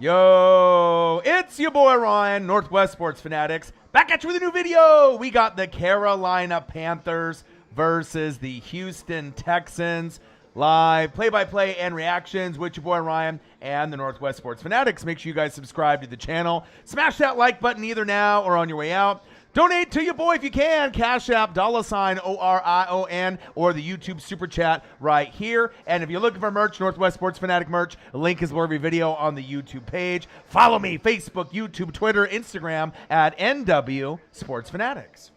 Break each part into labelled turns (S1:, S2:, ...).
S1: Yo, it's your boy Ryan, Northwest Sports Fanatics, back at you with a new video. We got the Carolina Panthers versus the Houston Texans. Live play-by-play and reactions with your boy Ryan and the Northwest Sports Fanatics. Make sure you guys subscribe to the channel. Smash that like button either now or on your way out. Donate to your boy if you can. Cash App, $ORION, or the YouTube Super Chat right here. And if you're looking for merch, Northwest Sports Fanatic merch, a link is below every video on the YouTube page. Follow me, Facebook, YouTube, Twitter, Instagram, at NW Sports Fanatics.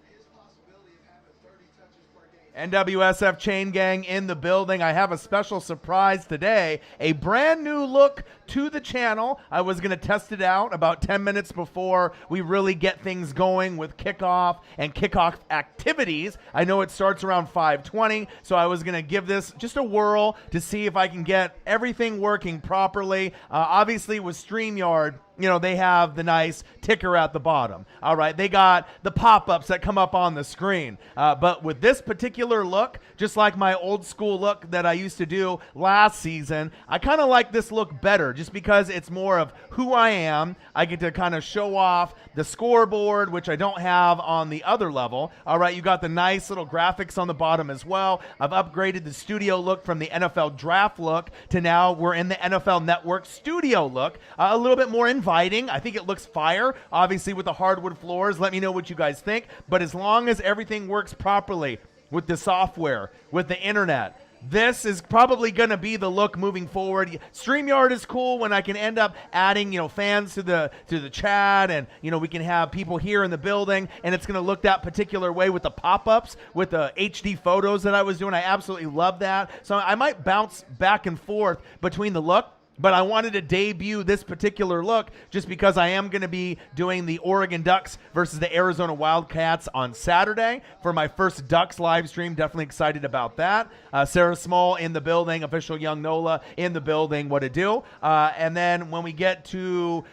S1: NWSF Chain Gang in the building. I have a special surprise today. A brand new look to the channel. I was going to test it out about 10 minutes before we really get things going with kickoff and kickoff activities. I know it starts around 5:20, so I was going to give this just a whirl to see if I can get everything working properly. Obviously with StreamYard, you know, they have the nice ticker at the bottom. All right, they got the pop-ups that come up on the screen. But with this particular look, just like my old school look that I used to do last season, I kind of like this look better just because it's more of who I am. I get to kind of show off the scoreboard, which I don't have on the other level. All right, you got the nice little graphics on the bottom as well. I've upgraded the studio look from the NFL draft look to now we're in the NFL Network studio look. A little bit more inviting. I think it looks fire, obviously with the hardwood floors. Let me know what you guys think. But as long as everything works properly with the software, with the internet, this is probably going to be the look moving forward. StreamYard is cool when I can end up adding, fans to the chat, and we can have people here in the building, and it's going to look that particular way with the pop-ups, with the HD photos that I was doing. I absolutely love that. So I might bounce back and forth between the look. But I wanted to debut this particular look just because I am going to be doing the Oregon Ducks versus the Arizona Wildcats on Saturday for my first Ducks live stream. Definitely excited about that. Sarah Small in the building, official Young Nola in the building. What to do? And then when we get to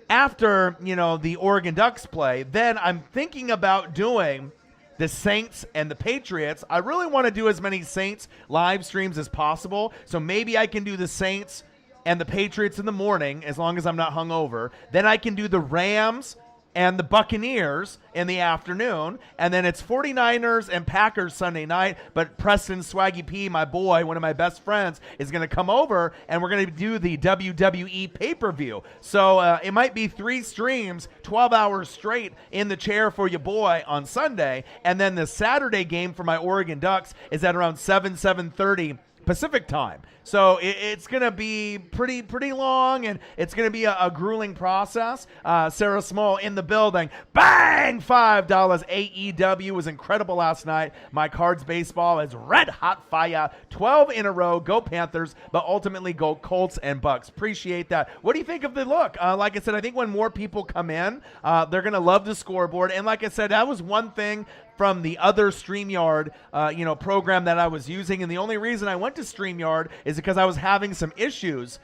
S1: after, the Oregon Ducks play, then I'm thinking about doing the Saints and the Patriots. I really want to do as many Saints live streams as possible. So maybe I can do the Saints and the Patriots in the morning, as long as I'm not hungover. Then I can do the Rams and the Buccaneers in the afternoon. And then it's 49ers and Packers Sunday night. But Preston Swaggy P, my boy, one of my best friends, is going to come over, and we're going to do the WWE pay-per-view. So it might be 3 streams, 12 hours straight in the chair for your boy on Sunday. And then the Saturday game for my Oregon Ducks is at around 7:30 Pacific time. So it's going to be pretty long, and it's going to be a grueling process. Sarah Small in the building. Bang! $5. AEW was incredible last night. My Cards baseball is red hot fire. 12 in a row. Go Panthers, but ultimately go Colts and Bucks. Appreciate that. What do you think of the look? Like I said, I think when more people come in, they're going to love the scoreboard. And like I said, that was one thing from the other StreamYard, program that I was using. And the only reason I went to StreamYard is because I was having some issues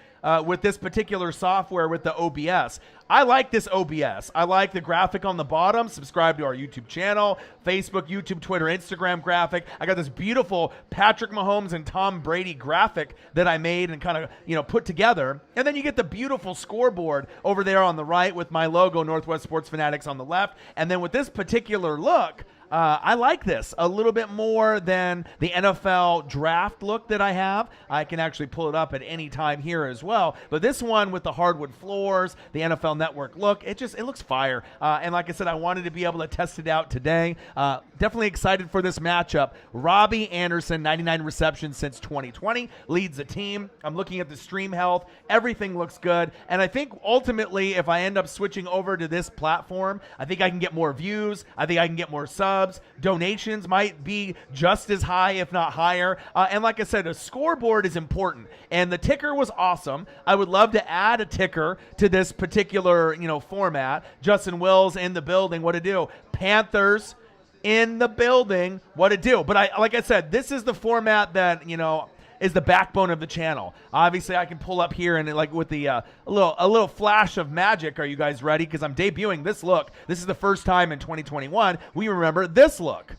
S1: with this particular software with the OBS. I like this OBS. I like the graphic on the bottom. Subscribe to our YouTube channel, Facebook, YouTube, Twitter, Instagram graphic. I got this beautiful Patrick Mahomes and Tom Brady graphic that I made and kind of, put together. And then you get the beautiful scoreboard over there on the right with my logo, Northwest Sports Fanatics, on the left. And then with this particular look, I like this a little bit more than the NFL draft look that I have. I can actually pull it up at any time here as well. But this one with the hardwood floors, the NFL Network look, it looks fire. And like I said, I wanted to be able to test it out today. Definitely excited for this matchup. Robbie Anderson, 99 receptions since 2020, leads the team. I'm looking at the stream health. Everything looks good. And I think ultimately, if I end up switching over to this platform, I think I can get more views. I think I can get more subs. Donations might be just as high, if not higher. And like I said, a scoreboard is important. And the ticker was awesome. I would love to add a ticker to this particular, format. Justin Wills in the building. What to do? Panthers in the building. What to do? But like I said, this is the format that, is the backbone of the channel. Obviously, I can pull up here and like with the a little flash of magic. Are you guys ready? Because I'm debuting this look. This is the first time in 2021 we remember this look.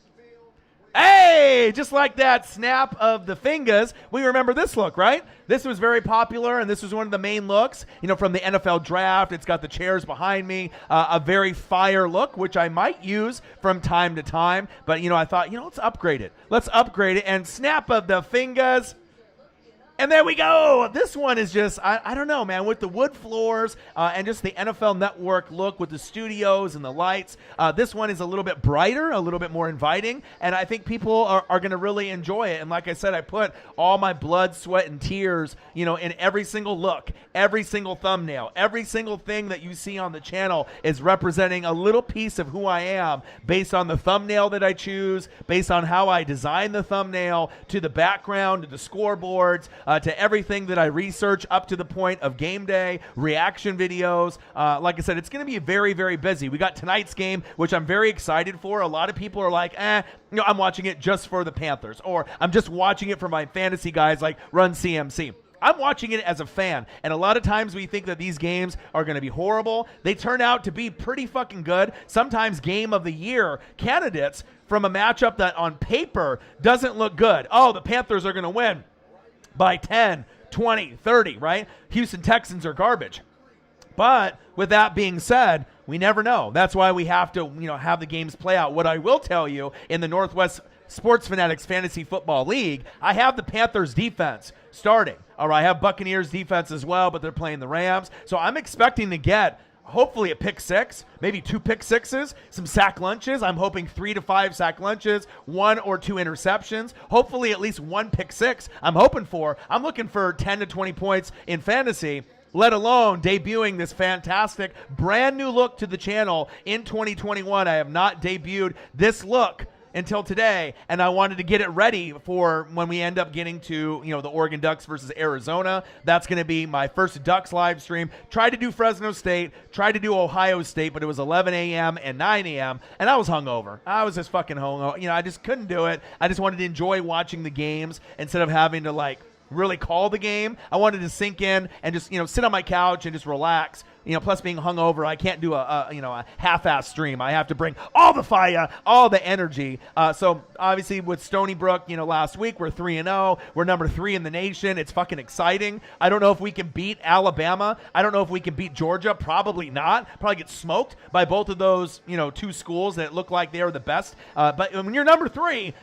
S1: Hey, just like that snap of the fingers, we remember this look, right? This was very popular, and this was one of the main looks, from the NFL draft. It's got the chairs behind me, a very fire look, which I might use from time to time. But, I thought, let's upgrade it. Let's upgrade it, and snap of the fingers. And there we go. This one is just, I don't know, man, with the wood floors and just the NFL Network look with the studios and the lights. This one is a little bit brighter, a little bit more inviting, and I think people are going to really enjoy it. And like I said, I put all my blood, sweat, and tears, in every single look, every single thumbnail, every single thing that you see on the channel is representing a little piece of who I am based on the thumbnail that I choose, based on how I design the thumbnail, to the background, to the scoreboards, to everything that I research up to the point of game day, reaction videos. Like I said, it's going to be very, very busy. We got tonight's game, which I'm very excited for. A lot of people are like, I'm watching it just for the Panthers, or I'm just watching it for my fantasy guys like Run CMC. I'm watching it as a fan, and a lot of times we think that these games are going to be horrible. They turn out to be pretty fucking good. Sometimes game of the year candidates from a matchup that on paper doesn't look good. Oh, the Panthers are going to win by 10, 20, 30, right? Houston Texans are garbage. But with that being said, we never know. That's why we have to, have the games play out. What I will tell you, in the Northwest Sports Fanatics Fantasy Football League, I have the Panthers defense starting. All right, I have Buccaneers defense as well, but they're playing the Rams. So I'm expecting to get hopefully a pick six, maybe 2 pick sixes, some sack lunches. I'm hoping 3 to 5 sack lunches, 1 or 2 interceptions, hopefully at least 1 pick six. I'm looking for 10 to 20 points in fantasy, let alone debuting this fantastic brand new look to the channel in 2021. I have not debuted this look until today, and I wanted to get it ready for when we end up getting to, the Oregon Ducks versus Arizona. That's going to be my first Ducks live stream. Tried to do Fresno State, tried to do Ohio State, but it was 11 a.m. and 9 a.m., and I was hungover. I was just fucking hungover. I just couldn't do it. I just wanted to enjoy watching the games instead of having to, really call the game. I wanted to sink in and just, sit on my couch and just relax. Plus being hungover, I can't do a half-ass stream. I have to bring all the fire, all the energy. So obviously with Stony Brook, last week we're 3-0. We're number 3 in the nation. It's fucking exciting. I don't know if we can beat Alabama. I don't know if we can beat Georgia. Probably not. Probably get smoked by both of those, 2 schools that look like they are the best. But when you're number 3,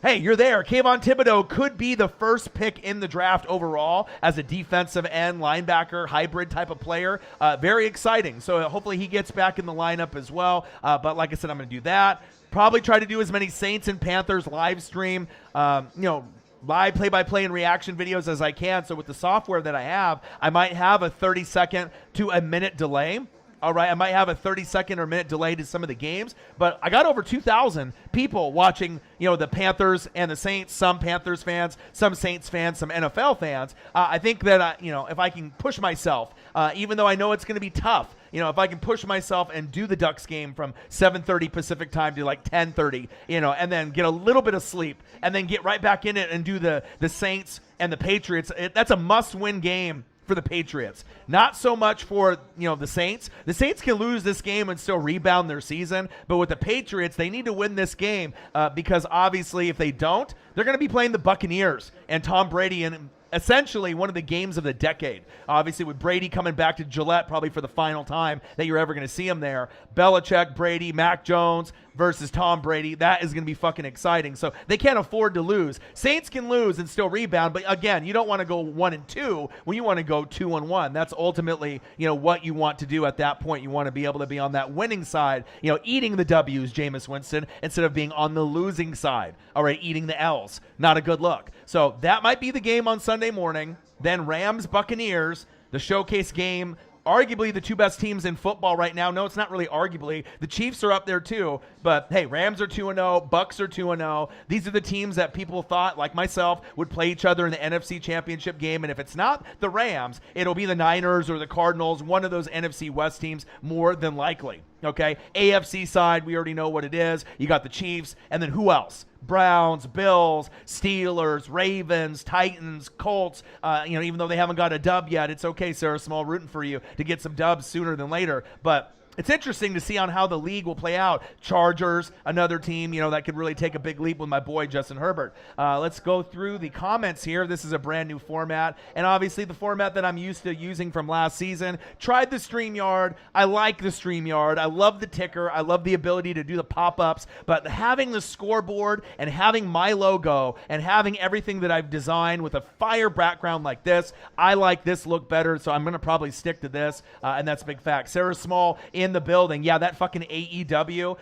S1: hey, you're there. Kayvon Thibodeau could be the first pick in the draft overall as a defensive end, linebacker, hybrid type of player. Very exciting. So hopefully he gets back in the lineup as well. But like I said, I'm going to do that. Probably try to do as many Saints and Panthers live stream, live play-by-play and reaction videos as I can. So with the software that I have, I might have a 30-second to a minute delay. All right, I might have a 30-second or minute delay to some of the games, but I got over 2,000 people watching, the Panthers and the Saints, some Panthers fans, some Saints fans, some NFL fans. I think that, if I can push myself, even though I know it's going to be tough, if I can push myself and do the Ducks game from 7:30 Pacific time to 10:30, and then get a little bit of sleep and then get right back in it and do the Saints and the Patriots, that's a must-win game for the Patriots. Not so much for, the Saints. The Saints can lose this game and still rebound their season, but with the Patriots, they need to win this game because obviously if they don't, they're going to be playing the Buccaneers and Tom Brady in essentially one of the games of the decade. Obviously with Brady coming back to Gillette probably for the final time that you're ever going to see him there. Belichick, Brady, Mac Jones versus Tom Brady. That is going to be fucking exciting. So they can't afford to lose. Saints can lose and still rebound, but again, you don't want to go 1-2 when you want to go 2-1. That's ultimately, what you want to do at that point. You want to be able to be on that winning side, eating the W's, Jameis Winston, instead of being on the losing side. All right, eating the L's. Not a good look. So that might be the game on Sunday morning. Then Rams, Buccaneers, the showcase game. Arguably the 2 best teams in football right now. No, it's not really arguably. The Chiefs are up there too. But hey, Rams are 2-0. Bucks are 2-0. These are the teams that people thought, like myself, would play each other in the NFC Championship game. And if it's not the Rams, it'll be the Niners or the Cardinals, one of those NFC West teams more than likely. Okay, AFC side, we already know what it is. You got the Chiefs, and then who else? Browns, Bills, Steelers, Ravens, Titans, Colts. Even though they haven't got a dub yet, it's okay, Sarah Small, rooting for you to get some dubs sooner than later. But it's interesting to see on how the league will play out. Chargers, another team, that could really take a big leap with my boy Justin Herbert. Let's go through the comments here. This is a brand new format, and obviously the format that I'm used to using from last season. Tried the StreamYard. I like the StreamYard. I love the ticker. I love the ability to do the pop-ups, but having the scoreboard and having my logo and having everything that I've designed with a fire background like this, I like this look better, so I'm going to probably stick to this, and that's a big fact. Sarah Small in the building. Yeah, that fucking AEW.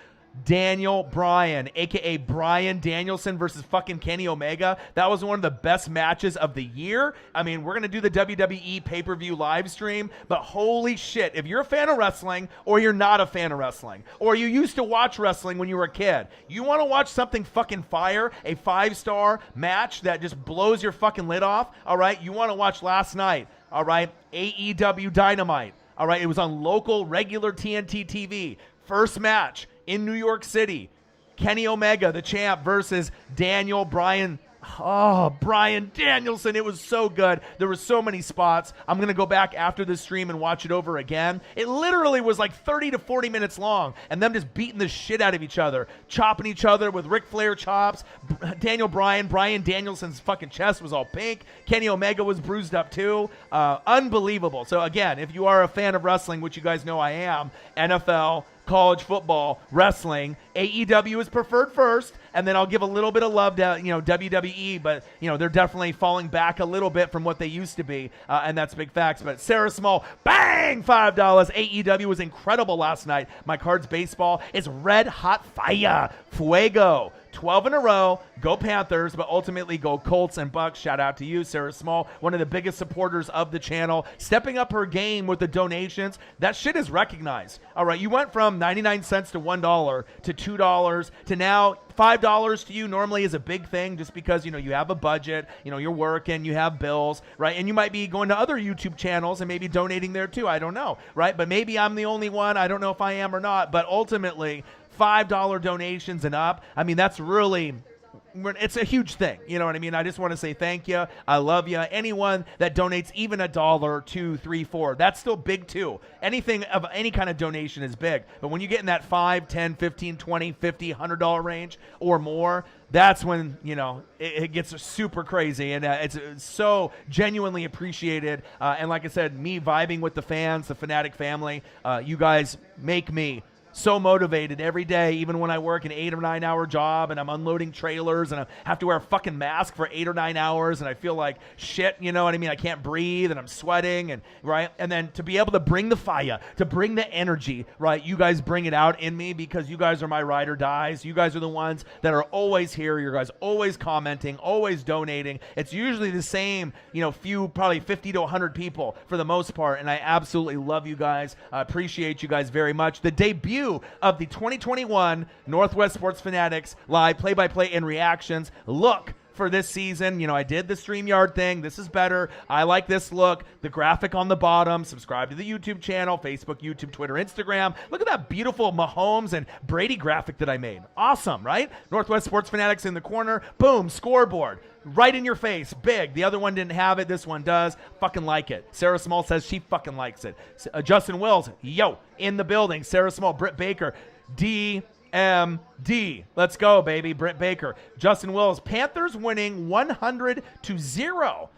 S1: Daniel Bryan, a.k.a. Bryan Danielson versus fucking Kenny Omega. That was one of the best matches of the year. I mean, we're going to do the WWE pay-per-view live stream, but holy shit, if you're a fan of wrestling or you're not a fan of wrestling, or you used to watch wrestling when you were a kid, you want to watch something fucking fire, a 5-star match that just blows your fucking lid off, all right? You want to watch last night, all right? AEW Dynamite, all right? It was on local, regular TNT TV. First match in New York City. Kenny Omega, the champ, versus Daniel Bryan. Oh, Bryan Danielson. It was so good. There were so many spots. I'm going to go back after this stream and watch it over again. It literally was like 30 to 40 minutes long, and them just beating the shit out of each other, chopping each other with Ric Flair chops. Daniel Bryan, Bryan Danielson's fucking chest was all pink. Kenny Omega was bruised up too. Unbelievable. So again, if you are a fan of wrestling, which you guys know I am, NFL, college football, wrestling, AEW is preferred first, and then I'll give a little bit of love to WWE, but they're definitely falling back a little bit from what they used to be, and that's big facts. But Sarah Small, bang, $5. AEW was incredible last night. My Cards baseball is red hot fire, fuego. 12 in a row, go Panthers, but ultimately go Colts and Bucks. Shout out to you, Sarah Small, one of the biggest supporters of the channel, stepping up her game with the donations. That shit is recognized. All right, you went from 99 cents to $1 to $2 to now $5 to you normally is a big thing just because, you have a budget, you're working, you have bills, right? And you might be going to other YouTube channels and maybe donating there too. I don't know, right? But maybe I'm the only one. I don't know if I am or not, but ultimately, $5 donations and up. I mean, that's really, it's a huge thing. You know what I mean? I just want to say thank you. I love you. Anyone that donates even $1, $2, $3, $4, that's still big too. Anything of any kind of donation is big. But when you get in that $5, $10, $15, $20, $50, $100 range or more, that's when, it gets super crazy. And it's so genuinely appreciated. And like I said, me vibing with the fans, the Fanatic family, you guys make me so motivated every day, even when I work an 8 or 9 hour job and I'm unloading trailers and I have to wear a fucking mask for 8 or 9 hours and I feel like shit, you know what I mean? I can't breathe and I'm sweating and right. And then to be able to bring the fire, to bring the energy, right? You guys bring it out in me because you guys are my ride or dies. You guys are the ones that are always here. You guys always commenting, always donating. It's usually the same, few, probably 50 to 100 people for the most part. And I absolutely love you guys. I appreciate you guys very much. The debut of the 2021 Northwest Sports Fanatics live play-by-play and reactions look for this season. I did the StreamYard thing. This is better. I like this look. The graphic on the bottom. Subscribe to the YouTube channel, Facebook, YouTube, Twitter, Instagram. Look at that beautiful Mahomes and Brady graphic that I made. Awesome, right? Northwest Sports Fanatics in the corner. Boom, scoreboard. Right in your face, big. The other one didn't have it. This one does. Fucking like it. Sarah Small says she fucking likes it. Justin Wills, yo, in the building. Sarah Small, Britt Baker, DMD. Let's go, baby. Britt Baker. Justin Wills, Panthers winning 100-0.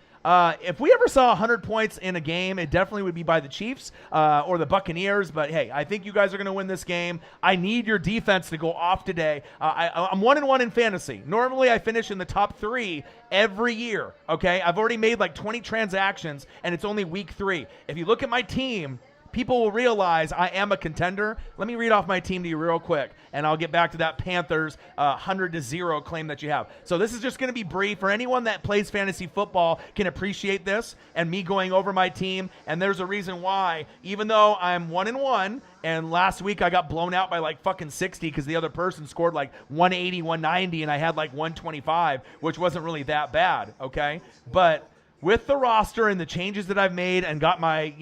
S1: If we ever saw 100 points in a game, it definitely would be by the Chiefs or the Buccaneers. But, hey, I think you guys are going to win this game. I need your defense to go off today. I'm 1-1 in fantasy. Normally, I finish in the top 3 every year, okay? I've already made like 20 transactions, and it's only week 3. If you look at my team, people will realize I am a contender. Let me read off my team to you real quick, and I'll get back to that Panthers 100-0 claim that you have. So this is just going to be brief. For anyone that plays fantasy football can appreciate this and me going over my team, and there's a reason why. Even though I'm 1-1, and last week I got blown out by like fucking 60 because the other person scored like 180, 190, and I had like 125, which wasn't really that bad, okay? But with the roster and the changes that I've made and got my,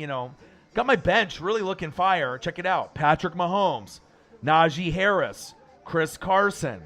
S1: got my bench really looking fire. Check it out. Patrick Mahomes, Najee Harris, Chris Carson,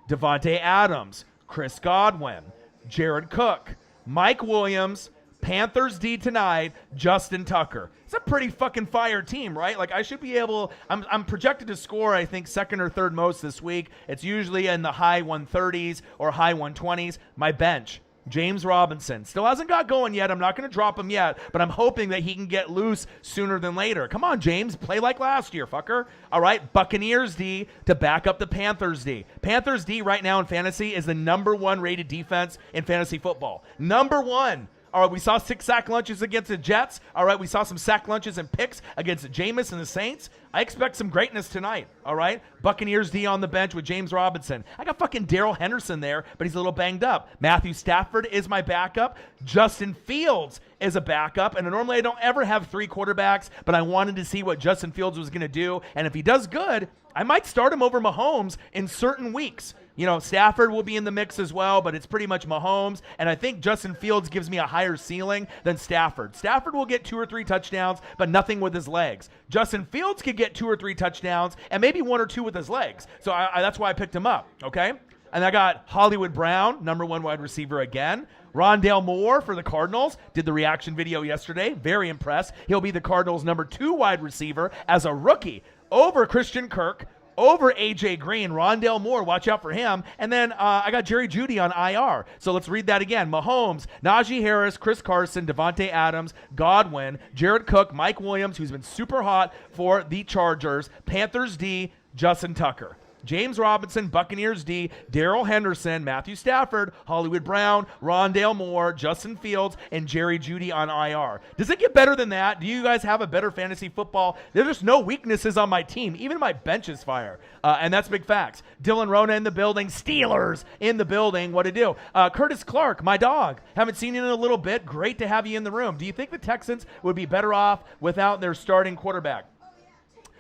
S1: Devontae Adams, Chris Godwin, Jared Cook, Mike Williams, Panthers D tonight, Justin Tucker. It's a pretty fucking fire team, right? Like, I should be able, I'm projected to score, I think, second or third most this week. It's usually in the high 130s or high 120s. My bench, James Robinson. Still hasn't got going yet. I'm not going to drop him yet, but I'm hoping that he can get loose sooner than later. Come on, James. Play like last year, fucker. All right, Buccaneers D to back up the Panthers D. Panthers D right now in fantasy is the number 1 rated defense in fantasy football. Number 1. All right, we saw 6 sack lunches against the Jets. All right, we saw some sack lunches and picks against Jameis and the Saints. I expect some greatness tonight, all right? Buccaneers D on the bench with James Robinson. I got fucking Darrell Henderson there, but he's a little banged up. Matthew Stafford is my backup. Justin Fields is a backup. And normally I don't ever have 3 quarterbacks, but I wanted to see what Justin Fields was going to do. And if he does good, I might start him over Mahomes in certain weeks. You know, Stafford will be in the mix as well, but it's pretty much Mahomes. And I think Justin Fields gives me a higher ceiling than Stafford. Stafford will get 2 or 3 touchdowns, but nothing with his legs. Justin Fields could get 2 or 3 touchdowns and maybe 1 or 2 with his legs. So that's why I picked him up, okay? And I got Hollywood Brown, number 1 wide receiver again. Rondale Moore for the Cardinals. Did the reaction video yesterday. Very impressed. He'll be the Cardinals' number 2 wide receiver as a rookie over Christian Kirk, over A.J. Green. Rondale Moore, watch out for him. And then I got Jerry Jeudy on IR. So let's read that again. Mahomes, Najee Harris, Chris Carson, Devontae Adams, Godwin, Jared Cook, Mike Williams, who's been super hot for the Chargers, Panthers D, Justin Tucker. James Robinson, Buccaneers D, Darrell Henderson, Matthew Stafford, Hollywood Brown, Rondale Moore, Justin Fields, and Jerry Jeudy on IR. Does it get better than that? Do you guys have a better fantasy football? There's just no weaknesses on my team. Even my bench is fire. And that's big facts. Dylan Rona in the building. Steelers in the building. What to do? Curtis Clark, my dog. Haven't seen you in a little bit. Great to have you in the room. Do you think the Texans would be better off without their starting quarterback?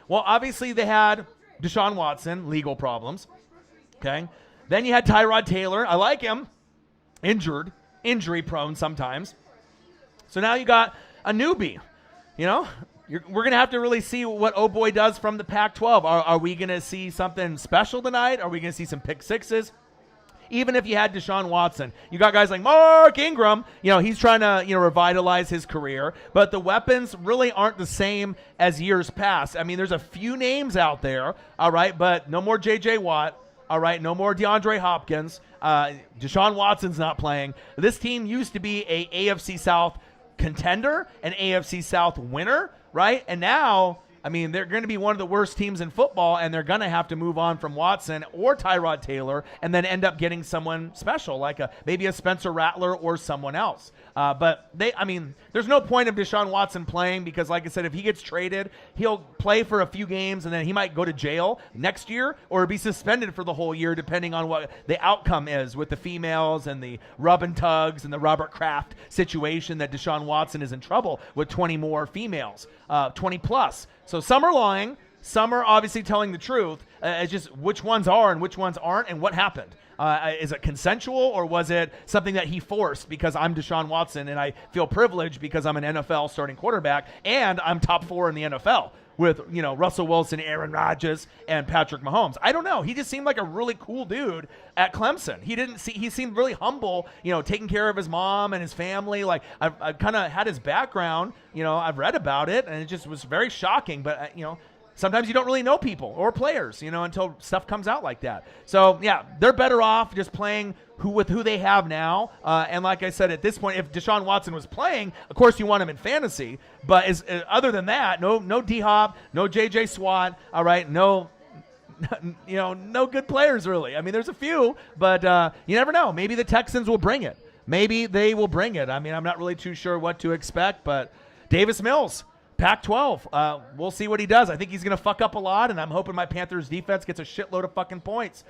S1: Well, obviously they had Deshaun Watson, legal problems, okay? Then you had Tyrod Taylor. I like him. Injury prone sometimes. So now you got a newbie, you know? We're going to have to really see what Oh Boy does from the Pac-12. Are we going to see something special tonight? Are we going to see some pick sixes? Even if you had Deshaun Watson, you got guys like Mark Ingram, you know, he's trying to, revitalize his career, but the weapons really aren't the same as years past. I mean, there's a few names out there, all right, but no more J.J. Watt, all right, no more DeAndre Hopkins. Deshaun Watson's not playing. This team used to be a AFC South contender, an AFC South winner, right? And now, I mean, they're going to be one of the worst teams in football, and they're going to have to move on from Watson or Tyrod Taylor and then end up getting someone special, like maybe a Spencer Rattler or someone else. But there's no point of Deshaun Watson playing because, like I said, if he gets traded, he'll play for a few games, and then he might go to jail next year or be suspended for the whole year, depending on what the outcome is with the females and the rub and tugs and the Robert Kraft situation that Deshaun Watson is in trouble with 20 more females, 20 plus. So some are lying, some are obviously telling the truth. It's just which ones are and which ones aren't and what happened. Is it consensual or was it something that he forced because I'm Deshaun Watson and I feel privileged because I'm an NFL starting quarterback and I'm top 4 in the NFL with, Russell Wilson, Aaron Rodgers, and Patrick Mahomes. I don't know. He just seemed like a really cool dude at Clemson. He seemed really humble, taking care of his mom and his family. Like I've kind of had his background, I've read about it and it just was very shocking. But, sometimes you don't really know people or players, until stuff comes out like that. So, yeah, they're better off just playing with who they have now. And like I said, at this point, if Deshaun Watson was playing, of course you want him in fantasy. But other than that, no D-Hop, no J.J. Swat, all right, no good players really. I mean, there's a few, but you never know. Maybe the Texans will bring it. Maybe they will bring it. I mean, I'm not really too sure what to expect, but Davis Mills, Pac-12. We'll see what he does. I think he's going to fuck up a lot, and I'm hoping my Panthers defense gets a shitload of fucking points.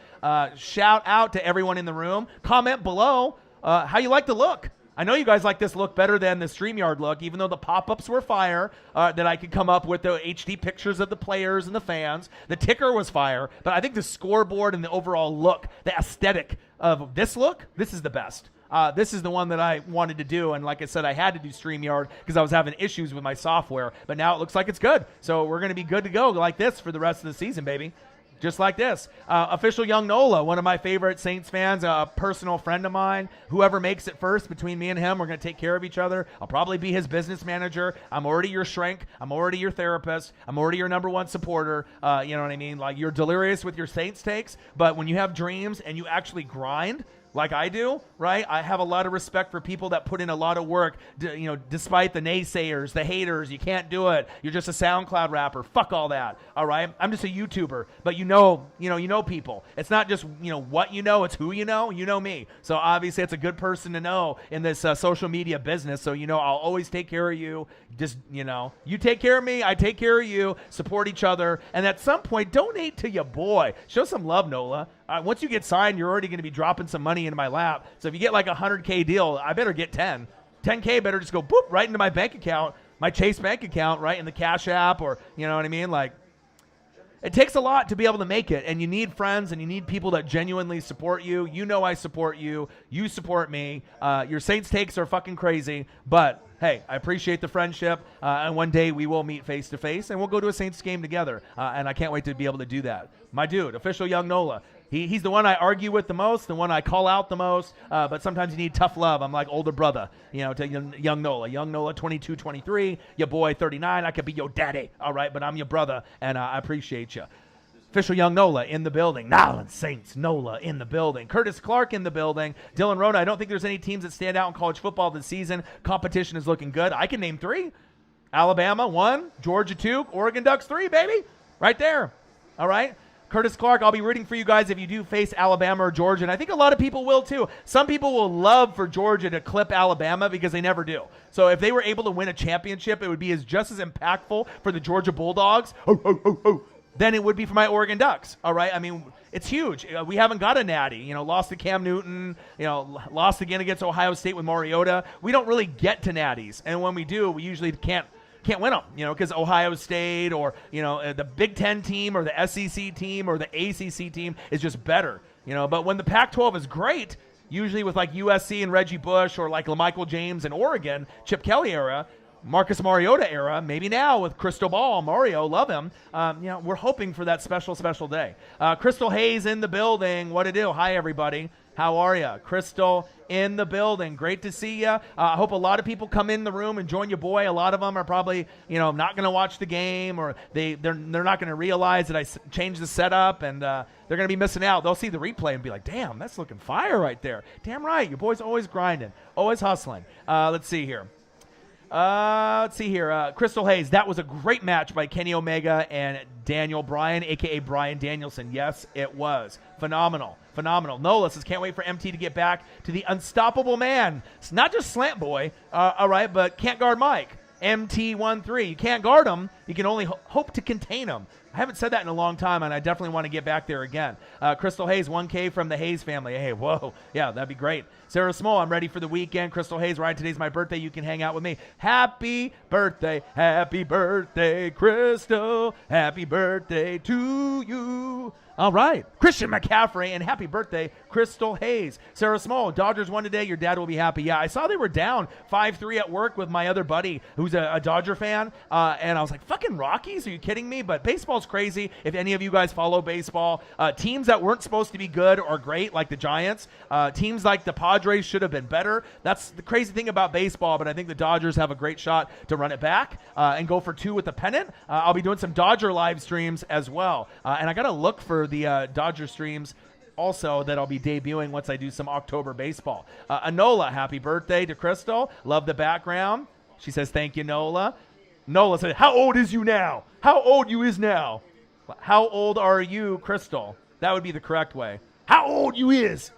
S1: Shout out to everyone in the room. Comment below how you like the look. I know you guys like this look better than the StreamYard look, even though the pop-ups were fire, that I could come up with the HD pictures of the players and the fans. The ticker was fire, but I think the scoreboard and the overall look, the aesthetic of this look, this is the best. This is the one that I wanted to do, and like I said, I had to do StreamYard because I was having issues with my software, but now it looks like it's good. So we're going to be good to go like this for the rest of the season, baby. just like this. Official Young Nola, one of my favorite Saints fans, a personal friend of mine. Whoever makes it first between me and him, we're going to take care of each other. I'll probably be his business manager. I'm already your shrink. I'm already your therapist. I'm already your number one supporter. You know what I mean? Like, you're delirious with your Saints takes, but when you have dreams and you actually grind, like I do, right? I have a lot of respect for people that put in a lot of work, despite the naysayers, the haters. You can't do it. You're just a SoundCloud rapper. Fuck all that, all right? I'm just a YouTuber, but you know people. It's not just, what you know, it's who you know. You know me. So obviously it's a good person to know in this social media business. So, I'll always take care of you. Just, you take care of me, I take care of you, support each other, and at some point, donate to your boy. Show some love, Nola. Once you get signed, you're already going to be dropping some money into my lap. So if you get like a $100K deal, I better get 10. 10K better just go boop right into my bank account, my Chase bank account, right in the Cash App, or you know what I mean? Like, it takes a lot to be able to make it, and you need friends and you need people that genuinely support you. I support you. You support me. Your Saints takes are fucking crazy, but hey, I appreciate the friendship, and one day we will meet face to face, and we'll go to a Saints game together, and I can't wait to be able to do that. My dude, official Young Nola. He's the one I argue with the most, the one I call out the most, but sometimes you need tough love. I'm like older brother, to Young Nola. Young Nola, 22, 23, your boy, 39. I could be your daddy, all right, but I'm your brother, and I appreciate you. Official Young Nola in the building. Nolans Saints Nola in the building. Curtis Clark in the building. Dylan Rhoda, I don't think there's any teams that stand out in college football this season. Competition is looking good. I can name 3. Alabama, 1. Georgia, 2. Oregon Ducks, 3, baby. Right there. All right. Curtis Clark, I'll be rooting for you guys if you do face Alabama or Georgia, and I think a lot of people will too. Some people will love for Georgia to clip Alabama because they never do. So if they were able to win a championship, it would be just as impactful for the Georgia Bulldogs than it would be for my Oregon Ducks. All right? I mean, it's huge. We haven't got a natty. Lost to Cam Newton, lost again against Ohio State with Mariota. We don't really get to natties, and when we do, we usually can't win them, because Ohio State or, the Big Ten team or the SEC team or the ACC team is just better, But when the Pac-12 is great, usually with like USC and Reggie Bush or like LaMichael James in Oregon, Chip Kelly era, Marcus Mariota era, maybe now with Crystal Ball, Mario, love him. We're hoping for that special day. Crystal Hayes in the building. What to do? Hi, everybody. How are you? Crystal in the building. Great to see you. I hope a lot of people come in the room and join your boy. A lot of them are probably, not going to watch the game, or they're not going to realize that I changed the setup, and they're going to be missing out. They'll see the replay and be like, damn, that's looking fire right there. Damn right. Your boy's always grinding, always hustling. Let's see here. Crystal Hayes, that was a great match by Kenny Omega and Daniel Bryan, a.k.a. Bryan Danielson. Yes, it was. Phenomenal. Nola says, can't wait for MT to get back to the unstoppable man. It's not just Slant Boy, all right, but can't guard Mike. MT13. You can't guard him. You can only hope to contain him. I haven't said that in a long time, and I definitely want to get back there again. Crystal Hayes, 1K from the Hayes family. Hey, whoa. Yeah, that'd be great. Sarah Small, I'm ready for the weekend. Crystal Hayes, right, today's my birthday. You can hang out with me. Happy birthday, Crystal. Happy birthday to you. All right. Christian McCaffrey, and happy birthday, Crystal Hayes. Sarah Small, Dodgers won today. Your dad will be happy. Yeah, I saw they were down 5-3 at work with my other buddy who's a Dodger fan, and I was like, fucking Rockies? Are you kidding me? But baseball's crazy. If any of you guys follow baseball, teams that weren't supposed to be good or great, like the Giants, teams like the Padres should have been better. That's the crazy thing about baseball, but I think the Dodgers have a great shot to run it back and go for 2 with the pennant. I'll be doing some Dodger live streams as well, and I got to look for the Dodger streams also that I'll be debuting once I do some October baseball. Anola, happy birthday to Crystal. Love the background. She says, thank you, Nola. Nola said, how old is you now? How old you is now? How old are you, Crystal? That would be the correct way. How old you is?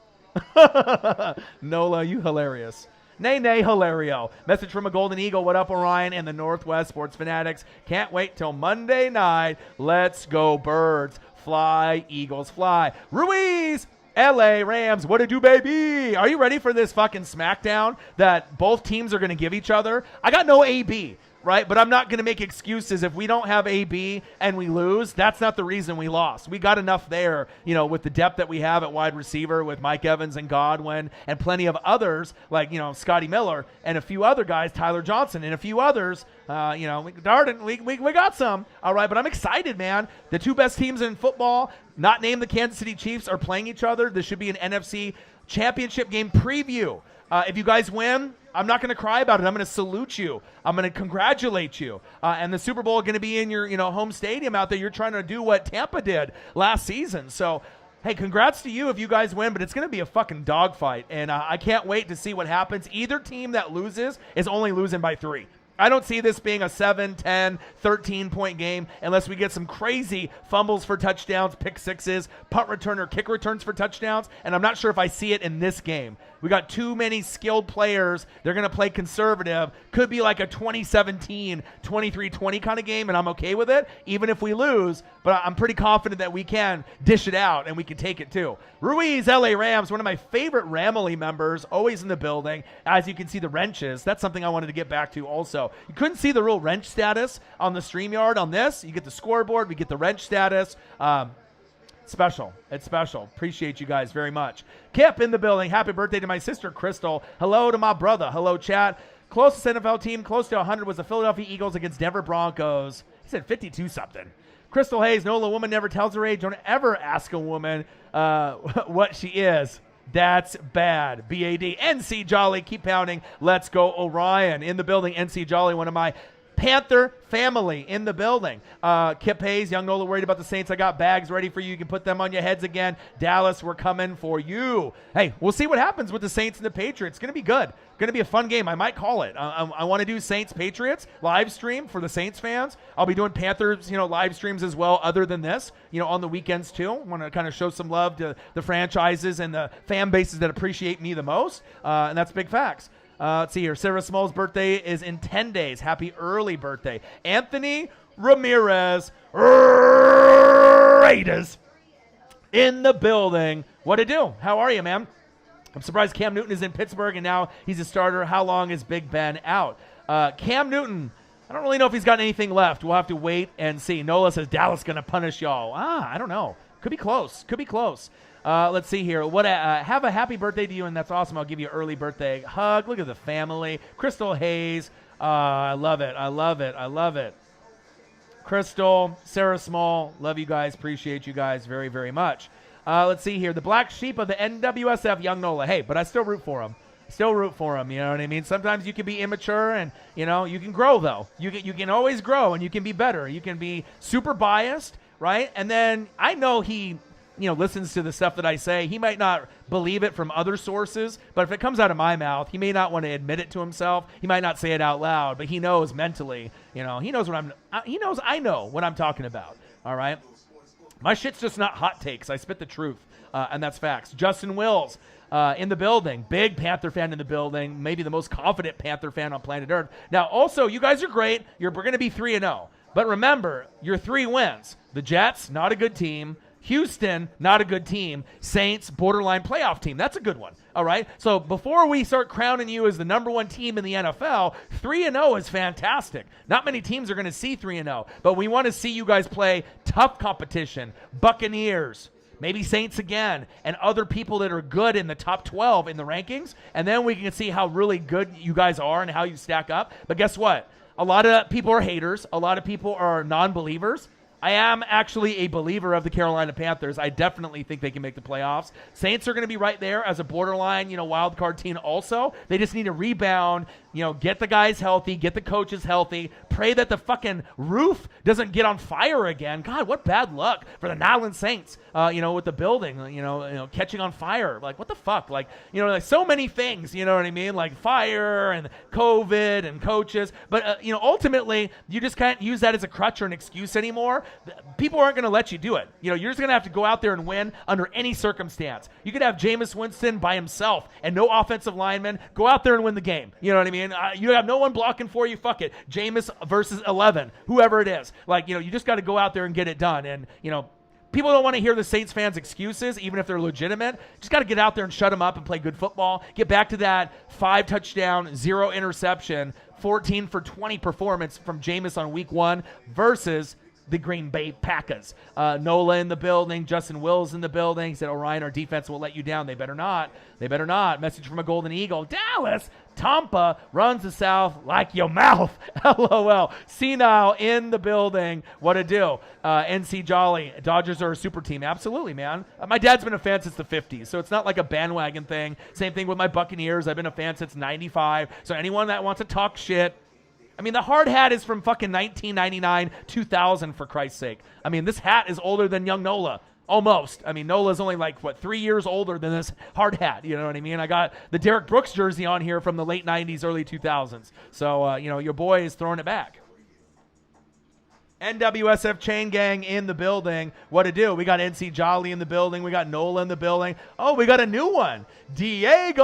S1: Nola, you hilarious. Nay, hilario. Message from a Golden Eagle. What up, Orion and the Northwest Sports Fanatics? Can't wait till Monday night. Let's go, Birds. Fly, Eagles, fly. Ruiz, LA Rams, what to do, baby? Are you ready for this fucking smackdown that both teams are going to give each other? I got no AB. right? But I'm not going to make excuses. If we don't have AB and we lose, that's not the reason we lost. We got enough there, with the depth that we have at wide receiver with Mike Evans and Godwin and plenty of others like, Scotty Miller and a few other guys, Tyler Johnson and a few others. Darden, we got some. All right, but I'm excited, man. The two best teams in football, not named the Kansas City Chiefs, are playing each other. This should be an NFC championship game preview. If you guys win, I'm not going to cry about it. I'm going to salute you. I'm going to congratulate you. And the Super Bowl is going to be in your home stadium out there. You're trying to do what Tampa did last season. So, hey, congrats to you if you guys win, but it's going to be a fucking dogfight. And I can't wait to see what happens. Either team that loses is only losing by 3. I don't see this being a 7, 10, 13-point game unless we get some crazy fumbles for touchdowns, pick sixes, punt return or kick returns for touchdowns, and I'm not sure if I see it in this game. We got too many skilled players. They're going to play conservative. Could be like a 2017, 23-20 kind of game, and I'm okay with it, even if we lose, but I'm pretty confident that we can dish it out, and we can take it too. Ruiz, LA Rams, one of my favorite Ramily members, always in the building. As you can see, the wrenches. That's something I wanted to get back to also. You couldn't see the real wrench status on the StreamYard on this. You get the scoreboard. We get the wrench status. Special. It's special. Appreciate you guys very much. Kip in the building. Happy birthday to my sister, Crystal. Hello to my brother. Hello, chat. Closest NFL team, close to 100, was the Philadelphia Eagles against Denver Broncos. He said 52-something. Crystal Hayes, Nola, woman never tells her age. Don't ever ask a woman what she is. That's bad. B-A-D. NC Jolly, keep pounding. Let's go, Orion. In the building, NC Jolly, one of my Panther family in the building. Kip Hayes, young Nola, worried about the Saints. I got bags ready for you. You can put them on your heads again. Dallas, we're coming for you. Hey, we'll see what happens with the Saints and the Patriots. It's going to be good. Going to be a fun game. I might call it. I want to do Saints-Patriots live stream for the Saints fans. I'll be doing Panthers, live streams as well other than this, on the weekends too. I want to kind of show some love to the franchises and the fan bases that appreciate me the most, and that's big facts. Let's see here. Sarah Small's birthday is in 10 days. Happy early birthday. Anthony Ramirez, Raiders, in the building. What to do? How are you, man? I'm surprised Cam Newton is in Pittsburgh, and now he's a starter. How long is Big Ben out? Cam Newton, I don't really know if he's got anything left. We'll have to wait and see. Nola says Dallas going to punish y'all. I don't know. Could be close. Could be close. Let's see here. Have a happy birthday to you, and that's awesome. I'll give you an early birthday hug. Look at the family. Crystal Hayes. I love it. I love it. I love it. Crystal, Sarah Small, love you guys. Appreciate you guys very, very much. Let's see here. The black sheep of the NWSF, young Nola. Hey, but I still root for him. Still root for him. You know what I mean? Sometimes you can be immature and, you can grow, though. You can always grow, and you can be better. You can be super biased, right? And then I know he listens to the stuff that I say. He might not believe it from other sources, but if it comes out of my mouth, he may not want to admit it to himself. He might not say it out loud, but he knows mentally, he knows I know what I'm talking about. All right. My shit's just not hot takes. I spit the truth, and that's facts. Justin Wills in the building. Big Panther fan in the building. Maybe the most confident Panther fan on planet Earth. Now, also, you guys are great. We're going to be 3-0. But remember, your 3 wins. The Jets, not a good team. Houston, not a good team. Saints, borderline playoff team. That's a good one. All right? So before we start crowning you as the number 1 team in the NFL, 3-0 is fantastic. Not many teams are going to see 3-0, but we want to see you guys play tough competition. Buccaneers, maybe Saints again, and other people that are good in the top 12 in the rankings, and then we can see how really good you guys are and how you stack up. But guess what? A lot of people are haters. A lot of people are non-believers. I am actually a believer of the Carolina Panthers. I definitely think they can make the playoffs. Saints are going to be right there as a borderline, wild card team also. They just need to rebound, get the guys healthy, get the coaches healthy, pray that the fucking roof doesn't get on fire again. God, what bad luck for the Nyland Saints, with the building, catching on fire. Like, what the fuck? Like, like so many things, you know what I mean? Like fire and COVID and coaches. But, ultimately, you just can't use that as a crutch or an excuse anymore. People aren't going to let you do it. You're just going to have to go out there and win under any circumstance. You could have Jameis Winston by himself and no offensive lineman. Go out there and win the game. You know what I mean? You have no one blocking for you. Fuck it. Jameis versus 11, whoever it is. Like, you just got to go out there and get it done. And, people don't want to hear the Saints fans' excuses, even if they're legitimate. Just got to get out there and shut them up and play good football. Get back to that 5 touchdown, 0 interception 14 for 20 performance from Jameis on week 1 versus the Green Bay Packers. Nola in the building. Justin Wills in the building. He said, Orion, our defense will let you down. They better not. They better not. Message from a Golden Eagle. Dallas, Tampa runs the South like your mouth. LOL. Senile in the building. What a do. NC Jolly. Dodgers are a super team. Absolutely, man. My dad's been a fan since the 50s, so it's not like a bandwagon thing. Same thing with my Buccaneers. I've been a fan since 95. So anyone that wants to talk shit, I mean, the hard hat is from fucking 1999, 2000, for Christ's sake. I mean, this hat is older than young Nola. Almost. I mean, Nola's only 3 years older than this hard hat. You know what I mean? I got the Derek Brooks jersey on here from the late 90s, early 2000s. So, your boy is throwing it back. NWSF Chain Gang in the building. What to do? We got NC Jolly in the building. We got Nola in the building. Oh, we got a new one. Diego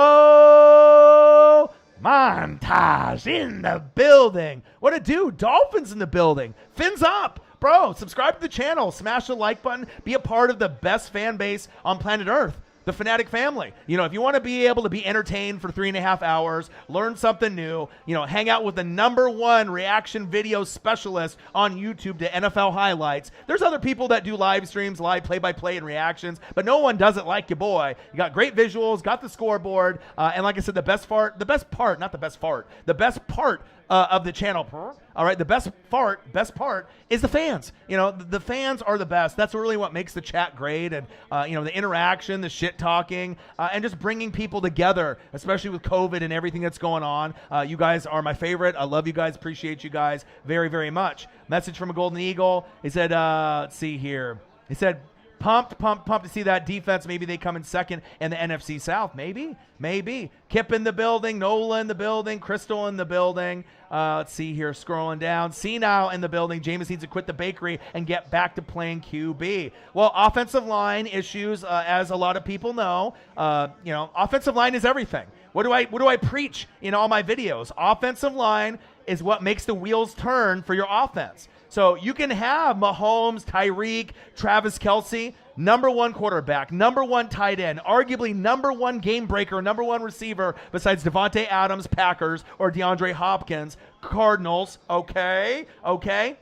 S1: Montage in the building. What to do? Dolphins in the building. Fins up. Bro, subscribe to the channel. Smash the like button. Be a part of the best fan base on planet Earth. The Fanatic family. If you want to be able to be entertained for 3.5 hours, learn something new, hang out with the #1 reaction video specialist on YouTube to NFL highlights. There's other people that do live streams, live play-by-play and reactions, but no one does it like your boy. You got great visuals, got the scoreboard, and like I said, the best part of the channel, all right, the best part is the fans. The fans are the best. That's really what makes the chat great, and the interaction, the shit talking, and just bringing people together, especially with COVID and everything that's going on. You guys are my favorite. I love you guys. Appreciate you guys very, very much. Message from a Golden Eagle. He said, let's see here. He said, pumped to see that defense. Maybe they come in second in the NFC South. Maybe. Kip in the building. Nola in the building. Crystal in the building. Let's see here. Scrolling down. Senile in the building. Jameis needs to quit the bakery and get back to playing QB. Well, offensive line issues, as a lot of people know. Offensive line is everything. What do I preach in all my videos? Offensive line is what makes the wheels turn for your offense. So you can have Mahomes, Tyreek, Travis Kelce, #1 quarterback, #1 tight end, arguably #1 game breaker, #1 receiver besides Devontae Adams, Packers, or DeAndre Hopkins, Cardinals, okay, #1,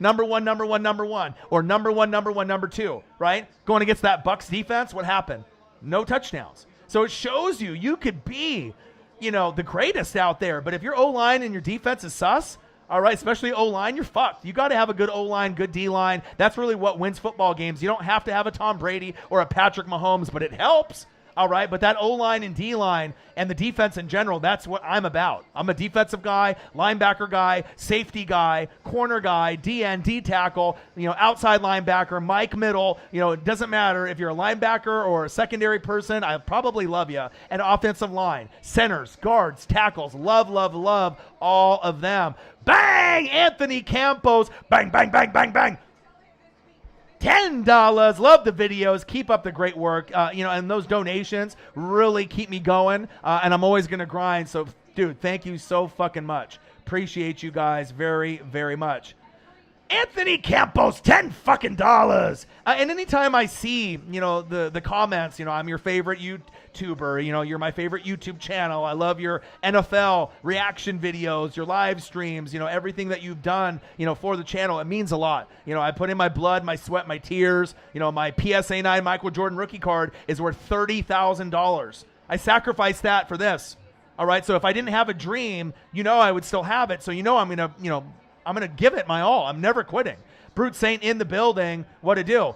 S1: or #1, #2, right? Going against that Bucs defense, what happened? No touchdowns. So it shows you could be, the greatest out there, but if your O-line and your defense is sus, all right, especially O-line, you're fucked. You got to have a good O-line, good D-line. That's really what wins football games. You don't have to have a Tom Brady or a Patrick Mahomes, but it helps. All right, but that O-line and D-line and the defense in general, that's what I'm about. I'm a defensive guy, linebacker guy, safety guy, corner guy, DN, D-tackle, outside linebacker, Mike Middle. It doesn't matter if you're a linebacker or a secondary person, I probably love you. And offensive line, centers, guards, tackles, love all of them. Bang! Anthony Campos, bang, bang, bang, bang, bang. $10. Love the videos. Keep up the great work. And those donations really keep me going. And I'm always going to grind. So, dude, thank you so fucking much. Appreciate you guys very, very much. Anthony Campos, $10 fucking dollars. And anytime I see, the comments, I'm your favorite YouTuber, you're my favorite YouTube channel. I love your NFL reaction videos, your live streams, everything that you've done, for the channel. It means a lot. I put in my blood, my sweat, my tears. My PSA 9 Michael Jordan rookie card is worth $30,000. I sacrificed that for this. All right. So if I didn't have a dream, I would still have it. So, I'm going to, I'm going to give it my all. I'm never quitting. Brute Saint in the building. What to do?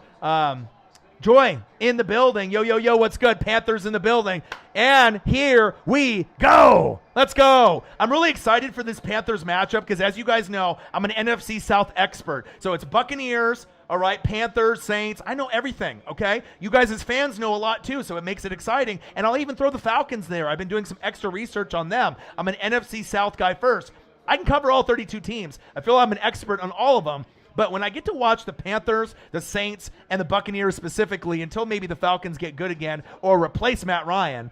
S1: Joy in the building. Yo, what's good? Panthers in the building. And here we go. Let's go. I'm really excited for this Panthers matchup because, as you guys know, I'm an NFC South expert. So it's Buccaneers, all right, Panthers, Saints. I know everything, okay? You guys as fans know a lot too, so it makes it exciting. And I'll even throw the Falcons there. I've been doing some extra research on them. I'm an NFC South guy first. I can cover all 32 teams. I feel I'm an expert on all of them. But when I get to watch the Panthers, the Saints, and the Buccaneers specifically, until maybe the Falcons get good again or replace Matt Ryan,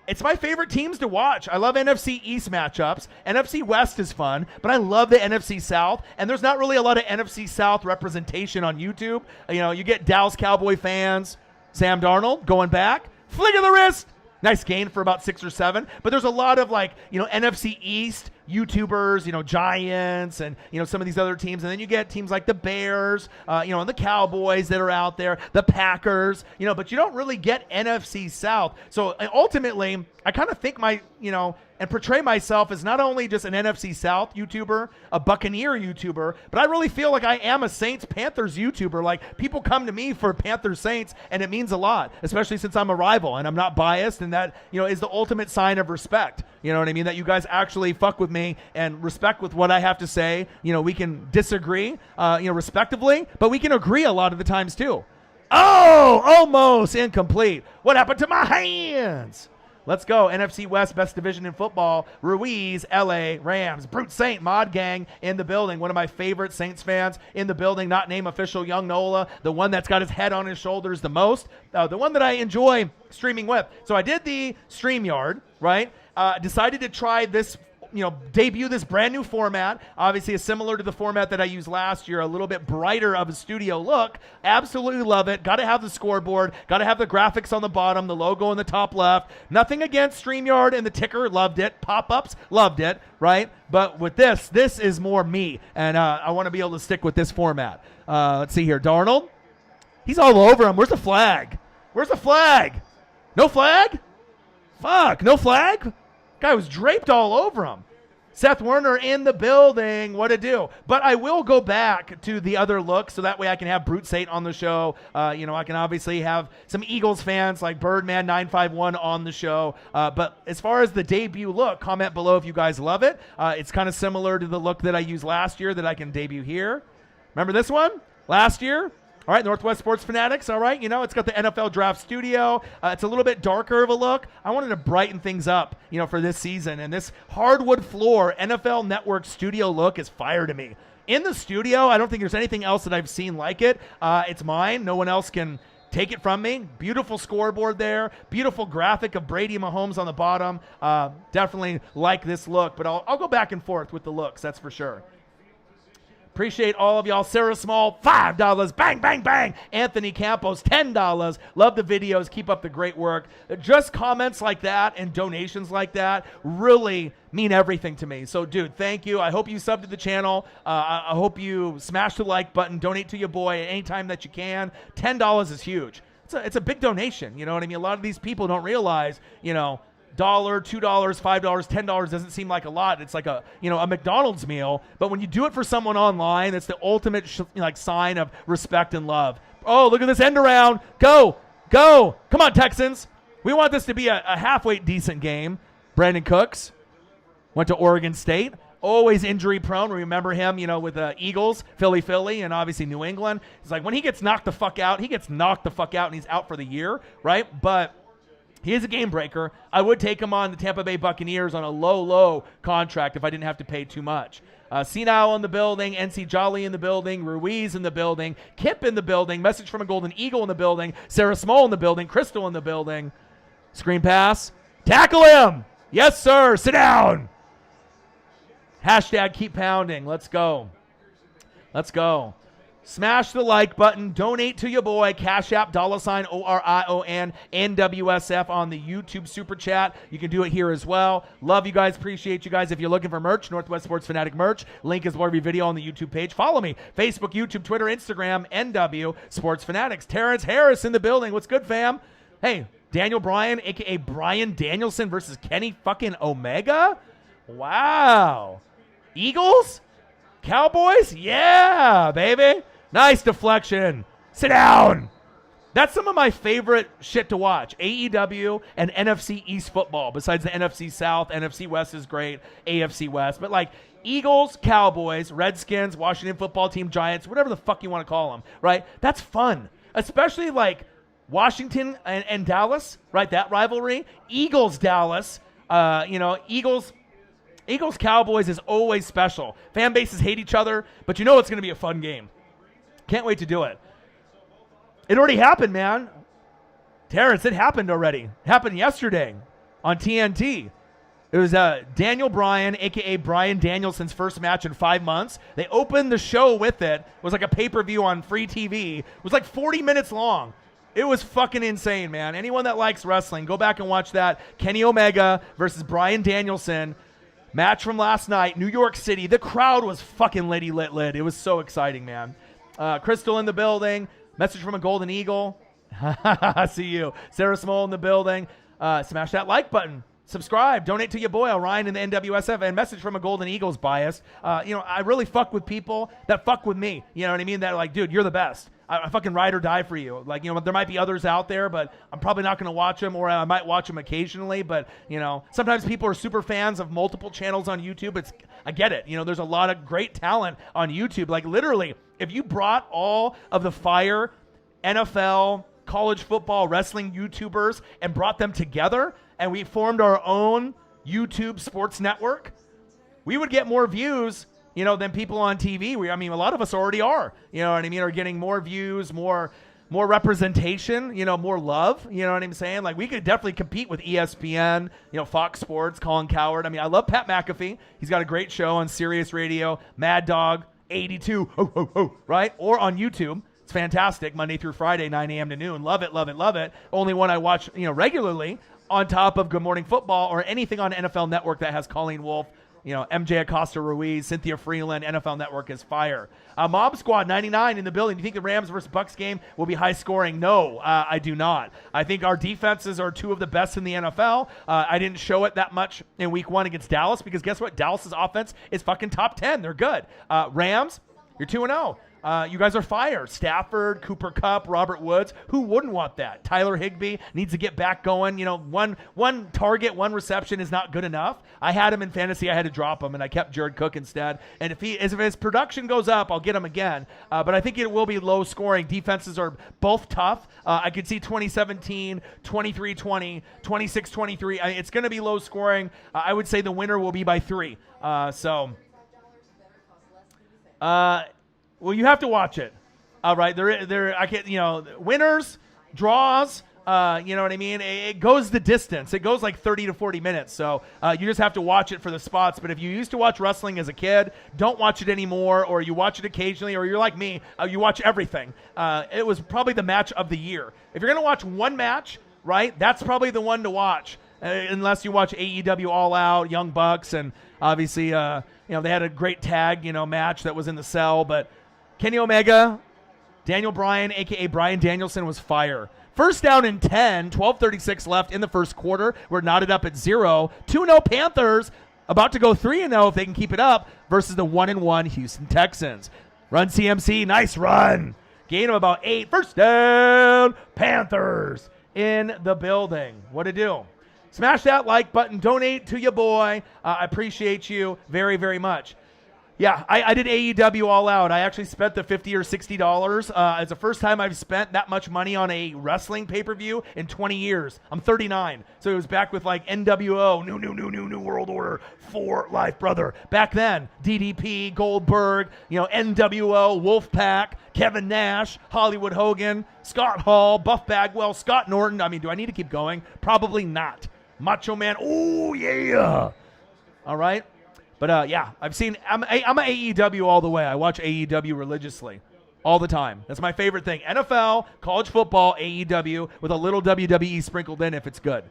S1: it's my favorite teams to watch. I love NFC East matchups. NFC West is fun, but I love the NFC South. And there's not really a lot of NFC South representation on YouTube. You get Dallas Cowboy fans, Sam Darnold going back, flick of the wrist. Nice gain for about 6 or 7. But there's a lot of NFC East YouTubers, Giants and, some of these other teams. And then you get teams like the Bears, and the Cowboys that are out there, the Packers, but you don't really get NFC South. So ultimately, I kind of think and portray myself as not only just an NFC South YouTuber, a Buccaneer YouTuber, but I really feel like I am a Saints-Panthers YouTuber. Like, people come to me for Panthers-Saints, and it means a lot, especially since I'm a rival, and I'm not biased, and that, is the ultimate sign of respect. You know what I mean? That you guys actually fuck with me and respect with what I have to say. We can disagree, respectively, but we can agree a lot of the times, too. Oh, almost incomplete. What happened to my hands? Let's go. NFC West, best division in football. Ruiz, LA, Rams. Brute Saint, Mod Gang in the building. One of my favorite Saints fans in the building. Not name official Young Nola. The one that's got his head on his shoulders the most. The one that I enjoy streaming with. So I did the StreamYard, right? Decided to try this, debut this brand new format. Obviously, it's similar to the format that I used last year, a little bit brighter of a studio look. Absolutely love it. Got to have the scoreboard. Got to have the graphics on the bottom, the logo in the top left. Nothing against StreamYard and the ticker. Loved it. Pop-ups. Loved it, right? But with this is more me, and I want to be able to stick with this format. Let's see here. Darnold. He's all over him. Where's the flag? Where's the flag? No flag? Fuck, no flag? Guy was draped all over him. Seth Werner in the building. What to do? But I will go back to the other look so that way I can have Brute Saint on the show. I can obviously have some Eagles fans like Birdman951 on the show. But as far as the debut look, comment below if you guys love it. It's kind of similar to the look that I used last year that I can debut here. Remember this one? Last year? All right, Northwest Sports Fanatics, all right. It's got the NFL Draft Studio. It's a little bit darker of a look. I wanted to brighten things up, for this season. And this hardwood floor NFL Network studio look is fire to me. In the studio, I don't think there's anything else that I've seen like it. It's mine. No one else can take it from me. Beautiful scoreboard there. Beautiful graphic of Brady Mahomes on the bottom. Definitely like this look, but I'll go back and forth with the looks, that's for sure. Appreciate all of y'all. Sarah Small, $5. Bang, bang, bang. Anthony Campos, $10. Love the videos. Keep up the great work. Just comments like that and donations like that really mean everything to me. So, dude, thank you. I hope you sub to the channel. I hope you smash the like button. Donate to your boy at any time that you can. $10 is huge. It's a big donation. You know what I mean? A lot of these people don't realize, $1, $2, $5, $10 doesn't seem like a lot. It's like a McDonald's meal. But when you do it for someone online, it's the ultimate sign of respect and love. Oh, look at this end around. Go. Come on, Texans. We want this to be a halfway decent game. Brandon Cooks went to Oregon State. Always injury prone. Remember him, with the Eagles, Philly, and obviously New England. It's like when he gets knocked the fuck out, he gets knocked the fuck out and he's out for the year, right? But he is a game breaker. I would take him on the Tampa Bay Buccaneers on a low contract if I didn't have to pay too much. Senile in the building, NC Jolly in the building, Ruiz in the building, Kip in the building, message from a Golden Eagle in the building, Sarah Small in the building, Crystal in the building. Screen pass. Tackle him. Yes, sir. Sit down. Hashtag keep pounding. Let's go. Smash the like button. Donate to your boy. Cash App, $OrionNWSF on the YouTube Super Chat. You can do it here as well. Love you guys. Appreciate you guys. If you're looking for merch, Northwest Sports Fanatic merch. Link is below every video on the YouTube page. Follow me. Facebook, YouTube, Twitter, Instagram, NW Sports Fanatics. Terrence Harris in the building. What's good, fam? Hey, Daniel Bryan, a.k.a. Bryan Danielson versus Kenny fucking Omega? Wow. Eagles? Cowboys? Yeah, baby. Nice deflection. Sit down. That's some of my favorite shit to watch. AEW and NFC East football. Besides the NFC South, NFC West is great. AFC West. But Eagles, Cowboys, Redskins, Washington football team, Giants, whatever the fuck you want to call them, right? That's fun. Especially Washington and Dallas, right? That rivalry. Eagles, Dallas. Eagles Cowboys is always special. Fan bases hate each other, but it's going to be a fun game. Can't wait to do it. It already happened, man. Terrence, it happened already. It happened yesterday on TNT. It was Daniel Bryan, a.k.a. Bryan Danielson's first match in 5 months. They opened the show with it. It was like a pay-per-view on free TV. It was 40 minutes long. It was fucking insane, man. Anyone that likes wrestling, go back and watch that. Kenny Omega versus Bryan Danielson. Match from last night, New York City. The crowd was fucking lit. It was so exciting, man. Crystal in the building. Message from a Golden Eagle. See you. Sarah Small in the building. Smash that like button. Subscribe. Donate to your boy, Orion in the NWSF. And message from a Golden Eagles bias. I really fuck with people that fuck with me. You know what I mean? That are like, dude, you're the best. I fucking ride or die for you. Like, there might be others out there, but I'm probably not going to watch them, or I might watch them occasionally. But, sometimes people are super fans of multiple channels on YouTube. I get it. There's a lot of great talent on YouTube. Like, literally, if you brought all of the fire NFL, college football, wrestling YouTubers and brought them together and we formed our own YouTube sports network, we would get more views than people on TV. A lot of us already are, are getting more views, more representation, more love, you know what I'm saying? Like, we could definitely compete with ESPN, Fox Sports, Colin Cowherd. I love Pat McAfee. He's got a great show on Sirius Radio, Mad Dog 82, right? Or on YouTube. It's fantastic, Monday through Friday, 9 a.m. to noon. Love it. Only one I watch, regularly on top of Good Morning Football or anything on NFL Network that has Colleen Wolfe, MJ Acosta-Ruiz, Cynthia Freeland. NFL Network is fire. Mob Squad 99 in the building. Do you think the Rams versus Bucks game will be high scoring? No, I do not. I think our defenses are two of the best in the NFL. I didn't show it that much in week 1 against Dallas because guess what? Dallas's offense is fucking top 10. They're good. Rams, you're 2-0. You guys are fire. Stafford, Cooper Kupp, Robert Woods. Who wouldn't want that? Tyler Higbee needs to get back going. One target, one reception is not good enough. I had him in fantasy. I had to drop him, and I kept Jared Cook instead. And if his production goes up, I'll get him again. But I think it will be low scoring. Defenses are both tough. I could see 2017, 23-20, 26-23. It's going to be low scoring. I would say the winner will be by 3. Well, you have to watch it. All right, I can't, winners, draws, you know what I mean? It goes the distance. It goes like 30 to 40 minutes. So you just have to watch it for the spots. But if you used to watch wrestling as a kid, don't watch it anymore, or you watch it occasionally, or you're like me, you watch everything. It was probably the match of the year. If you're going to watch one match, right, that's probably the one to watch. Unless you watch AEW All Out, Young Bucks, and obviously, they had a great tag, match that was in the cell, but Kenny Omega, Daniel Bryan, a.k.a. Bryan Danielson, was fire. First down and 10, 12:36 left in the first quarter. We're knotted up at 0. 2-0 Panthers, about to go 3-0 if they can keep it up, versus the 1-1 Houston Texans. Run CMC, nice run. Gain of about 8. First down, Panthers in the building. What to do? Smash that like button. Donate to your boy. I appreciate you very, very much. Yeah, I did AEW All Out. I actually spent the $50 or $60. It's the first time I've spent that much money on a wrestling pay-per-view in 20 years. I'm 39, so it was back with like NWO, New World Order, for Life, brother. Back then, DDP, Goldberg, NWO, Wolfpack, Kevin Nash, Hollywood Hogan, Scott Hall, Buff Bagwell, Scott Norton. Do I need to keep going? Probably not. Macho Man, oh yeah. All right. But I've seen. I'm a AEW all the way. I watch AEW religiously, all the time. That's my favorite thing. NFL, college football, AEW with a little WWE sprinkled in if it's good.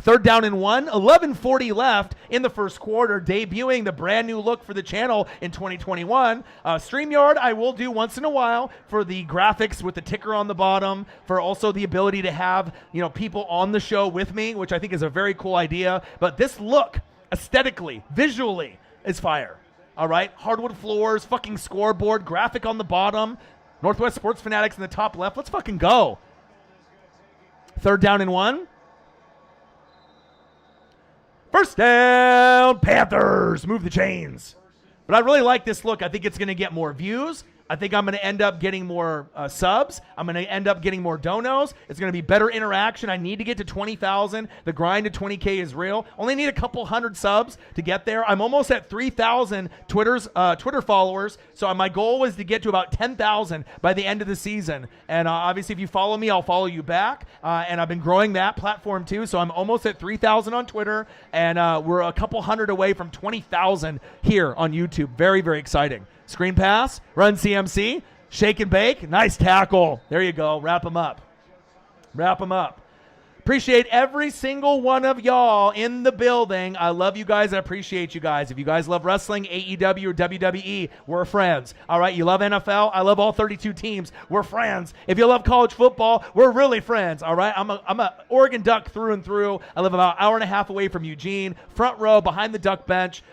S1: Third down and 1, 11:40 left in the first quarter, debuting the brand new look for the channel in 2021. StreamYard I will do once in a while for the graphics with the ticker on the bottom, for also the ability to have people on the show with me, which I think is a very cool idea. But this look, aesthetically, visually, is fire. All right? Hardwood floors, fucking scoreboard, graphic on the bottom, Northwest Sports Fanatics in the top left. Let's fucking go. Third down and 1. First down, Panthers. Move the chains. But I really like this look. I think it's going to get more views. I think I'm going to end up getting more subs. I'm going to end up getting more donos. It's going to be better interaction. I need to get to 20,000. The grind to 20K is real. Only need a couple hundred subs to get there. I'm almost at 3,000 Twitter followers. So my goal was to get to about 10,000 by the end of the season. And obviously, if you follow me, I'll follow you back. And I've been growing that platform too. So I'm almost at 3,000 on Twitter. And we're a couple hundred away from 20,000 here on YouTube. Very, very exciting. Screen pass, run CMC, shake and bake, nice tackle. There you go. Wrap him up. Appreciate every single one of y'all in the building. I love you guys. I appreciate you guys. If you guys love wrestling, AEW or WWE, we're friends. All right, you love NFL? I love all 32 teams. We're friends. If you love college football, we're really friends. All right, I'm a Oregon Duck through and through. I live about an hour and a half away from Eugene, front row behind the Duck bench.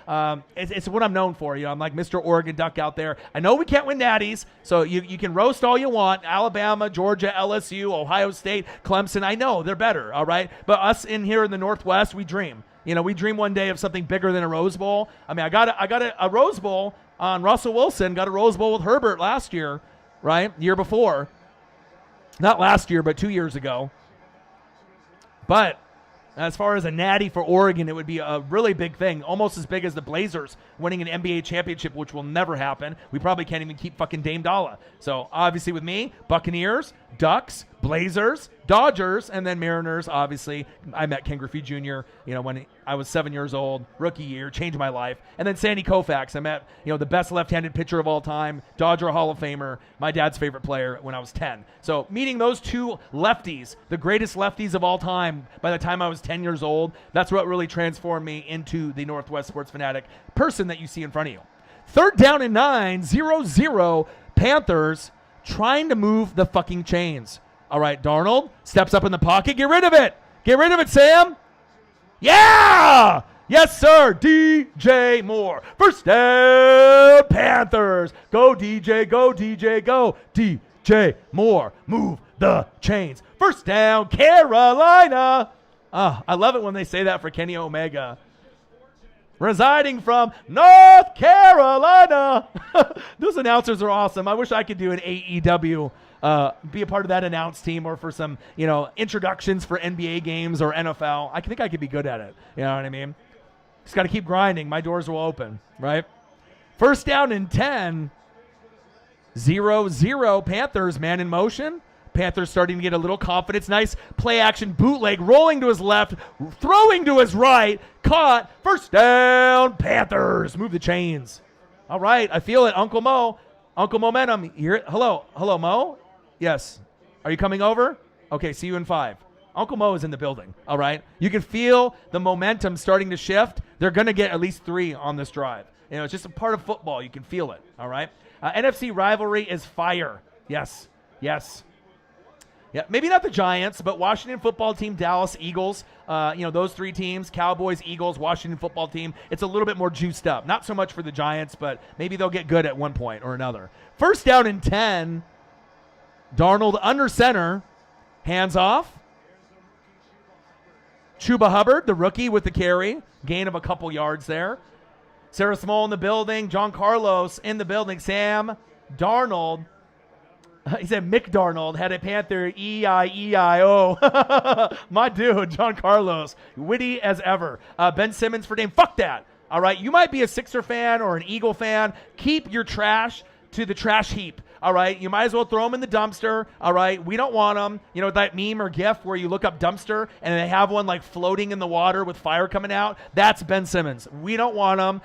S1: It's what I'm known for. I'm like Mr. Oregon Duck out there. I know we can't win natties, so you can roast all you want. Alabama, Georgia, LSU, Ohio State, Clemson. I know they're better. All right, but us in here in the Northwest, we dream. We dream one day of something bigger than a Rose Bowl. I mean, I got a Rose Bowl on Russell Wilson. Got a Rose Bowl with Herbert last year, right? Year before, not last year, but 2 years ago. But as far as a natty for Oregon, it would be a really big thing, almost as big as the Blazers winning an NBA championship, which will never happen. We probably can't even keep fucking Dame Dalla. So obviously with me, Buccaneers, Ducks, Blazers, Dodgers, and then Mariners, obviously. I met Ken Griffey Jr., when I was 7 years old, rookie year, changed my life. And then Sandy Koufax. I met, the best left-handed pitcher of all time, Dodger Hall of Famer, my dad's favorite player when I was 10. So meeting those two lefties, the greatest lefties of all time, by the time I was 10 years old, that's what really transformed me into the Northwest Sports Fanatic person that you see in front of you. 3rd down and 9, 0-0, Panthers trying to move the fucking chains. All right, Darnold steps up in the pocket. Get rid of it. Get rid of it, Sam. Yeah! Yes, sir. DJ Moore. First down, Panthers. Go, DJ. Go, DJ. Go, DJ Moore. Move the chains. First down, Carolina. I love it when they say that for Kenny Omega. Residing from North Carolina. Those announcers are awesome. I wish I could do an AEW, be a part of that announce team, or for some, introductions for NBA games or NFL. I think I could be good at it. You know what I mean? Just got to keep grinding. My doors will open, right? First down and 10. 0-0. Panthers, man in motion. Panthers starting to get a little confidence. Nice play action bootleg, rolling to his left, throwing to his right, caught. First down, Panthers. Move the chains. All right, I feel it. Uncle Mo. Uncle Momentum. You hear it? Hello, Mo? Yes. Are you coming over? Okay, see you in 5. Uncle Mo is in the building, all right? You can feel the momentum starting to shift. They're going to get at least 3 on this drive. It's just a part of football. You can feel it, all right? NFC rivalry is fire. Yes. Yeah, maybe not the Giants, but Washington football team, Dallas Eagles, those 3 teams, Cowboys, Eagles, Washington football team, it's a little bit more juiced up. Not so much for the Giants, but maybe they'll get good at one point or another. First down and 10, Darnold under center, hands off. Chuba Hubbard, the rookie with the carry, gain of a couple yards there. Sarah Small in the building, John Carlos in the building, Sam Darnold. He said Mick Darnold had a Panther E-I-E-I-O. My dude, John Carlos, witty as ever. Ben Simmons for Dame. Fuck that. All right, you might be a Sixer fan or an Eagle fan. Keep your trash to the trash heap. All right, you might as well throw them in the dumpster. All right, we don't want them. That meme or GIF where you look up dumpster and they have one like floating in the water with fire coming out. That's Ben Simmons. We don't want him.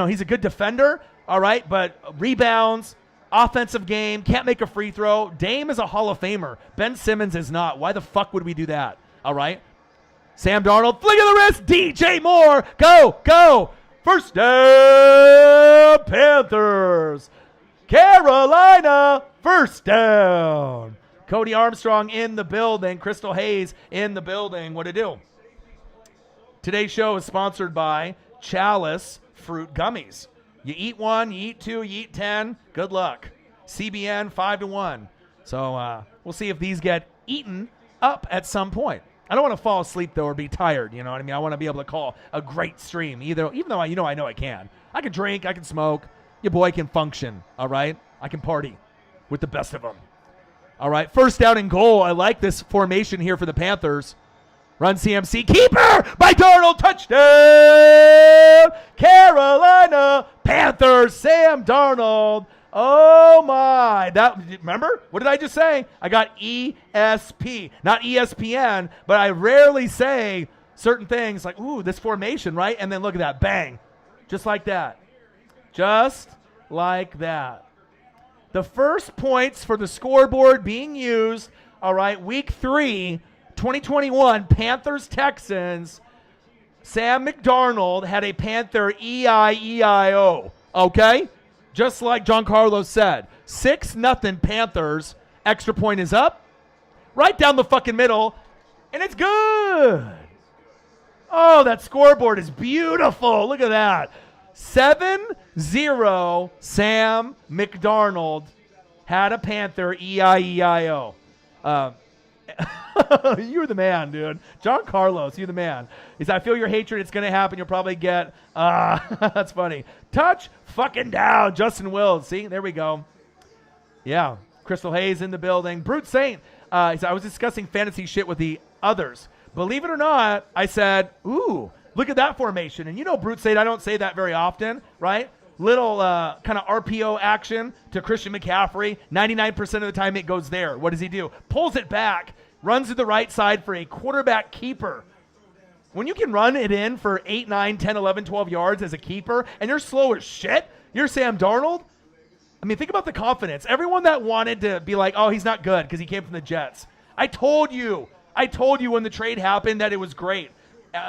S1: He's a good defender. All right, but rebounds, offensive game, can't make a free throw. Dame is a Hall of Famer. Ben Simmons is not. Why the fuck would we do that? All right. Sam Darnold, flick of the wrist, DJ Moore, go. First down, Panthers. Carolina, first down. Cody Armstrong in the building. Crystal Hayes in the building. What to do? Today's show is sponsored by Chalice Fruit Gummies. You eat 1, you eat 2, you eat 10. Good luck. CBN 5-1. So we'll see if these get eaten up at some point. I don't want to fall asleep though or be tired. You know what I mean? I want to be able to call a great stream. Even though I know I can. I can drink. I can smoke. Your boy can function. All right. I can party with the best of them. All right. First down and goal. I like this formation here for the Panthers. Run CMC. Keeper by Darnold. Touchdown. Carolina Panthers. Sam Darnold. Oh, my. Remember? What did I just say? I got ESP. Not ESPN, but I rarely say certain things like, ooh, this formation, right? And then look at that. Bang. Just like that. Just like that. The first points for the scoreboard being used, all right, week 3, 2021 Panthers Texans. Sam McDarnold had a Panther E-I-E-I-O. Okay? Just like John Carlos said. 6-0 Panthers. Extra point is up. Right down the fucking middle. And it's good. Oh, that scoreboard is beautiful. Look at that. 7-0 Sam McDarnold had a Panther E-I-E-I-O. You're the man, dude. John Carlos, you're the man. He said, I feel your hatred. It's going to happen. You'll probably get, that's funny. Touch fucking down. Justin Wills. See, there we go. Yeah. Crystal Hayes in the building. Brute Saint. He said, I was discussing fantasy shit with the others. Believe it or not, I said, ooh, look at that formation. And you know, Brute Saint, I don't say that very often, right? Little kind of RPO action to Christian McCaffrey. 99% of the time it goes there. What does he do? Pulls it back, runs to the right side for a quarterback keeper. When you can run it in for 8, 9, 10, 11, 12 yards as a keeper, and you're slow as shit, you're Sam Darnold. I mean, think about the confidence. Everyone that wanted to be like, oh, he's not good because he came from the Jets. I told you when the trade happened that it was great.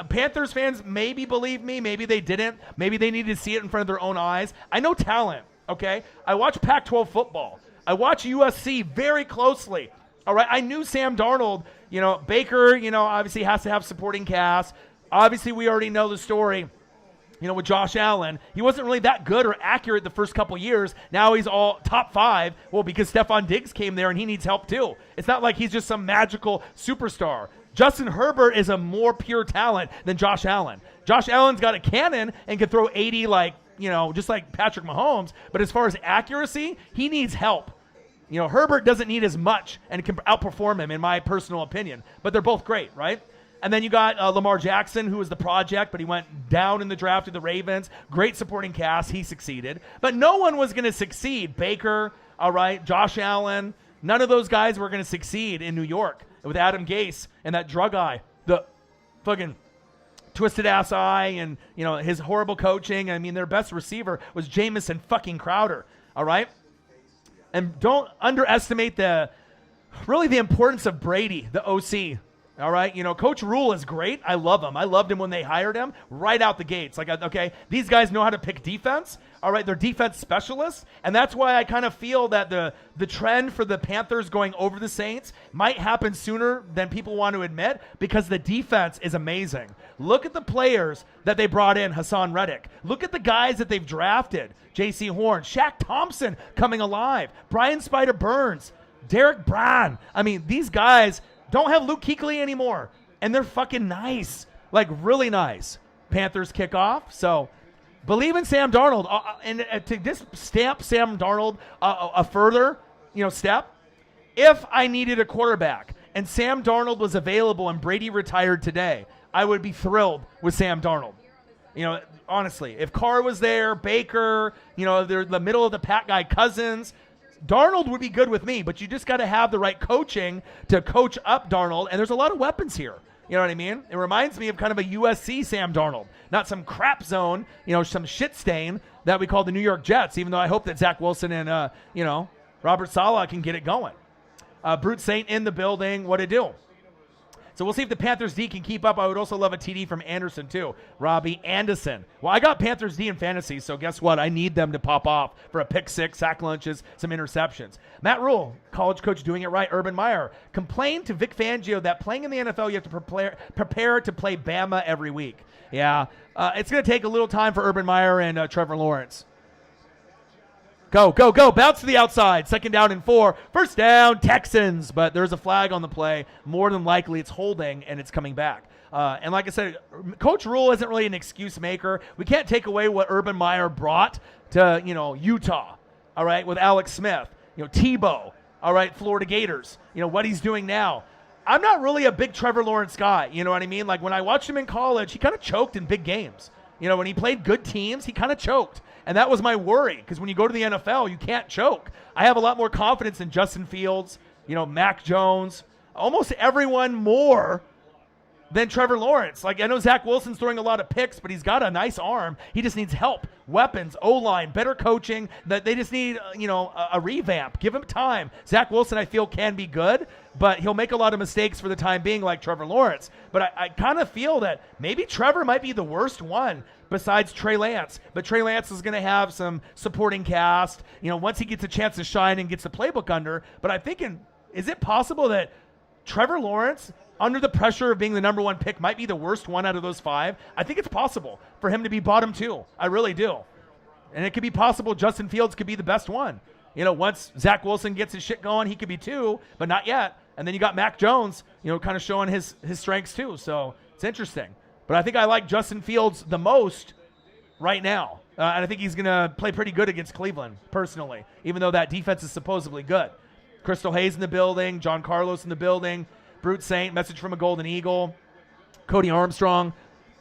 S1: Panthers fans maybe believe me, maybe they didn't. Maybe they needed to see it in front of their own eyes. I know talent, okay? I watch Pac-12 football. I watch USC very closely, all right? I knew Sam Darnold, Baker, obviously has to have supporting cast. Obviously, we already know the story, with Josh Allen. He wasn't really that good or accurate the first couple years. Now he's all top 5. Well, because Stephon Diggs came there and he needs help too. It's not like he's just some magical superstar. Justin Herbert is a more pure talent than Josh Allen. Josh Allen's got a cannon and can throw 80 just like Patrick Mahomes. But as far as accuracy, he needs help. Herbert doesn't need as much and can outperform him in my personal opinion. But they're both great, right? And then you got Lamar Jackson, who was the project, but he went down in the draft to the Ravens. Great supporting cast. He succeeded. But no one was going to succeed. Baker, all right, Josh Allen. None of those guys were going to succeed in New York with Adam Gase and that drug eye, the fucking twisted ass eye, and his horrible coaching. I mean, their best receiver was Jamison fucking Crowder, all right? And don't underestimate the importance of Brady, the OC. All right, Coach Rule is great. I love him. I loved him when they hired him right out the gates. Okay, these guys know how to pick defense. All right, they're defense specialists, and that's why I kind of feel that the trend for the Panthers going over the Saints might happen sooner than people want to admit, because the defense is amazing. Look at the players that they brought in, Hassan Reddick. Look at the guys that they've drafted, J.C. Horn, Shaq Thompson coming alive, Brian Spider Burns, Derek Brown. I mean, these guys don't have Luke Kuechly anymore, and they're fucking nice, like really nice. Panthers kick off, so believe in Sam Darnold. And to just stamp Sam Darnold a further, step, if I needed a quarterback and Sam Darnold was available and Brady retired today, I would be thrilled with Sam Darnold. Honestly, if Carr was there, Baker, they're the middle of the pack guy, Cousins, Darnold would be good with me, but you just got to have the right coaching to coach up Darnold, and there's a lot of weapons here. You know what I mean? It reminds me of kind of a USC Sam Darnold, not some crap zone, some shit stain that we call the New York Jets, even though I hope that Zach Wilson and, Robert Saleh can get it going. Brute Saint in the building. What to do? So we'll see if the Panthers D can keep up. I would also love a TD from Anderson too. Robbie Anderson. Well, I got Panthers D in fantasy, so guess what? I need them to pop off for a pick 6, sack lunches, some interceptions. Matt Rule, college coach doing it right. Urban Meyer complained to Vic Fangio that playing in the NFL, you have to prepare to play Bama every week. Yeah, it's going to take a little time for Urban Meyer and Trevor Lawrence. Go, go, go. Bounce to the outside. 2nd down and 4. First down, Texans. But there's a flag on the play. More than likely it's holding, and it's coming back. And like I said, Coach Rule isn't really an excuse maker. We can't take away what Urban Meyer brought to, Utah, all right, with Alex Smith, Tebow, all right, Florida Gators, what he's doing now. I'm not really a big Trevor Lawrence guy, you know what I mean? Like when I watched him in college, he kind of choked in big games. When he played good teams, he kind of choked. And that was my worry, because when you go to the NFL, you can't choke. I have a lot more confidence in Justin Fields, Mac Jones, almost everyone more than Trevor Lawrence. Like, I know Zach Wilson's throwing a lot of picks, but he's got a nice arm. He just needs help, weapons, O-line, better coaching. That they just need, a revamp. Give him time. Zach Wilson, I feel, can be good, but he'll make a lot of mistakes for the time being like Trevor Lawrence. But I kind of feel that maybe Trevor might be the worst one besides Trey Lance. But Trey Lance is going to have some supporting cast, once he gets a chance to shine and gets the playbook under. But I'm thinking, is it possible that Trevor Lawrence, under the pressure of being the number 1 pick, might be the worst one out of those 5? I think it's possible for him to be bottom 2. I really do. And it could be possible Justin Fields could be the best one. Once Zach Wilson gets his shit going, he could be 2, but not yet. And then you got Mac Jones, kind of showing his strengths too. So it's interesting. But I think I like Justin Fields the most right now. And I think he's going to play pretty good against Cleveland, personally, even though that defense is supposedly good. Crystal Hayes in the building, John Carlos in the building, Brute Saint, message from a Golden Eagle, Cody Armstrong,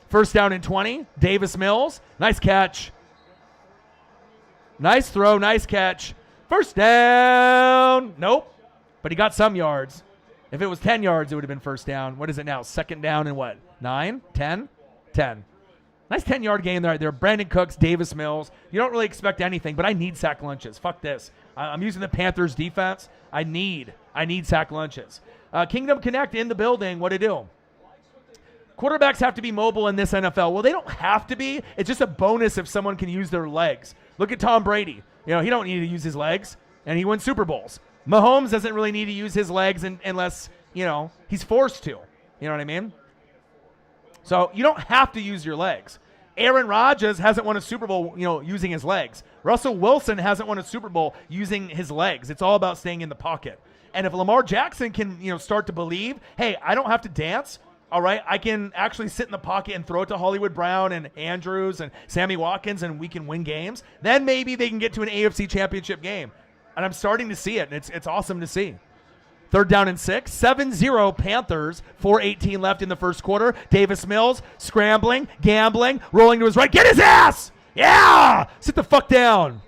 S1: first down and 20, Davis Mills, nice catch. Nice throw, nice catch. First down. Nope, but he got some yards. If it was 10 yards, it would have been first down. What is it now? Second down and what? 9? 10? 10. Nice 10-yard game there. Brandon Cooks, Davis Mills. You don't really expect anything, but I need sack lunches. Fuck this. I'm using the Panthers defense. I need sack lunches. Kingdom Connect in the building. What to do? Quarterbacks have to be mobile in this NFL. Well, they don't have to be. It's just a bonus if someone can use their legs. Look at Tom Brady. He don't need to use his legs, and he wins Super Bowls. Mahomes doesn't really need to use his legs unless, he's forced to. You know what I mean? So you don't have to use your legs. Aaron Rodgers hasn't won a Super Bowl, using his legs. Russell Wilson hasn't won a Super Bowl using his legs. It's all about staying in the pocket. And if Lamar Jackson can, start to believe, hey, I don't have to dance, all right, I can actually sit in the pocket and throw it to Hollywood Brown and Andrews and Sammy Watkins and we can win games, then maybe they can get to an AFC championship game. And I'm starting to see it, and it's awesome to see. Third down and 6, 7-0 Panthers, 4:18 left in the first quarter. Davis Mills scrambling, gambling, rolling to his right. Get his ass! Yeah! Sit the fuck down.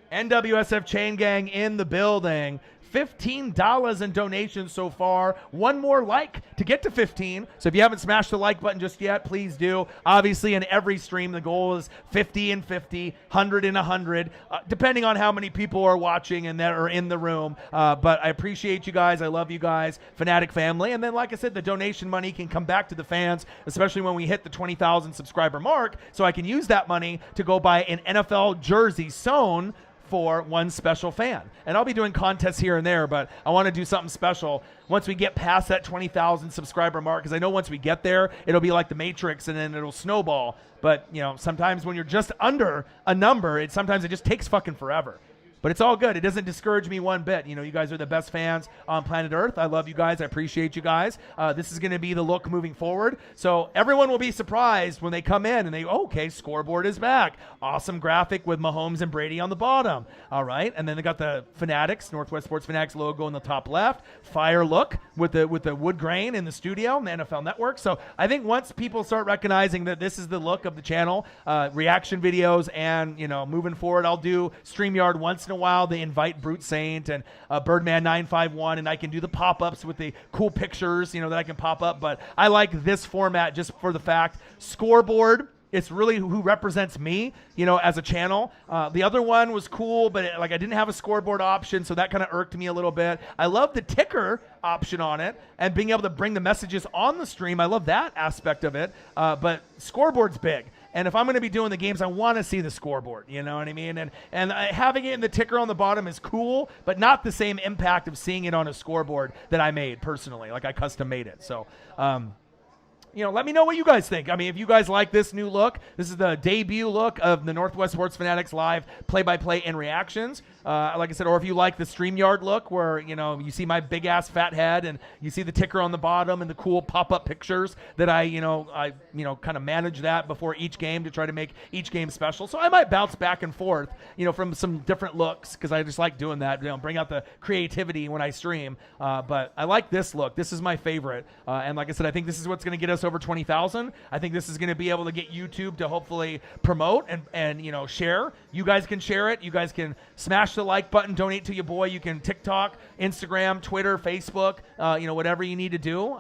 S1: NWSF Chain Gang in the building. $15 in donations so far. One more like to get to 15. So if you haven't smashed the like button just yet, please do. Obviously, in every stream, the goal is 50 and 50, 100 and 100, depending on how many people are watching and that are in the room. But I appreciate you guys. I love you guys, Fanatic family. And then, like I said, the donation money can come back to the fans, especially when we hit the 20,000 subscriber mark. So I can use that money to go buy an NFL jersey sewn for one special fan. And I'll be doing contests here and there, but I want to do something special once we get past that 20,000 subscriber mark, because I know once we get there, it'll be like the Matrix and then it'll snowball. But, sometimes when you're just under a number, sometimes it just takes fucking forever. But it's all good. It doesn't discourage me one bit. You guys are the best fans on planet Earth. I love you guys. I appreciate you guys. This is going to be the look moving forward. So everyone will be surprised when they come in and okay, scoreboard is back. Awesome graphic with Mahomes and Brady on the bottom. All right. And then they got the Fanatics, Northwest Sports Fanatics logo in the top left. Fire look with the wood grain in the studio and the NFL Network. So I think once people start recognizing that this is the look of the channel, reaction videos and, moving forward, I'll do StreamYard once in a while. They invite Brute Saint and Birdman 951, and I can do the pop-ups with the cool pictures, that I can pop up. But I like this format just for the fact scoreboard. It's really who represents me, as a channel. The other one was cool, but I didn't have a scoreboard option, so that kind of irked me a little bit. I love the ticker option on it and being able to bring the messages on the stream. I love that aspect of it, but scoreboard's big. And if I'm going to be doing the games, I want to see the scoreboard. You know what I mean? And having it in the ticker on the bottom is cool, but not the same impact of seeing it on a scoreboard that I made personally. I custom made it. So, let me know what you guys think. I mean, if you guys like this new look, this is the debut look of the Northwest Sports Fanatics live play-by-play and reactions. Like I said, or if you like the StreamYard look where, you see my big-ass fat head and you see the ticker on the bottom and the cool pop-up pictures that I kind of manage that before each game to try to make each game special. So I might bounce back and forth, from some different looks because I just like doing that, bring out the creativity when I stream. But I like this look. This is my favorite. And like I said, I think this is what's going to get us over 20,000. I think this is going to be able to get YouTube to hopefully promote and share. You guys can share it. You guys can smash the like button, donate to your boy. You can TikTok, Instagram, Twitter, Facebook, whatever you need to do.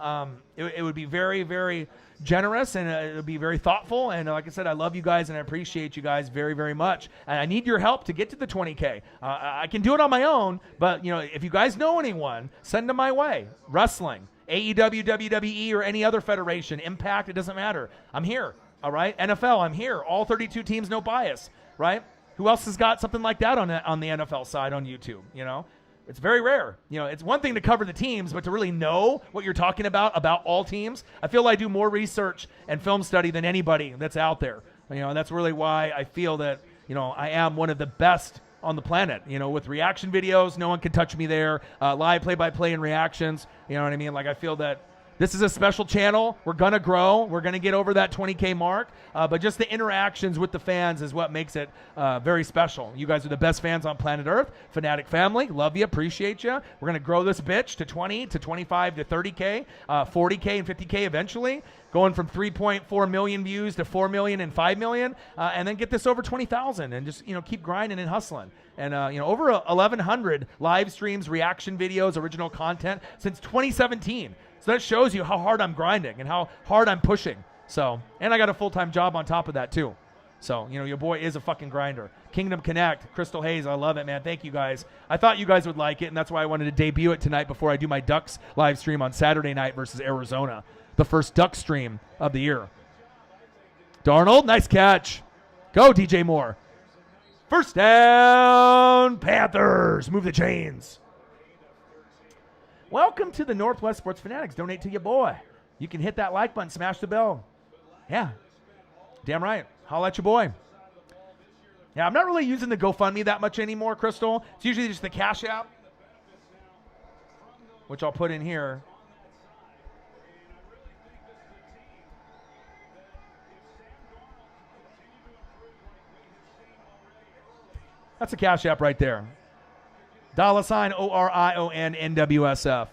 S1: It would be very, very generous, and it would be very thoughtful. And like I said, I love you guys, and I appreciate you guys very, very much. And I need your help to get to the 20K. I can do it on my own, but if you guys know anyone, send them my way. Wrestling, AEW, WWE, or any other federation, Impact, it doesn't matter. I'm here. All right, NFL, I'm here. All 32 teams, no bias. Right? Who else has got something like that on the NFL side on YouTube? It's very rare. It's one thing to cover the teams, but to really know what you're talking about all teams, I feel I do more research and film study than anybody that's out there. And that's really why I feel that, I am one of the best on the planet. With reaction videos, no one can touch me there. Live play-by-play and reactions. You know what I mean? Like, I feel that this is a special channel. We're going to grow. We're going to get over that 20K mark. But just the interactions with the fans is what makes it very special. You guys are the best fans on planet Earth. Fanatic family, love you, appreciate you. We're going to grow this bitch to 20 to 25 to 30K, 40K and 50K eventually. Going from 3.4 million views to 4 million and 5 million. And then get this over 20,000 and just, keep grinding and hustling. And, over 1,100 live streams, reaction videos, original content since 2017. So that shows you how hard I'm grinding and how hard I'm pushing. So, and I got a full-time job on top of that too. So, your boy is a fucking grinder. Kingdom Connect, Crystal Hayes, I love it, man. Thank you guys. I thought you guys would like it, and that's why I wanted to debut it tonight before I do my Ducks live stream on Saturday night versus Arizona. The first Duck stream of the year. Darnold, nice catch. Go, DJ Moore. First down, Panthers. Move the chains. Welcome to the Northwest Sports Fanatics. Donate to your boy. You can hit that like button, smash the bell. Yeah, damn right. Holla at your boy. Yeah, I'm not really using the GoFundMe that much anymore, Crystal. It's usually just the Cash App, which I'll put in here. That's a Cash App right there. $ OrionNWSF.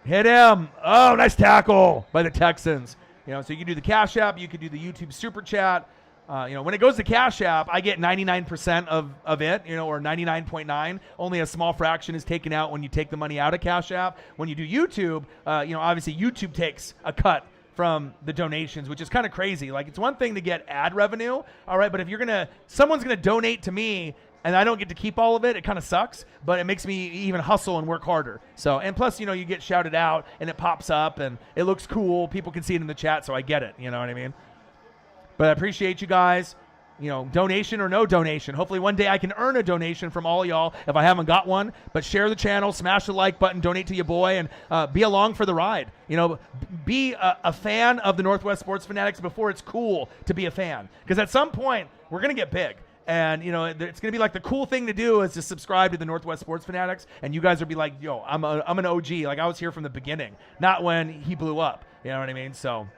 S1: Hit him. Oh, nice tackle by the Texans. So you can do the Cash App. You can do the YouTube Super Chat. When it goes to Cash App, I get 99% of it, or 99.9. Only a small fraction is taken out when you take the money out of Cash App. When you do YouTube, obviously YouTube takes a cut from the donations, which is kind of crazy. Like, it's one thing to get ad revenue, all right, but if someone's gonna donate to me and I don't get to keep all of it, it kind of sucks, but it makes me even hustle and work harder. So, and plus, you get shouted out and it pops up and it looks cool. People can see it in the chat, so I get it. You know what I mean? But I appreciate you guys. Donation or no donation. Hopefully one day I can earn a donation from all y'all if I haven't got one. But share the channel, smash the like button, donate to your boy, and be along for the ride. Be a fan of the Northwest Sports Fanatics before it's cool to be a fan. Because at some point, we're going to get big. And, it's going to be like the cool thing to do is to subscribe to the Northwest Sports Fanatics. And you guys will be like, yo, I'm an OG. Like, I was here from the beginning. Not when he blew up. You know what I mean? So...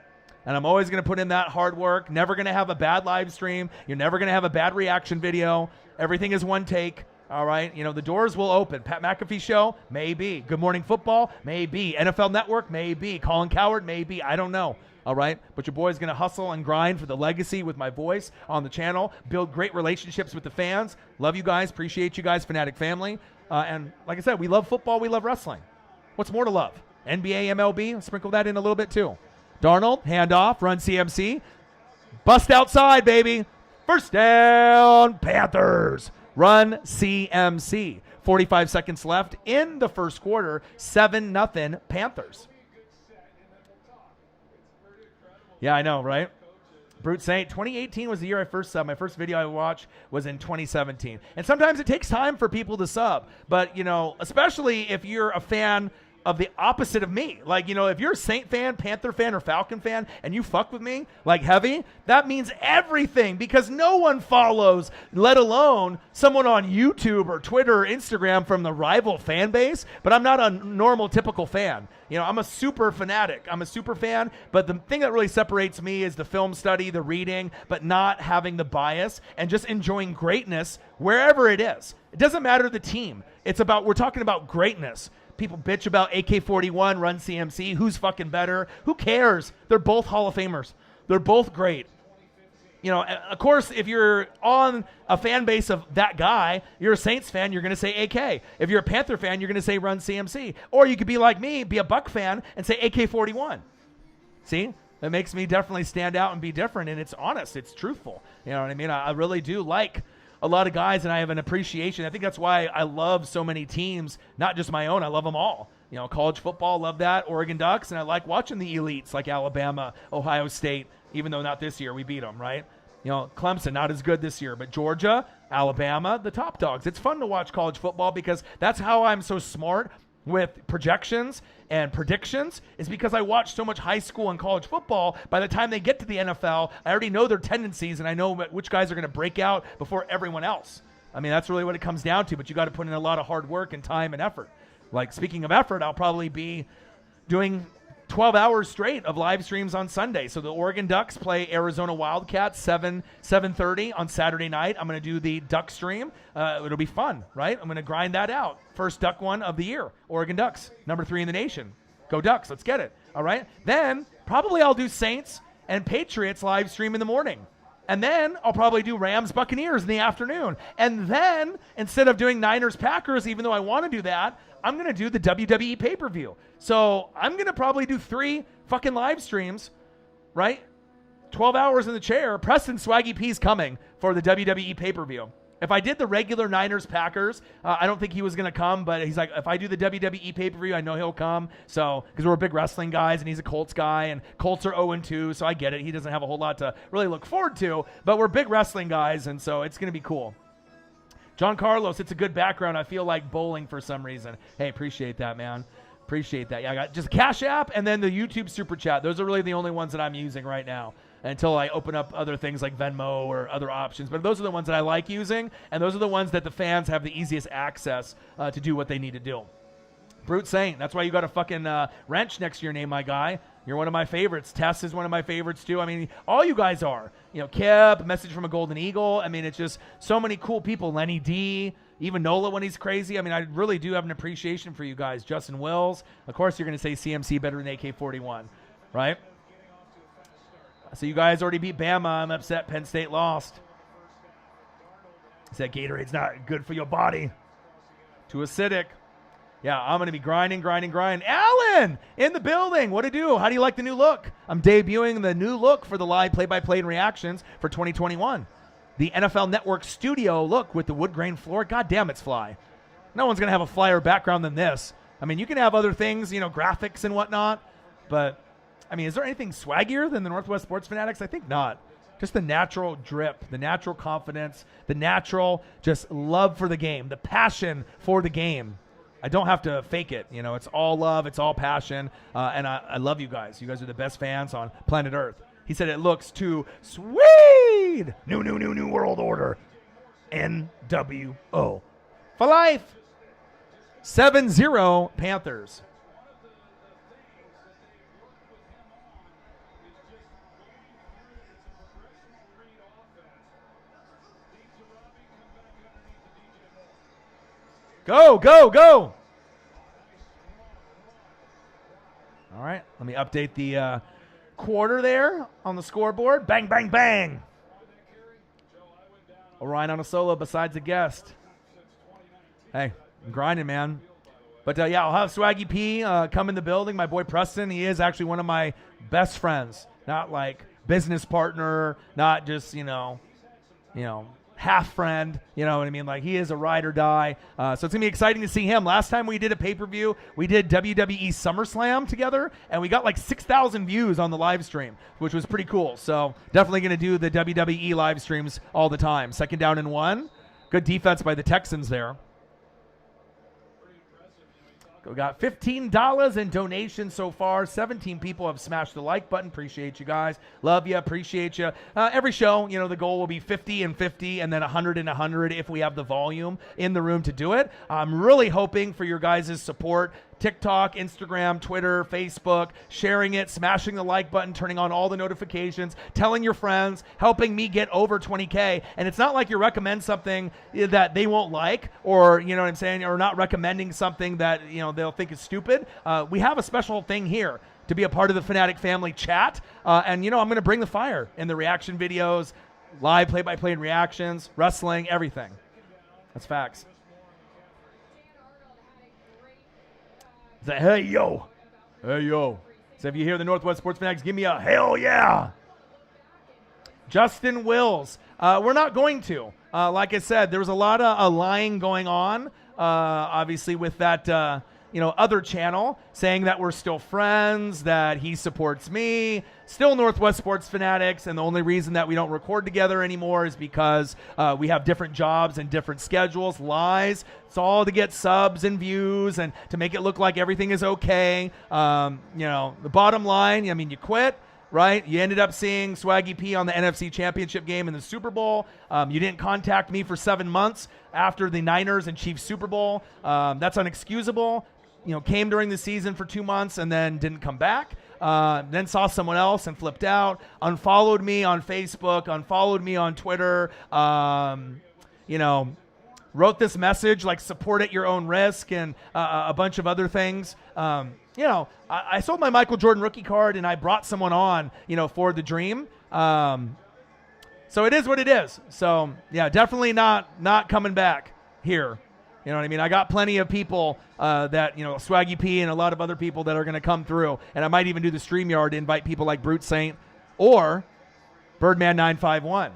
S1: And I'm always going to put in that hard work. Never going to have a bad live stream. You're never going to have a bad reaction video. Everything is one take. All right. The doors will open. Pat McAfee Show? Maybe. Good Morning Football? Maybe. NFL Network? Maybe. Colin Cowherd? Maybe. I don't know. All right. But your boy's going to hustle and grind for the legacy with my voice on the channel. Build great relationships with the fans. Love you guys. Appreciate you guys, Fanatic family. And like I said, we love football. We love wrestling. What's more to love? NBA, MLB? I'll sprinkle that in a little bit too. Darnold, handoff, run CMC. Bust outside, baby. First down, Panthers. Run CMC. 45 seconds left in the first quarter. 7-0 Panthers. Yeah, I know, right? Brute Saint, 2018 was the year I first subbed. My first video I watched was in 2017. And sometimes it takes time for people to sub. But, especially if you're a fan of the opposite of me. Like, if you're a Saint fan, Panther fan, or Falcon fan, and you fuck with me, like heavy, that means everything, because no one follows, let alone someone on YouTube or Twitter or Instagram from the rival fan base. But I'm not a normal, typical fan. I'm a super fanatic. I'm a super fan, but the thing that really separates me is the film study, the reading, but not having the bias and just enjoying greatness wherever it is. It doesn't matter the team. We're talking about greatness. people bitch about AK-41, Run CMC. Who's fucking better? Who cares? They're both Hall of Famers. They're both great. You know, of course, if you're on a fan base of that guy, you're a Saints fan, you're going to say AK. If you're a Panther fan, you're going to say Run CMC. Or you could be like me, be a Buck fan, and say AK-41. See? That makes me definitely stand out and be different, and it's honest. It's truthful. You know what I mean? I really do like a lot of guys, and I have an appreciation. I think that's why I love so many teams, not just my own. I love them all. You know, college football, love that. Oregon Ducks, and I like watching the elites like Alabama, Ohio State, even though not this year. We beat them, right? You know, Clemson, not as good this year, but Georgia, Alabama, the top dogs. It's fun to watch college football because that's how I'm so smart with projections and predictions, is because I watch so much high school and college football. By the time they get to the NFL, I already know their tendencies, and I know which guys are going to break out before everyone else. I mean, that's really what it comes down to, but you got to put in a lot of hard work and time and effort. Like, speaking of effort, I'll probably be doing 12 hours straight of live streams on Sunday. So the Oregon Ducks play Arizona Wildcats 7:30 on Saturday night. I'm going to do the Duck stream. It'll be fun, right? I'm going to grind that out. First Duck one of the year. Oregon Ducks, number 3 in the nation. Go Ducks. Let's get it. All right. Then probably I'll do Saints and Patriots live stream in the morning. And then I'll probably do Rams Buccaneers in the afternoon. And then instead of doing Niners Packers, even though I want to do that, I'm going to do the WWE pay-per-view. So I'm going to probably do 3 fucking live streams, right? 12 hours in the chair. Preston Swaggy P's coming for the WWE pay-per-view. If I did the regular Niners Packers, I don't think he was going to come, but he's like, if I do the WWE pay-per-view, I know he'll come. So, because we're big wrestling guys, and he's a Colts guy, and Colts are 0-2, so I get it. He doesn't have a whole lot to really look forward to, but we're big wrestling guys, and so it's going to be cool. John Carlos, it's a good background. I feel like bowling for some reason. Hey, appreciate that, man. Appreciate that. Yeah, I got just Cash App and then the YouTube Super Chat. Those are really the only ones that I'm using right now until I open up other things like Venmo or other options. But those are the ones that I like using, and those are the ones that the fans have the easiest access to do what they need to do. Brute Saint, that's why you got a fucking wrench next to your name, my guy. You're one of my favorites. Tess is one of my favorites, too. I mean, all you guys are. You know, Kip, Message from a Golden Eagle. I mean, it's just so many cool people. Lenny D, even Nola when he's crazy. I mean, I really do have an appreciation for you guys. Justin Wills. Of course, you're going to say CMC better than AK-41, right? So you guys already beat Bama. I'm upset Penn State lost. He said Gatorade's not good for your body. Too acidic. Yeah, I'm going to be grinding. Alan, in the building. What to do? How do you like the new look? I'm debuting the new look for the live play-by-play and reactions for 2021. The NFL Network studio look with the wood grain floor. God damn, it's fly. No one's going to have a flyer background than this. I mean, you can have other things, you know, graphics and whatnot. But, I mean, is there anything swaggier than the Northwest Sports Fanatics? I think not. Just the natural drip, the natural confidence, the natural just love for the game, the passion for the game. I don't have to fake it. You know, it's all love. It's all passion. And I love you guys. You guys are the best fans on planet Earth. He said it looks too sweet. New world order. NWO. For life. 7-0 Panthers. Go. All right, let me update the quarter there on the scoreboard. Bang, bang, bang. Orion on a solo besides a guest. Hey, I'm grinding, man. But, yeah, I'll have Swaggy P come in the building. My boy Preston, he is actually one of my best friends. Not like business partner, not just, you know, half friend, you know what I mean? Like, he is a ride or die. So it's going to be exciting to see him. Last time we did a pay-per-view, we did WWE SummerSlam together, and we got like 6,000 views on the live stream, which was pretty cool. So definitely going to do the WWE live streams all the time. 2nd down and 1. Good defense by the Texans there. We got $15 in donations so far. 17 people have smashed the like button. Appreciate you guys. Love you. Appreciate you. Every show, you know, the goal will be 50 and 50 and then 100 and 100 if we have the volume in the room to do it. I'm really hoping for your guys' support TikTok, Instagram, Twitter, Facebook, sharing it, smashing the like button, turning on all the notifications, telling your friends, helping me get over 20K. And it's not like you recommend something that they won't like, or, you know what I'm saying, or not recommending something that, you know, they'll think is stupid. We have a special thing here to be a part of the Fanatic family chat. And, you know, I'm going to bring the fire in the reaction videos, live play-by-play and reactions, wrestling, everything. That's facts. Say, hey, yo. Hey, yo. So if you hear the Northwest Sports Fanatics, give me a hell yeah. Justin Wills. We're not going to. Like I said, there was a lot of lying going on, obviously, with that, other channel saying that we're still friends, that he supports me, still Northwest Sports Fanatics, and the only reason that we don't record together anymore is because we have different jobs and different schedules. Lies. It's all to get subs and views and to make it look like everything is okay. The bottom line, I mean, you quit, right? You ended up seeing Swaggy P on the NFC Championship game in the Super Bowl. You didn't contact me for 7 months after the Niners and Chiefs Super Bowl. That's unexcusable. Came during the season for 2 months and then didn't come back. Then saw someone else and flipped out. Unfollowed me on Facebook. Unfollowed me on Twitter. Wrote this message like support at your own risk and a bunch of other things. I sold my Michael Jordan rookie card and I brought someone on, for the dream. So it is what it is. So yeah, definitely not coming back here. You know what I mean? I got plenty of people that, Swaggy P and a lot of other people that are going to come through. And I might even do the StreamYard to invite people like Brute Saint or Birdman951.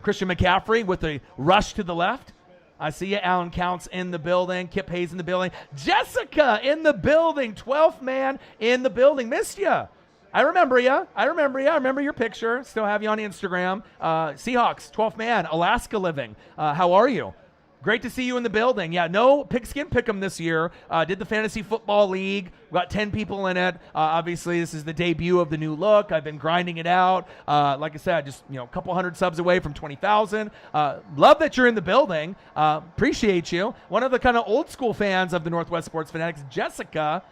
S1: Christian McCaffrey with a rush to the left. I see you. Alan Counts in the building. Kip Hayes in the building. Jessica in the building. 12th man in the building. Missed you. I remember you. I remember your picture. Still have you on Instagram. Seahawks, 12th man, Alaska living. How are you? Great to see you in the building. Yeah, no pigskin pick'em this year. Did the Fantasy Football League. We got 10 people in it. Obviously, this is the debut of the new look. I've been grinding it out. Like I said, just a couple hundred subs away from 20,000. Love that you're in the building. Appreciate you. One of the kind of old school fans of the Northwest Sports Fanatics, Jessica,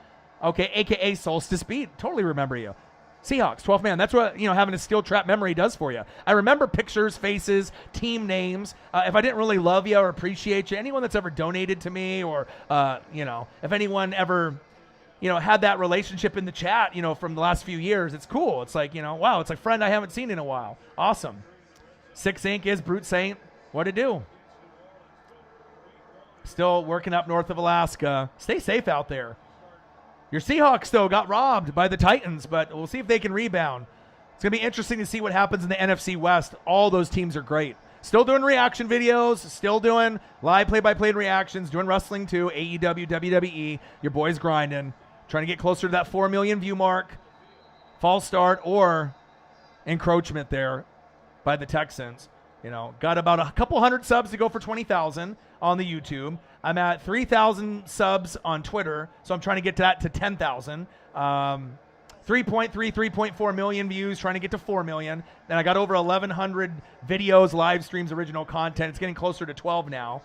S1: okay, a.k.a. Solstice Beat. Totally remember you. Seahawks, 12th man. That's what, having a steel trap memory does for you. I remember pictures, faces, team names. If I didn't really love you or appreciate you, anyone that's ever donated to me or, if anyone ever, had that relationship in the chat, from the last few years, it's cool. It's like, wow, it's a friend I haven't seen in a while. Awesome. 6 Inc. is Brute Saint. What to do? Still working up north of Alaska. Stay safe out there. Your Seahawks, though, got robbed by the Titans, but we'll see if they can rebound. It's going to be interesting to see what happens in the NFC West. All those teams are great. Still doing reaction videos, still doing live play-by-play reactions, doing wrestling too, AEW, WWE. Your boy's grinding, trying to get closer to that 4 million view mark. False start or encroachment there by the Texans. Got about a couple hundred subs to go for 20,000 on the YouTube. I'm at 3,000 subs on Twitter, so I'm trying to get that to 10,000. 3.4 million views, trying to get to 4 million. Then I got over 1,100 videos, live streams, original content. It's getting closer to 12 now,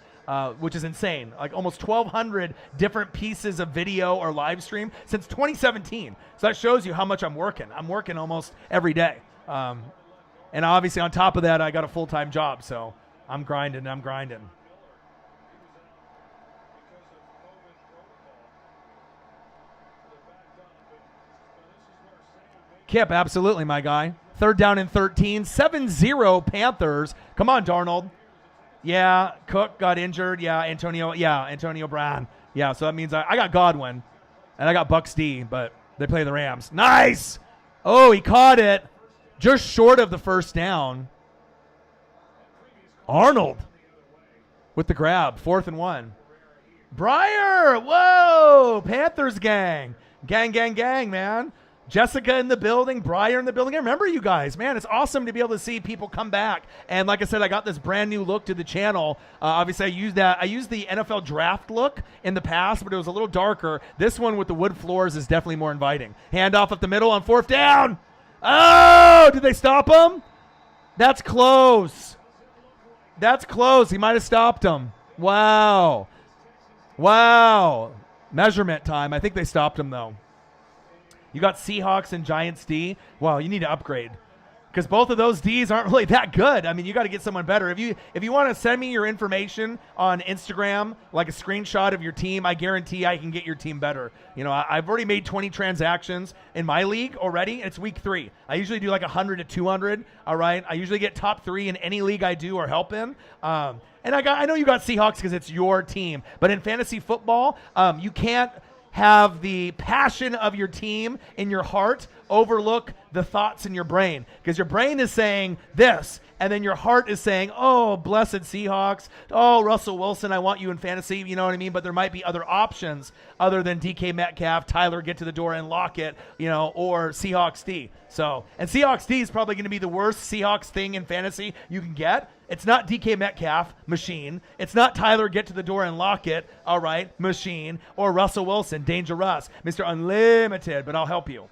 S1: which is insane. Like almost 1,200 different pieces of video or live stream since 2017. So that shows you how much I'm working. I'm working almost every day. And obviously on top of that, I got a full-time job, so I'm grinding. Kip, absolutely, my guy. 3rd down and 13, 7-0 Panthers. Come on, Darnold. Yeah, Cook got injured. Yeah, Antonio Brown. Yeah, so that means I got Godwin, and I got Bucks D, but they play the Rams. Nice! Oh, he caught it. Just short of the first down. Arnold with the grab, 4th and 1. Breyer, whoa, Panthers gang. Gang, man. Jessica in the building, Breyer in the building. I remember you guys, man. It's awesome to be able to see people come back. And like I said, I got this brand new look to the channel. Obviously, I used the NFL draft look in the past, but it was a little darker. This one with the wood floors is definitely more inviting. Handoff up the middle on 4th down. Oh, did they stop him? That's close. He might have stopped him. Wow. Measurement time. I think they stopped him, though. You got Seahawks and Giants D. Well, you need to upgrade because both of those Ds aren't really that good. I mean, you got to get someone better. If you want to send me your information on Instagram, like a screenshot of your team, I guarantee I can get your team better. You know, I've already made 20 transactions in my league already. It's week 3. I usually do like 100 to 200. All right. I usually get top 3 in any league I do or help in. And I know you got Seahawks because it's your team, but in fantasy football, you can't have the passion of your team in your heart overlook the thoughts in your brain, because your brain is saying this, and then your heart is saying, oh, blessed Seahawks, oh, Russell Wilson, I want you in fantasy, you know what I mean? But there might be other options other than DK Metcalf, Tyler, get to the door and lock it, you know, or Seahawks D. So, and Seahawks D is probably going to be the worst Seahawks thing in fantasy you can get. It's not DK Metcalf, machine. It's not Tyler, get to the door and lock it, all right, machine. Or Russell Wilson, dangerous, Mr. Unlimited, but I'll help you.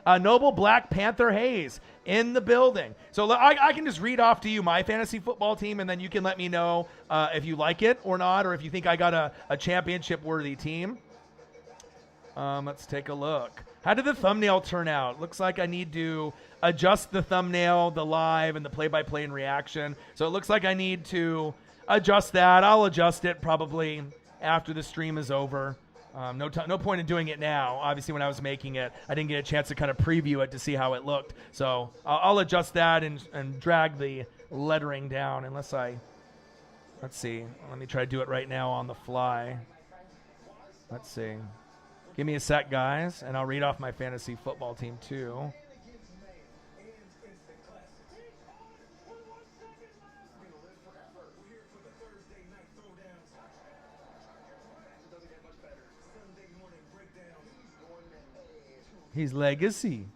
S1: Noble Black Panther Hayes in the building. So I can just read off to you my fantasy football team, and then you can let me know if you like it or not, or if you think I got a championship-worthy team. Let's take a look. How did the thumbnail turn out? Looks like I need to adjust the thumbnail, the live, and the play-by-play and reaction. So it looks like I need to adjust that. I'll adjust it probably after the stream is over. No point in doing it now. Obviously, when I was making it, I didn't get a chance to kind of preview it to see how it looked. So I'll adjust that and drag the lettering down unless let's see. Let me try to do it right now on the fly. Let's see. Give me a sec, guys, and I'll read off my fantasy football team too. He's legacy.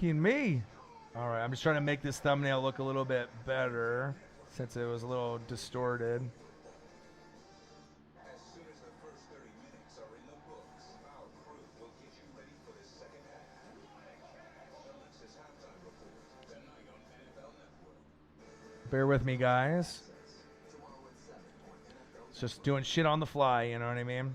S1: Me. All right, I'm just trying to make this thumbnail look a little bit better since it was a little distorted. As soon as the first 30 minutes are in the books, our crew will get you ready for the second half. Alexis halftime report tonight on NFL Network. Bear with me, guys. It's just doing shit on the fly, you know what I mean?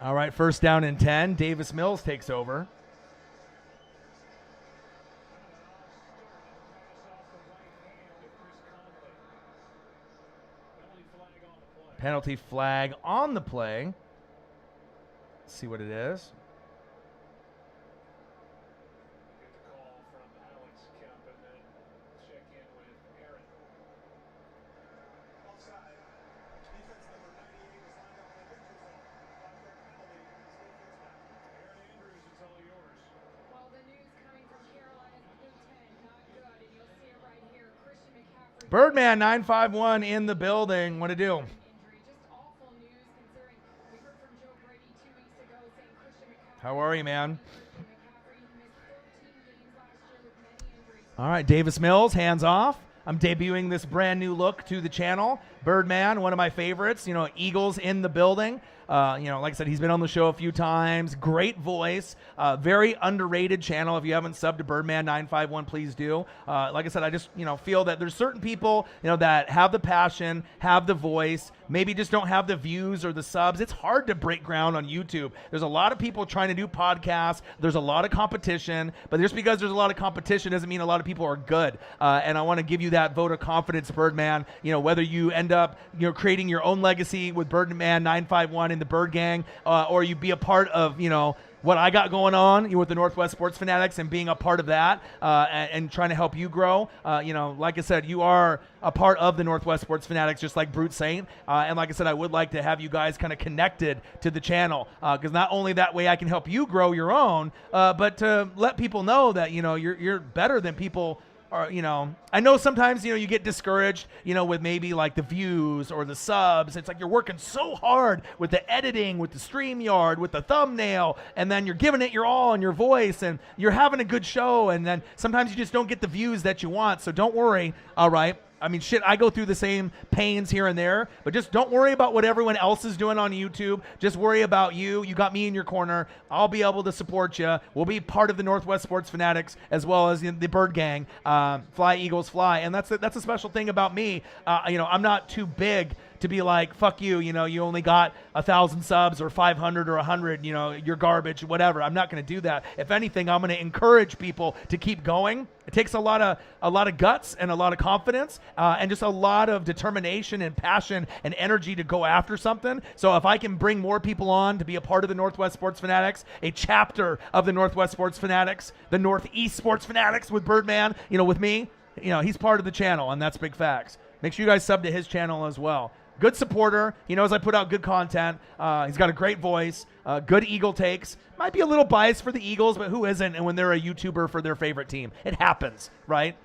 S1: All right, first down and 10. Davis Mills takes over. Penalty flag on the play. Let's see what it is. Birdman 951 in the building. What to do? How are you, man? All right, Davis Mills, hands off. I'm debuting this brand new look to the channel. Birdman, one of my favorites. You know, Eagles in the building. You know, like I said, he's been on the show a few times. Great voice. Very underrated channel. If you haven't subbed to Birdman 951, please do. Like I said, I just, you know, feel that there's certain people, you know, that have the passion, have the voice, maybe just don't have the views or the subs. It's hard to break ground on YouTube. There's a lot of people trying to do podcasts. There's a lot of competition, but just because there's a lot of competition doesn't mean a lot of people are good. And I want to give you that vote of confidence, Birdman. You know, whether you end up, you know, creating your own legacy with Birdman 951 in the Bird Gang, or you be a part of, you know, what I got going on with the Northwest Sports Fanatics and being a part of that and trying to help you grow. Like I said, you are a part of the Northwest Sports Fanatics, just like Brute Saint. And like I said, I would like to have you guys kind of connected to the channel because not only that way I can help you grow your own, but to let people know that, you're better than people. Or, I know sometimes, you get discouraged, with maybe like the views or the subs. It's like you're working so hard with the editing, with the StreamYard, with the thumbnail, and then you're giving it your all and your voice, and you're having a good show, and then sometimes you just don't get the views that you want. So don't worry, all right? I mean, shit, I go through the same pains here and there, but just don't worry about what everyone else is doing on YouTube. Just worry about you. You got me in your corner. I'll be able to support you. We'll be part of the Northwest Sports Fanatics as well as the Bird Gang. Fly, Eagles, fly. And that's a special thing about me. I'm not too big to be like, fuck you, you only got 1,000 subs or 500 or 100, you're garbage, whatever. I'm not going to do that. If anything, I'm going to encourage people to keep going. It takes a lot of guts and a lot of confidence and just a lot of determination and passion and energy to go after something. So if I can bring more people on to be a part of the Northwest Sports Fanatics, a chapter of the Northwest Sports Fanatics, the Northeast Sports Fanatics with Birdman, with me, he's part of the channel, and that's big facts. Make sure you guys sub to his channel as well. Good supporter. He knows I put out good content. He's got a great voice. Good Eagle takes. Might be a little biased for the Eagles, but who isn't? And when they're a YouTuber for their favorite team, it happens, right?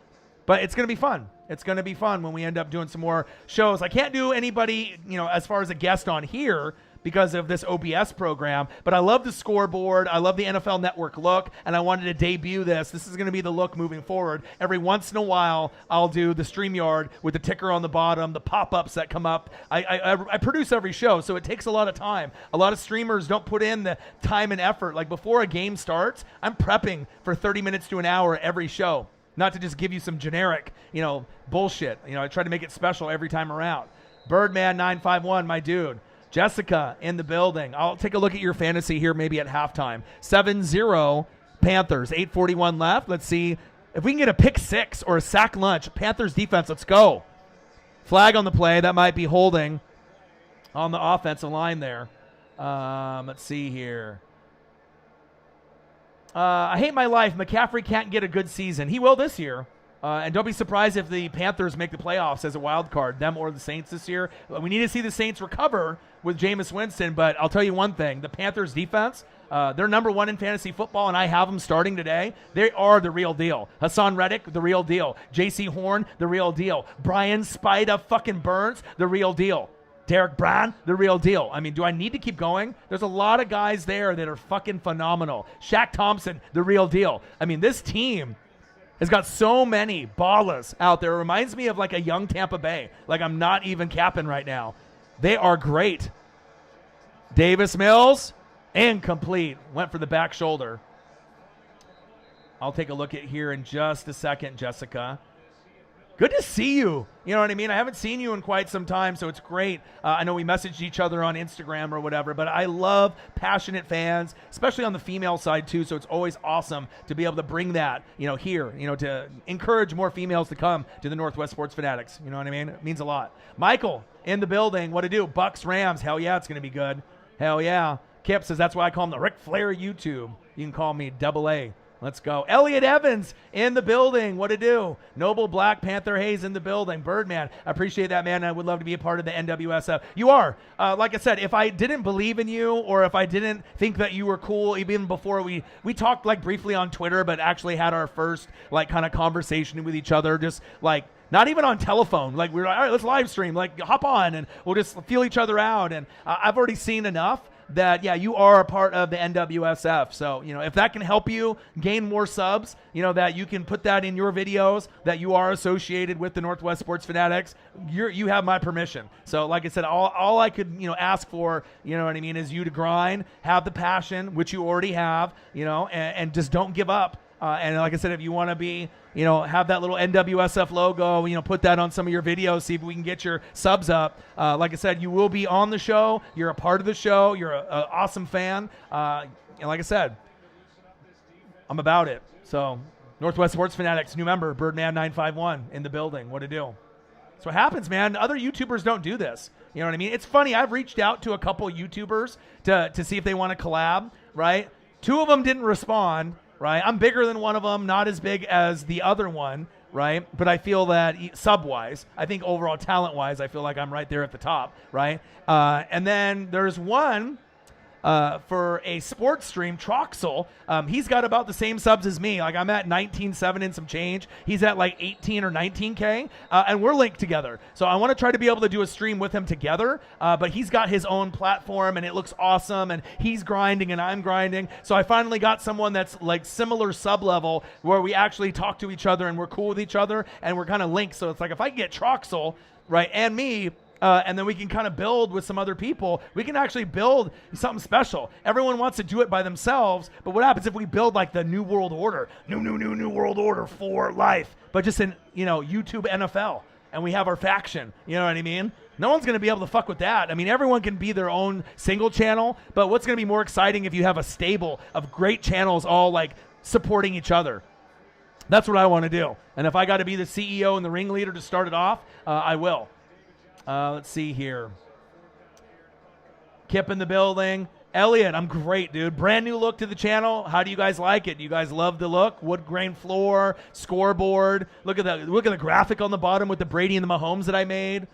S1: But it's going to be fun. It's going to be fun when we end up doing some more shows. I can't do anybody, as far as a guest on here because of this OBS program, but I love the scoreboard. I love the NFL Network look, and I wanted to debut this. This is going to be the look moving forward. Every once in a while, I'll do the StreamYard with the ticker on the bottom, the pop-ups that come up. I produce every show, so it takes a lot of time. A lot of streamers don't put in the time and effort. Like before a game starts, I'm prepping for 30 minutes to an hour every show. Not to just give you some generic, bullshit. I try to make it special every time around. Birdman951, my dude. Jessica in the building. I'll take a look at your fantasy here maybe at halftime. 7-0 Panthers, 8:41 left. Let's see if we can get a pick six or a sack lunch. Panthers defense, let's go. Flag on the play. That might be holding on the offensive line there. Let's see here. I hate my life. McCaffrey can't get a good season. He will this year. And don't be surprised if the Panthers make the playoffs as a wild card, them or the Saints this year. We need to see the Saints recover with Jameis Winston, but I'll tell you one thing. The Panthers defense, they're number one in fantasy football, and I have them starting today. They are the real deal. Hassan Reddick, the real deal. J.C. Horn, the real deal. Brian Spida fucking Burns, the real deal. Derek Brown, the real deal. I mean, do I need to keep going? There's a lot of guys there that are fucking phenomenal. Shaq Thompson, the real deal. I mean, this team has got so many ballers out there. It reminds me of like a young Tampa Bay. Like I'm not even capping right now. They are great. Davis Mills, incomplete. Went for the back shoulder. I'll take a look at here in just a second, Jessica. Good to see you. You know what I mean? I haven't seen you in quite some time, so it's great. I know we messaged each other on Instagram or whatever, but I love passionate fans, especially on the female side too, so it's always awesome to be able to bring that, here, to encourage more females to come to the Northwest Sports Fanatics. You know what I mean? It means a lot. Michael in the building. What to do? Bucks, Rams. Hell yeah, it's going to be good. Hell yeah. Kip says that's why I call him the Ric Flair YouTube. You can call me Double A. Let's go. Elliot Evans in the building. What to do? Noble Black Panther Hayes in the building. Birdman. I appreciate that, man. I would love to be a part of the NWSF. You are. Like I said, if I didn't believe in you or if I didn't think that you were cool, even before we talked like briefly on Twitter, but actually had our first like kind of conversation with each other, just like not even on telephone. Like we were like, all right, let's live stream. Like hop on and we'll just feel each other out. And I've already seen enough that, yeah, you are a part of the NWSF. So, if that can help you gain more subs, that you can put that in your videos, that you are associated with the Northwest Sports Fanatics, you have my permission. So, like I said, all I could, ask for, what I mean, is you to grind, have the passion, which you already have, and just don't give up. And like I said, if you want to be, have that little NWSF logo, put that on some of your videos, see if we can get your subs up. Like I said, you will be on the show. You're a part of the show. You're an awesome fan. And like I said, I'm about it. So Northwest Sports Fanatics, new member, Birdman951 in the building. What to do? That's what happens, man. Other YouTubers don't do this. You know what I mean? It's funny. I've reached out to a couple YouTubers to see if they want to collab, right? Two of them didn't respond, right? I'm bigger than one of them, not as big as the other one, right? But I feel that sub-wise, I think overall talent-wise, I feel like I'm right there at the top, right? And then there's one for a sports stream, Troxel. He's got about the same subs as me. Like I'm at 19.7 and some change. He's at like 18 or 19K, and we're linked together. So I want to try to be able to do a stream with him together, but he's got his own platform, and it looks awesome, and he's grinding, and I'm grinding. So I finally got someone that's like similar sub level where we actually talk to each other, and we're cool with each other, and we're kind of linked. So it's like if I can get Troxel, right, and me, and then we can kind of build with some other people. We can actually build something special. Everyone wants to do it by themselves, but what happens if we build like the new world order, new world order for life, but just in, YouTube NFL, and we have our faction, you know what I mean? No one's going to be able to fuck with that. I mean, everyone can be their own single channel, but what's going to be more exciting if you have a stable of great channels all like supporting each other? That's what I want to do. And if I got to be the CEO and the ringleader to start it off, I will. Let's see here. Kip in the building. Elliot, I'm great, dude. Brand new look to the channel. How do you guys like it? Do you guys love the look? Wood grain floor, scoreboard. Look at the graphic on the bottom with the Brady and the Mahomes that I made.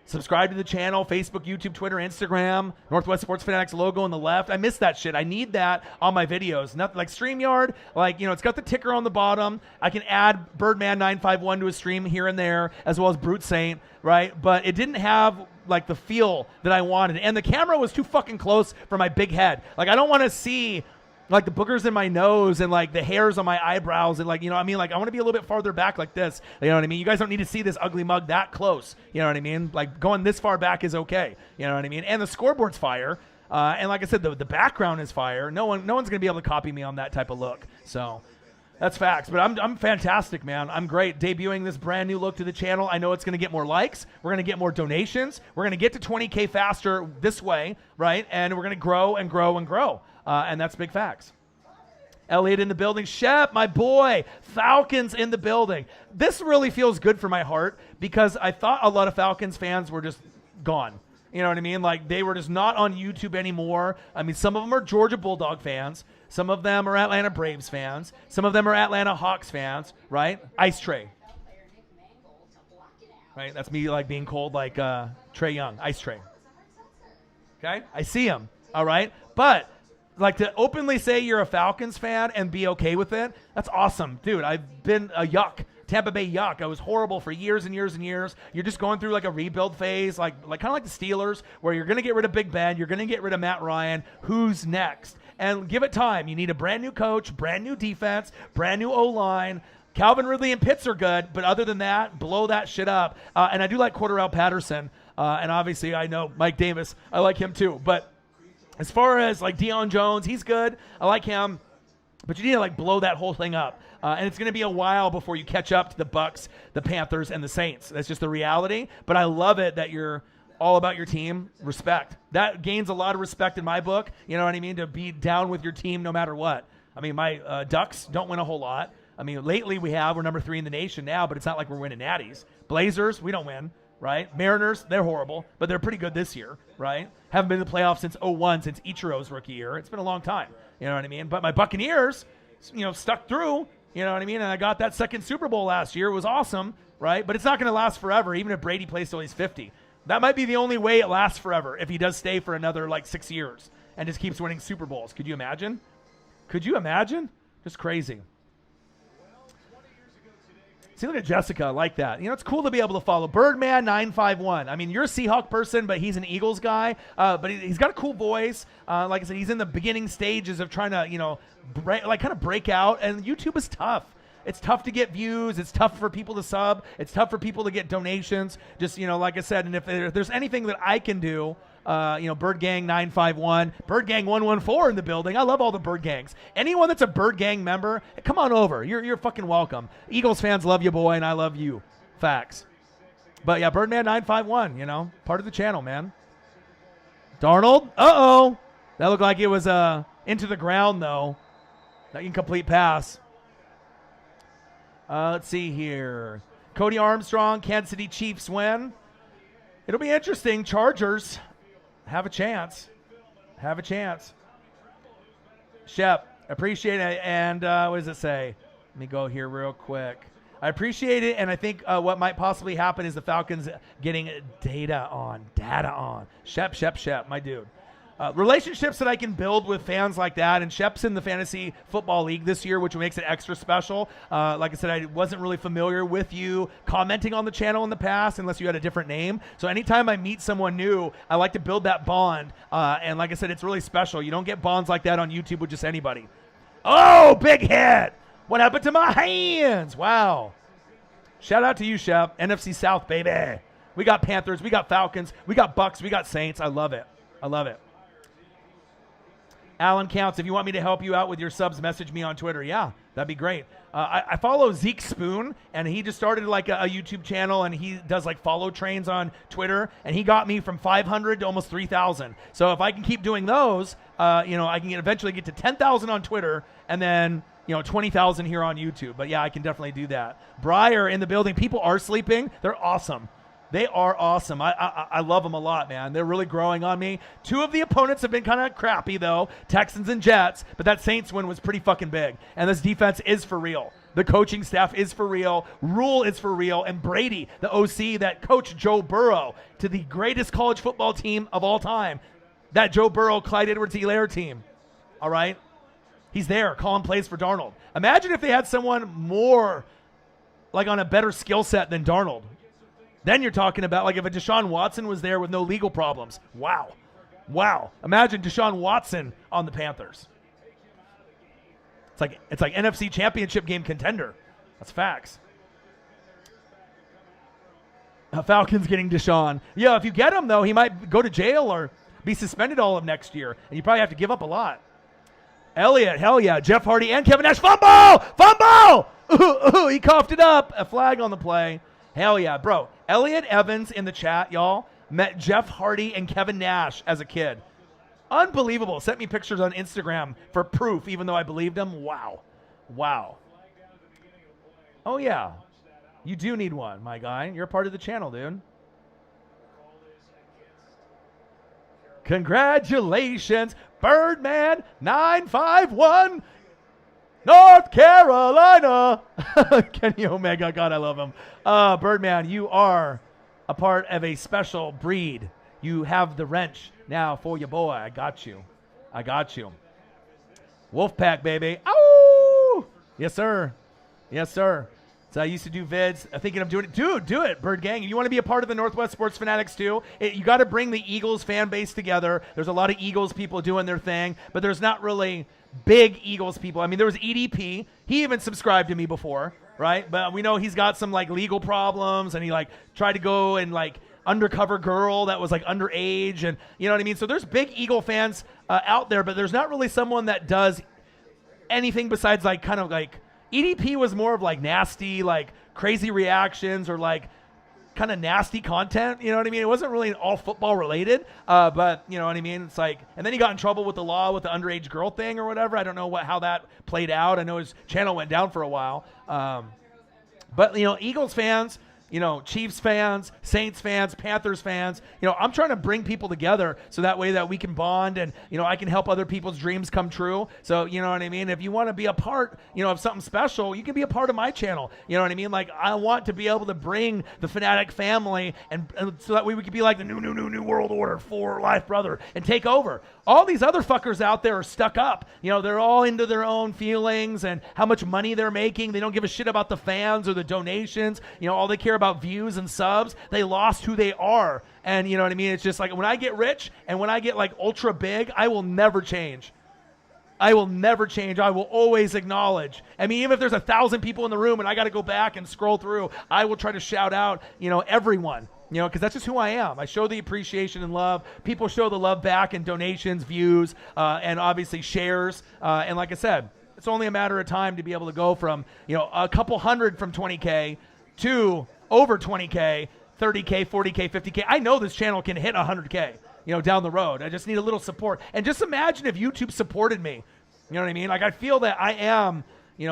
S1: Subscribe to the channel, Facebook, YouTube, Twitter, Instagram, Northwest Sports Fanatics logo on the left. I miss that shit. I need that on my videos. Nothing like StreamYard, it's got the ticker on the bottom. I can add Birdman951 to a stream here and there, as well as Brute Saint, right? But it didn't have like the feel that I wanted. And the camera was too fucking close for my big head. Like I don't want to see like the boogers in my nose and like the hairs on my eyebrows and like, I want to be a little bit farther back like this. You know what I mean? You guys don't need to see this ugly mug that close. You know what I mean? Like going this far back is okay. You know what I mean? And the scoreboard's fire. And like I said, the background is fire. No one's going to be able to copy me on that type of look. So that's facts. But I'm fantastic, man. I'm great. Debuting this brand new look to the channel. I know it's going to get more likes. We're going to get more donations. We're going to get to 20K faster this way, right? And we're going to grow and grow and grow. And that's big facts. Elliot in the building. Shep, my boy. Falcons in the building. This really feels good for my heart because I thought a lot of Falcons fans were just gone. You know what I mean? Like they were just not on YouTube anymore. I mean, some of them are Georgia Bulldog fans. Some of them are Atlanta Braves fans. Some of them are Atlanta Hawks fans, right? Ice Tray. Right? That's me like being cold like Trey Young. Ice Tray. Okay? I see him. All right? But like to openly say you're a Falcons fan and be okay with it, that's awesome. Dude, I've been a yuck. Tampa Bay yuck. I was horrible for years and years and years. You're just going through like a rebuild phase, like kind of like the Steelers, where you're going to get rid of Big Ben. You're going to get rid of Matt Ryan. Who's next? And give it time. You need a brand new coach, brand new defense, brand new O-line. Calvin Ridley and Pitts are good, but other than that, blow that shit up. And I do like Cordarrelle Patterson. And obviously I know Mike Davis. I like him too. But as far as like Deion Jones, he's good. I like him. But you need to like blow that whole thing up. And it's going to be a while before you catch up to the Bucs, the Panthers, and the Saints. That's just the reality. But I love it that you're all about your team. Respect. That gains a lot of respect in my book. You know what I mean? To be down with your team no matter what. I mean, my Ducks don't win a whole lot. I mean, lately we're number 3 in the nation now, but it's not like we're winning natties. Blazers, we don't win, right? Mariners, they're horrible, but they're pretty good this year, right? Haven't been in the playoffs since 2001, since Ichiro's rookie year. It's been a long time. You know what I mean? But my Buccaneers, stuck through. You know what I mean? And I got that second Super Bowl last year. It was awesome, right? But it's not going to last forever, even if Brady plays till he's 50. That might be the only way it lasts forever if he does stay for another, 6 years and just keeps winning Super Bowls. Could you imagine? Just crazy. See, look at Jessica. I like that. It's cool to be able to follow. Birdman951. I mean, you're a Seahawk person, but he's an Eagles guy. But he's got a cool voice. Like I said, he's in the beginning stages of trying to, break out. And YouTube is tough. It's tough to get views. It's tough for people to sub. It's tough for people to get donations. Just, like I said, and if there's anything that I can do, Bird Gang 951, Bird Gang 114 in the building. I love all the Bird Gangs. Anyone that's a Bird Gang member, come on over. You're fucking welcome. Eagles fans love you, boy, and I love you. Facts. But yeah, Birdman 951, part of the channel, man. Darnold. Uh-oh. That looked like it was into the ground, though. That incomplete pass. Let's see here. Cody Armstrong, Kansas City Chiefs win. It'll be interesting. Chargers have a chance. Shep, appreciate it. And what does it say? Let me go here real quick. I appreciate it, and I think what might possibly happen is the Falcons getting data on. Shep, my dude. Relationships that I can build with fans like that, and Shep's in the Fantasy Football League this year, which makes it extra special. Like I said, I wasn't really familiar with you commenting on the channel in the past unless you had a different name. So anytime I meet someone new, I like to build that bond. And like I said, it's really special. You don't get bonds like that on YouTube with just anybody. Oh, big hit. What happened to my hands? Wow. Shout out to you, Shep. NFC South, baby. We got Panthers. We got Falcons. We got Bucks. We got Saints. I love it. Alan Counts, if you want me to help you out with your subs, message me on Twitter. Yeah, that'd be great. I follow Zeke Spoon, and he just started like a YouTube channel, and he does like follow trains on Twitter, and he got me from 500 to almost 3,000. So if I can keep doing those, I can eventually get to 10,000 on Twitter, and then 20,000 here on YouTube. But yeah, I can definitely do that. Breyer in the building. People are sleeping. They're awesome. They are awesome. I love them a lot, man. They're really growing on me. Two of the opponents have been kind of crappy, though, Texans and Jets, but that Saints win was pretty fucking big. And this defense is for real. The coaching staff is for real. Rule is for real. And Brady, the OC that coached Joe Burrow to the greatest college football team of all time, that Joe Burrow, Clyde Edwards-Helaire team, all right? He's there calling plays for Darnold. Imagine if they had someone more like on a better skill set than Darnold. Then you're talking about like if a Deshaun Watson was there with no legal problems. Wow. Imagine Deshaun Watson on the Panthers. It's like NFC Championship game contender. That's facts. Falcons getting Deshaun. Yeah, if you get him though, he might go to jail or be suspended all of next year, and you probably have to give up a lot. Elliott, hell yeah. Jeff Hardy and Kevin Nash. Fumble! Ooh, he coughed it up. A flag on the play. Hell yeah, bro. Elliott Evans in the chat, y'all, met Jeff Hardy and Kevin Nash as a kid. Unbelievable. Sent me pictures on Instagram for proof, even though I believed him. Wow. Oh, yeah. You do need one, my guy. You're a part of the channel, dude. Congratulations, Birdman 951. North Carolina. Kenny Omega. God, I love him. Birdman, you are a part of a special breed. You have the wrench now for your boy. I got you. Wolfpack, baby. Ow! Yes, sir. So I used to do vids. I'm thinking of doing it. Dude, do it, Bird Gang. You want to be a part of the Northwest Sports Fanatics too? You got to bring the Eagles fan base together. There's a lot of Eagles people doing their thing, but there's not really big Eagles people. I mean, there was EDP. He even subscribed to me before, right? But we know he's got some like legal problems, and he like tried to go and like undercover girl that was like underage, and you know what I mean? So there's big Eagle fans out there, but there's not really someone that does anything besides like kind of like EDP was more of like nasty, like crazy reactions or like kind of nasty content. You know what I mean? It wasn't really all football related, but you know what I mean? It's like, and then he got in trouble with the law with the underage girl thing or whatever. I don't know how that played out. I know his channel went down for a while. But Eagles fans, Chiefs fans, Saints fans, Panthers fans, I'm trying to bring people together so that way that we can bond and, I can help other people's dreams come true. So, you know what I mean? If you want to be a part, of something special, you can be a part of my channel. You know what I mean? Like, I want to be able to bring the Fanatic family and so that way we could be like the new world order for life, brother, and take over. All these other fuckers out there are stuck up. They're all into their own feelings and how much money they're making. They don't give a shit about the fans or the donations. All they care about views and subs. They lost who they are. And you know what I mean? It's just like when I get rich and when I get like ultra big, I will never change. I will always acknowledge. I mean, even if there's 1,000 people in the room and I got to go back and scroll through, I will try to shout out, everyone. Because that's just who I am. I show the appreciation and love. People show the love back in donations, views, and obviously shares. And like I said, it's only a matter of time to be able to go from, a couple hundred from 20K to over 20K, 30K, 40K, 50K. I know this channel can hit 100K, down the road. I just need a little support. And just imagine if YouTube supported me. You know what I mean? Like, I feel that I am...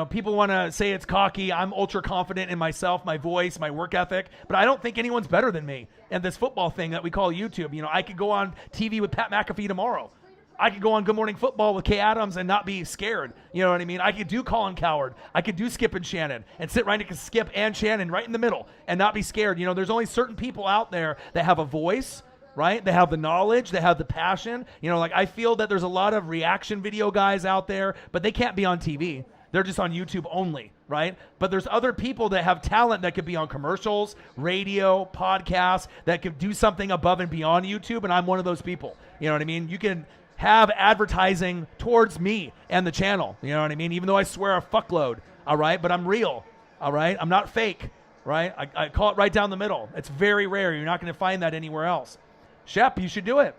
S1: people want to say it's cocky. I'm ultra confident in myself, my voice, my work ethic, but I don't think anyone's better than me. And this football thing that we call YouTube, I could go on TV with Pat McAfee tomorrow. I could go on Good Morning Football with Kay Adams and not be scared. You know what I mean? I could do Colin Cowherd. I could do Skip and Shannon and sit right next to Skip and Shannon right in the middle and not be scared. You know, there's only certain people out there that have a voice, right? They have the knowledge, they have the passion. You know, like I feel that there's a lot of reaction video guys out there, but they can't be on TV. They're just on YouTube only, right? But there's other people that have talent that could be on commercials, radio, podcasts, that could do something above and beyond YouTube, and I'm one of those people. You know what I mean? You can have advertising towards me and the channel, you know what I mean? Even though I swear a fuckload, all right? But I'm real, all right? I'm not fake, right? I call it right down the middle. It's very rare. You're not going to find that anywhere else. Shep, you should do it.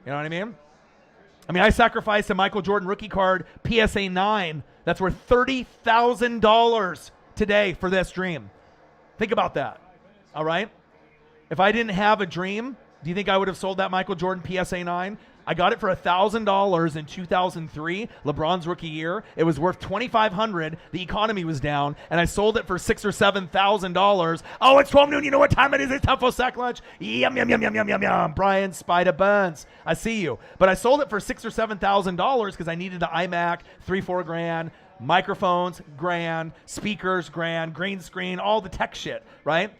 S1: You know what I mean? I sacrificed a Michael Jordan rookie card, PSA 9, that's worth $30,000 today for this dream. Think about that, all right? If I didn't have a dream, do you think I would have sold that Michael Jordan PSA 9? I got it for $1,000 in 2003, LeBron's rookie year. It was worth $2,500. The economy was down, and I sold it for $6,000 or $7,000. Oh, it's 12 noon. You know what time it is? It's time for sack lunch. Yum, yum, yum, yum, yum, yum, yum. Brian Spider Buns. I see you. But I sold it for $6,000 or $7,000 because I needed the iMac, $3-4 grand, microphones, grand, speakers, grand, green screen, all the tech shit, right?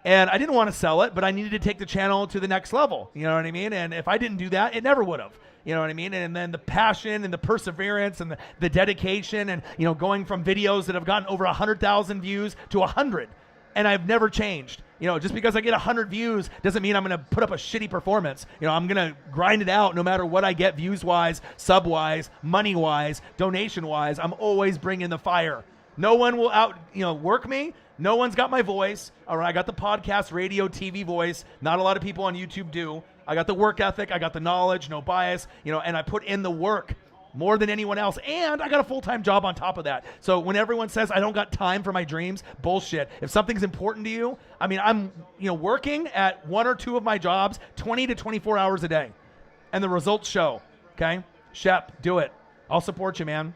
S1: And I didn't want to sell it, but I needed to take the channel to the next level. You know what I mean? And if I didn't do that, it never would have. You know what I mean? And then the passion and the perseverance and the dedication and, you know, going from videos that have gotten over 100,000 views to 100. And I've never changed. You know, just because I get 100 views doesn't mean I'm going to put up a shitty performance. You know, I'm going to grind it out no matter what I get views-wise, sub-wise, money-wise, donation-wise. I'm always bringing the fire. No one will work me. No one's got my voice. All right, I got the podcast, radio, TV voice. Not a lot of people on YouTube do. I got the work ethic. I got the knowledge, no bias, you know, and I put in the work more than anyone else. And I got a full-time job on top of that. So when everyone says I don't got time for my dreams, bullshit. If something's important to you, I'm, working at one or two of my jobs 20 to 24 hours a day. And the results show, okay? Shep, do it. I'll support you, man.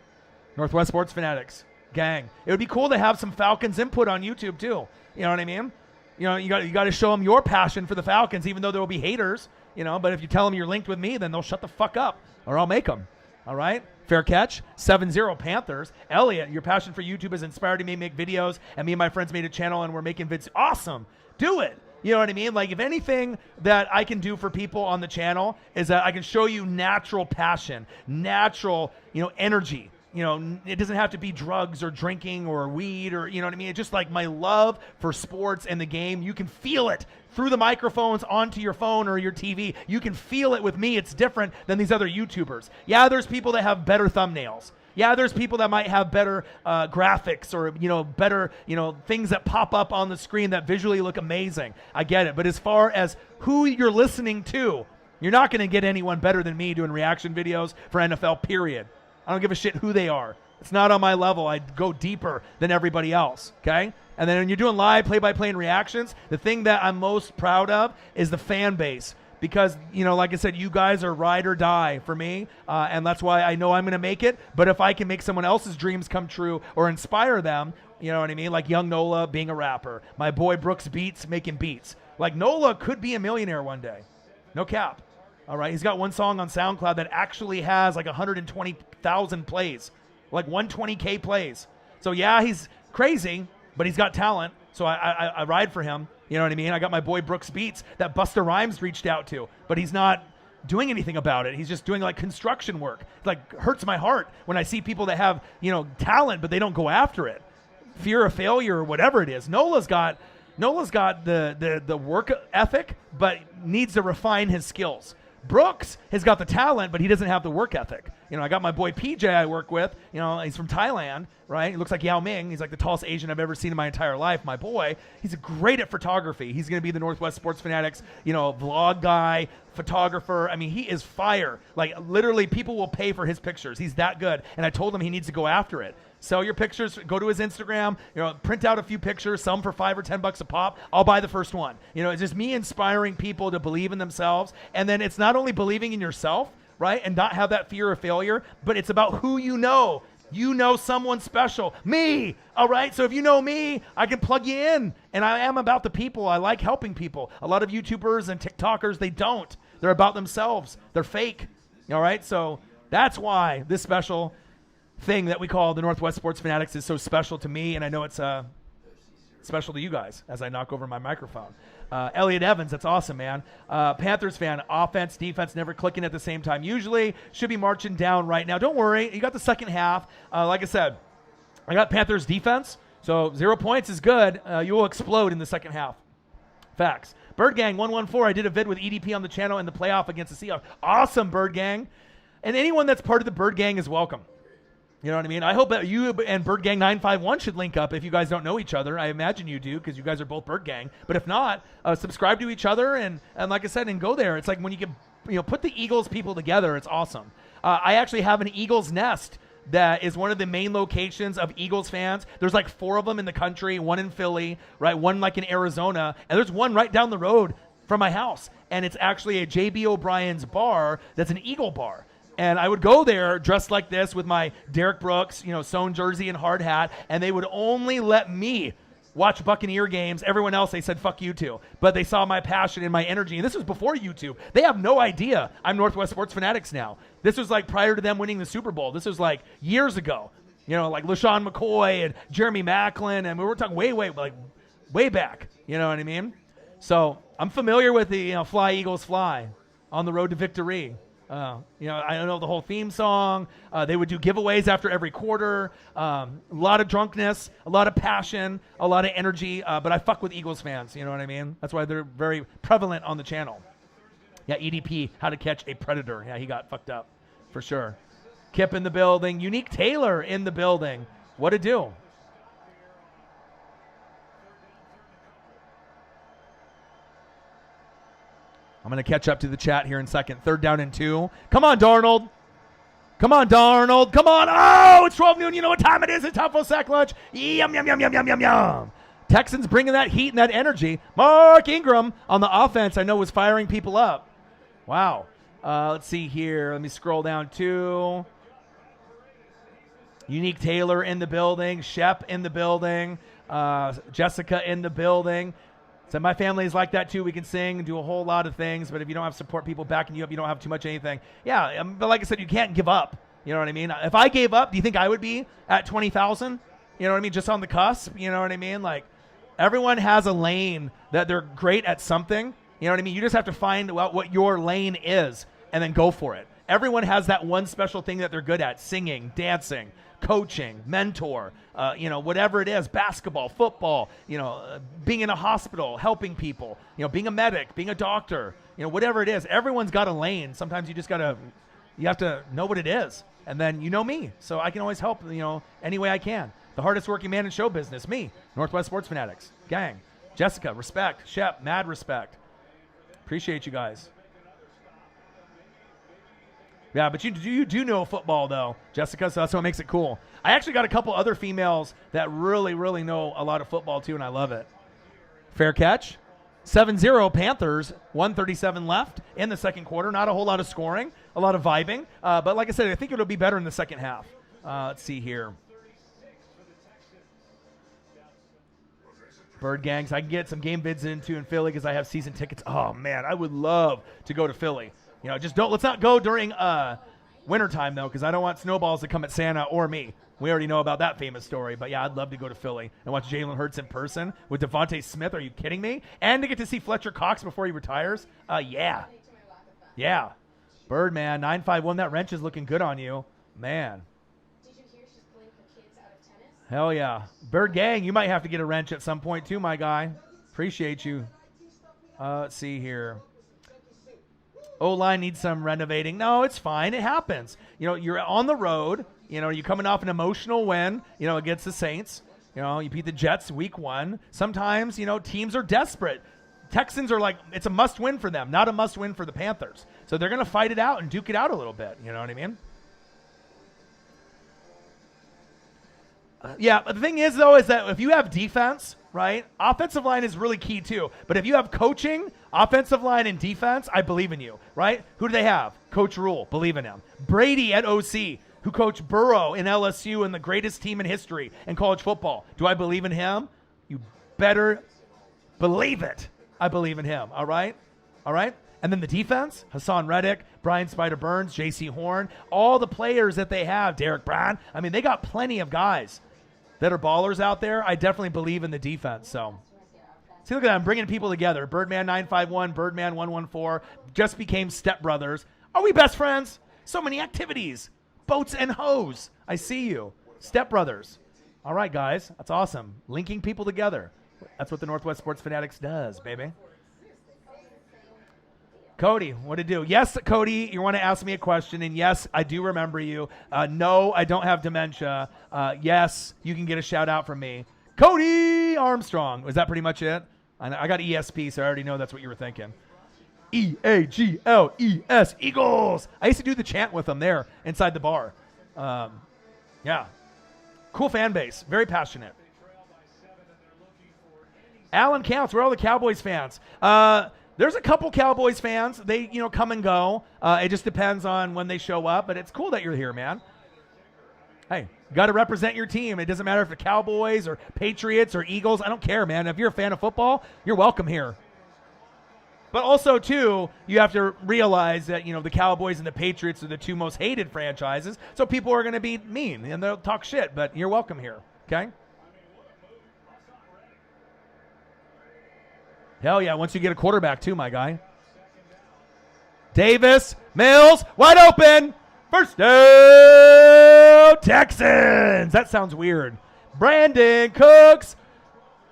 S1: Northwest Sports Fanatics. Gang. It would be cool to have some Falcons input on YouTube too. You know what I mean? You know, you got to show them your passion for the Falcons, even though there will be haters, you know, but if you tell them you're linked with me, then they'll shut the fuck up or I'll make them. All right? Fair catch. 7-0 Panthers. Elliot, your passion for YouTube has inspired me to make videos, and me and my friends made a channel and we're making vids. Awesome. Do it. You know what I mean? Like, if anything that I can do for people on the channel is that I can show you natural passion, natural, energy. You know, it doesn't have to be drugs or drinking or weed or, you know what I mean? It's just like my love for sports and the game. You can feel it through the microphones onto your phone or your TV. You can feel it with me. It's different than these other YouTubers. Yeah, there's people that have better thumbnails. Yeah, there's people that might have better graphics or, better, things that pop up on the screen that visually look amazing. I get it. But as far as who you're listening to, you're not going to get anyone better than me doing reaction videos for NFL, period. I don't give a shit who they are. It's not on my level. I go deeper than everybody else, okay? And then when you're doing live play-by-play and reactions, the thing that I'm most proud of is the fan base. Because, like I said, you guys are ride or die for me, and that's why I know I'm going to make it. But if I can make someone else's dreams come true or inspire them, you know what I mean? Like young Nola being a rapper. My boy Brooks Beats making beats. Like Nola could be a millionaire one day. No cap. All right, he's got one song on SoundCloud that actually has like 120,000 plays, like 120K plays. So yeah, he's crazy, but he's got talent. So I ride for him. You know what I mean? I got my boy Brooks Beats that Busta Rhymes reached out to, but he's not doing anything about it. He's just doing like construction work. It like hurts my heart when I see people that have, talent, but they don't go after it. Fear of failure or whatever it is. Nola's got the work ethic, but needs to refine his skills. Brooks has got the talent, but he doesn't have the work ethic. I got my boy PJ I work with. He's from Thailand, right? He looks like Yao Ming. He's like the tallest Asian I've ever seen in my entire life. My boy, he's great at photography. He's going to be the Northwest Sports Fanatics, vlog guy, photographer. I mean, he is fire. Like, literally, people will pay for his pictures. He's that good. And I told him he needs to go after it. Sell your pictures, go to his Instagram, print out a few pictures, sell them for $5 or $10 a pop. I'll buy the first one. It's just me inspiring people to believe in themselves. And then it's not only believing in yourself, right, and not have that fear of failure, but it's about who you know. You know someone special. Me, all right? So if you know me, I can plug you in. And I am about the people. I like helping people. A lot of YouTubers and TikTokers, they don't. They're about themselves. They're fake. All right, so that's why this special thing that we call the Northwest Sports Fanatics is so special to me, and I know it's special to you guys as I knock over my microphone. Elliot Evans, that's awesome, man. Panthers fan, offense, defense, never clicking at the same time. Usually should be marching down right now. Don't worry, you got the second half. Like I said, I got Panthers defense, so 0 points is good. You will explode in the second half. Facts. Bird Gang 114, I did a vid with EDP on the channel in the playoff against the Seahawks. Awesome, Bird Gang. And anyone that's part of the Bird Gang is welcome. You know what I mean? I hope that you and Bird Gang 951 should link up if you guys don't know each other. I imagine you do because you guys are both Bird Gang. But if not, subscribe to each other and like I said, and go there. It's like when you can put the Eagles people together, it's awesome. I actually have an Eagles nest that is one of the main locations of Eagles fans. There's like 4 of them in the country, 1 in Philly, right? 1 like in Arizona, and there's 1 right down the road from my house. And it's actually a J.B. O'Brien's bar that's an Eagle bar. And I would go there dressed like this with my Derek Brooks, sewn jersey and hard hat, and they would only let me watch Buccaneer games. Everyone else, they said, fuck you too. But they saw my passion and my energy. And this was before YouTube. They have no idea I'm Northwest Sports Fanatics now. This was like prior to them winning the Super Bowl. This was like years ago. Like LaShawn McCoy and Jeremy Maclin. And we were talking way back. You know what I mean? So I'm familiar with the Fly Eagles Fly on the road to victory. I know the whole theme song. They would do giveaways after every quarter. A lot of drunkenness, a lot of passion, a lot of energy. But I fuck with Eagles fans. You know what I mean? That's why they're very prevalent on the channel. Yeah, EDP, how to catch a predator. Yeah, he got fucked up for sure. Kip in the building. Unique Taylor in the building. What a do. I'm going to catch up to the chat here in a second. 3rd down and 2. Come on, Darnold. Come on, Darnold. Come on. Oh, it's 12 noon. You know what time it is. It's Top Sack Lunch. Yum, yum, yum, yum, yum, yum, yum. Texans bringing that heat and that energy. Mark Ingram on the offense, I know, was firing people up. Wow. Let's see here. Let me scroll down to Unique Taylor in the building. Shep in the building. Jessica in the building. So my family is like that too. We can sing and do a whole lot of things, but if you don't have support people backing you up, you don't have too much anything. Yeah, but like I said, you can't give up. You know what I mean? If I gave up, do you think I would be at 20,000? You know what I mean? Just on the cusp. You know what I mean? Like everyone has a lane that they're great at something. You know what I mean? You just have to find out what your lane is and then go for it. Everyone has that one special thing that they're good at: singing, dancing, coaching, mentor, whatever it is, basketball, football, being in a hospital, helping people, being a medic, being a doctor, whatever it is. Everyone's got a lane. Sometimes you have to know what it is. And then you know me, so I can always help, any way I can. The hardest working man in show business, me, Northwest Sports Fanatics, gang. Jessica, respect. Shep, mad respect. Appreciate you guys. Yeah, but you do know football, though, Jessica, so that's what makes it cool. I actually got a couple other females that really, really know a lot of football, too, and I love it. Fair catch. 7-0 Panthers, 1:37 left in the second quarter. Not a whole lot of scoring, a lot of vibing. But like I said, I think it'll be better in the second half. Let's see here. Bird Gangs, I can get some game vids into in Philly because I have season tickets. Oh, man, I would love to go to Philly. Let's not go during wintertime, though, because I don't want snowballs to come at Santa or me. We already know about that famous story. But, yeah, I'd love to go to Philly and watch Jalen Hurts in person with Devontae Smith. Are you kidding me? And to get to see Fletcher Cox before he retires? Yeah. Yeah. Birdman, 951. That wrench is looking good on you. Man.
S2: Did you hear she's pulling her kids out of tennis?
S1: Hell, yeah. Bird Gang, you might have to get a wrench at some point, too, my guy. Appreciate you. Let's see here. O-line needs some renovating. No, it's fine. It happens. You're on the road. You're coming off an emotional win, against the Saints. You beat the Jets week 1. Sometimes, teams are desperate. Texans are like, it's a must-win for them, not a must-win for the Panthers. So they're going to fight it out and duke it out a little bit. You know what I mean? Yeah, but the thing is, though, is that if you have defense, right, offensive line is really key, too. But if you have coaching, offensive line, and defense, I believe in you, right? Who do they have? Coach Rule. Believe in him. Brady at OC, who coached Burrow in LSU and the greatest team in history in college football. Do I believe in him? You better believe it. I believe in him, all right? All right? And then the defense, Hassan Reddick, Brian Spider-Burns, J.C. Horn, all the players that they have, Derek Brown. I mean, they got plenty of guys that are ballers out there. I definitely believe in the defense. So, see, look at that. I'm bringing people together. Birdman 951, Birdman 114 just became stepbrothers. Are we best friends? So many activities. Boats and hoes. I see you. Stepbrothers. All right, guys. That's awesome. Linking people together. That's what the Northwest Sports Fanatics does, baby. Cody, what to do? Yes, Cody, you want to ask me a question, and yes, I do remember you. No, I don't have dementia. Yes, you can get a shout out from me. Cody Armstrong. Was that pretty much it? I got ESP, so I already know that's what you were thinking. EAGLES, Eagles. I used to do the chant with them there inside the bar. Yeah. Cool fan base. Very passionate. Alan Counts, where are all the Cowboys fans? There's a couple Cowboys fans. They, come and go. It just depends on when they show up, but it's cool that you're here, man. Hey, you got to represent your team. It doesn't matter if the Cowboys or Patriots or Eagles. I don't care, man. If you're a fan of football, you're welcome here. But also, too, you have to realize that, the Cowboys and the Patriots are the two most hated franchises, so people are going to be mean, and they'll talk shit, but you're welcome here, okay? Hell yeah, once you get a quarterback too, my guy. Davis, Mills, wide open. First down, Texans. That sounds weird. Brandon Cooks,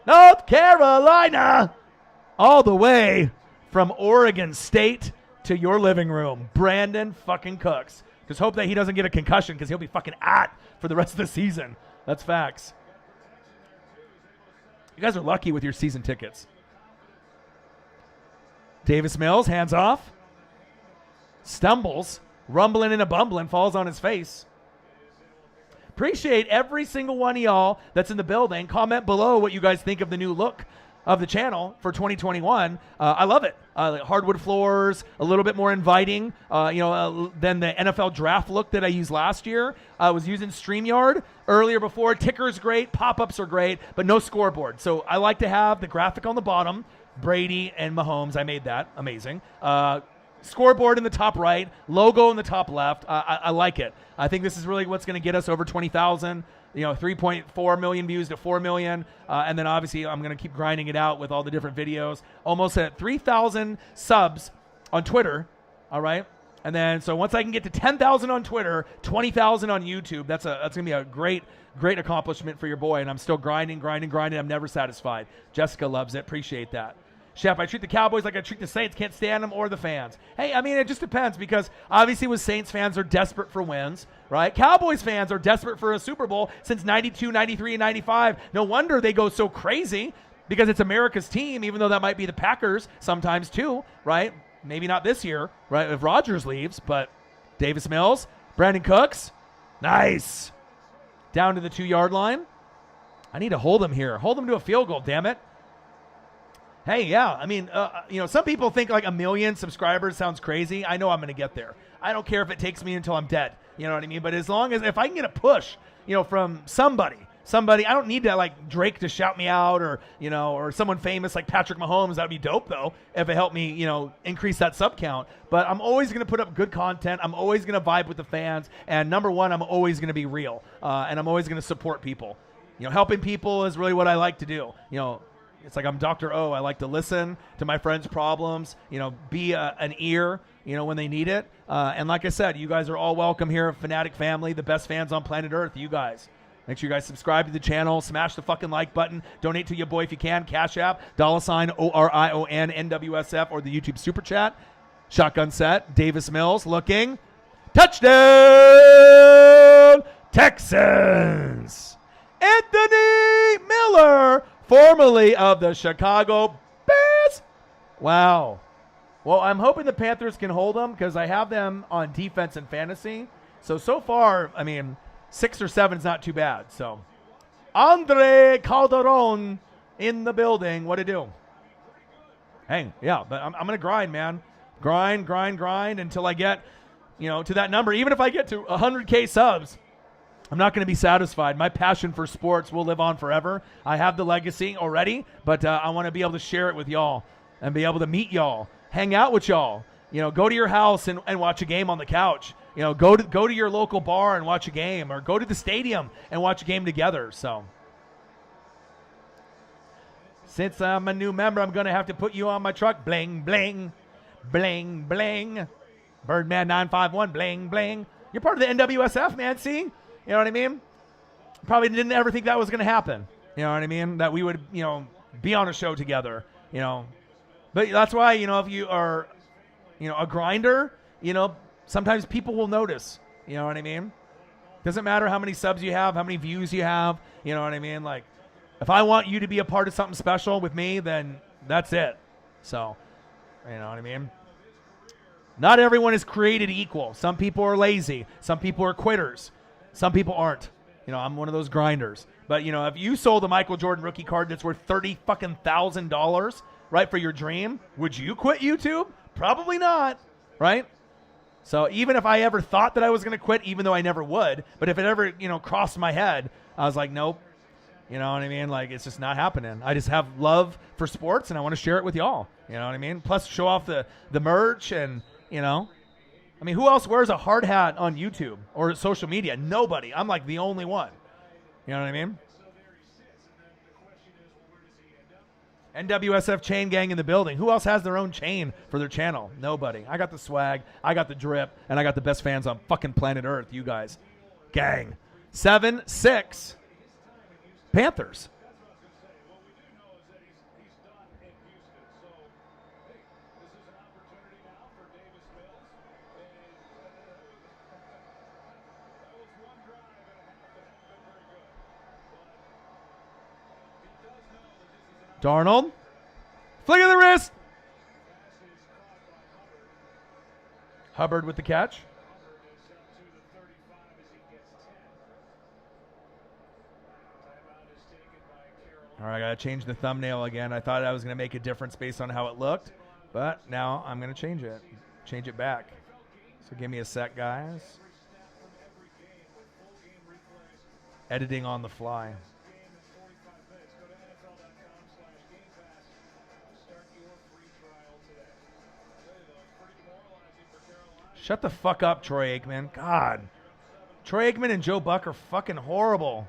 S1: North Carolina. All the way from Oregon State to your living room. Brandon fucking Cooks. Just hope that he doesn't get a concussion because he'll be fucking out for the rest of the season. That's facts. You guys are lucky with your season tickets. Davis Mills, hands off. Stumbles, rumbling and a bumbling, falls on his face. Appreciate every single one of y'all that's in the building. Comment below what you guys think of the new look of the channel for 2021. I love it. Hardwood floors, a little bit more inviting, than the NFL draft look that I used last year. I was using StreamYard earlier before. Ticker's great, pop-ups are great, but no scoreboard. So I like to have the graphic on the bottom. Brady and Mahomes, I made that. Amazing. Scoreboard in the top right, logo in the top left. I like it. I think this is really what's going to get us over 20,000, 3.4 million views to 4 million. And then obviously I'm going to keep grinding it out with all the different videos. Almost at 3,000 subs on Twitter. All right. And then so once I can get to 10,000 on Twitter, 20,000 on YouTube, that's going to be a great accomplishment for your boy. And I'm still grinding. I'm never satisfied. Jessica loves it. Appreciate that. Shep, I treat the Cowboys like I treat the Saints. Can't stand them or the fans. Hey, I mean, it just depends because obviously with Saints fans are desperate for wins, right? Cowboys fans are desperate for a Super Bowl since 92, 93, and 95. No wonder they go so crazy because it's America's team, even though that might be the Packers sometimes too, right? Maybe not this year, right, if Rodgers leaves, but Davis Mills, Brandon Cooks, nice. Down to the 2-yard line. I need to hold him here. Hold him to a field goal, damn it. Hey, yeah, I mean, some people think like 1 million subscribers sounds crazy. I know I'm going to get there. I don't care if it takes me until I'm dead. You know what I mean? But as long as if I can get a push, from somebody, I don't need to like Drake to shout me out or someone famous like Patrick Mahomes. That'd be dope though if it helped me, increase that sub count. But I'm always going to put up good content. I'm always going to vibe with the fans. And number one, I'm always going to be real. And I'm always going to support people. Helping people is really what I like to do. It's like I'm Dr. O. I like to listen to my friends' problems, be an ear, when they need it. And like I said, you guys are all welcome here, Fanatic family, the best fans on planet Earth, you guys. Make sure you guys subscribe to the channel, smash the fucking like button, donate to your boy if you can, Cash App, $OrionNWSF or the YouTube Super Chat. Shotgun set, Davis Mills looking. Touchdown, Texans! Anthony Miller, formerly of the Chicago Bears. Wow. Well, I'm hoping the Panthers can hold them because I have them on defense and fantasy. So far, I mean, 6 or 7 is not too bad. So, Andre Calderon in the building. What to do? Hey, yeah, but I'm going to grind, man. Grind until I get, to that number. Even if I get to 100K subs, I'm not going to be satisfied. My passion for sports will live on forever. I have the legacy already, but I want to be able to share it with y'all and be able to meet y'all hang out with y'all. Go to your house and watch a game on the couch. Go to your local bar and watch a game, or go to the stadium and watch a game together. So since I'm a new member, I'm going to have to put you on my truck. Bling, bling, bling, bling. Birdman 951, bling, bling. You're part of the NWSF, man. See? You know what I mean? Probably didn't ever think that was going to happen. You know what I mean? That we would, be on a show together, But that's why, if you are, a grinder, sometimes people will notice. You know what I mean? Doesn't matter how many subs you have, how many views you have. You know what I mean? Like, if I want you to be a part of something special with me, then that's it. So, you know what I mean? Not everyone is created equal. Some people are lazy. Some people are quitters. Some people aren't. I'm one of those grinders. But, if you sold a Michael Jordan rookie card that's worth $30,000, right, for your dream, would you quit YouTube? Probably not, right? So even if I ever thought that I was going to quit, even though I never would, but if it ever, crossed my head, I was like, nope. You know what I mean? Like, it's just not happening. I just have love for sports, and I want to share it with y'all. You know what I mean? Plus, show off the merch and, I mean, who else wears a hard hat on YouTube or social media? Nobody. I'm like the only one. You know what I mean? NWSF chain gang in the building. Who else has their own chain for their channel? Nobody. I got the swag, I got the drip, and I got the best fans on fucking planet Earth, you guys. Gang. 7-6. Panthers. Darnold. Flick of the wrist. Hubbard with the catch. All right, I got to change the thumbnail again. I thought I was going to make a difference based on how it looked, but now I'm going to change it. Change it back. So give me a sec, guys. Editing on the fly. Shut the fuck up, Troy Aikman. God. Troy Aikman and Joe Buck are fucking horrible.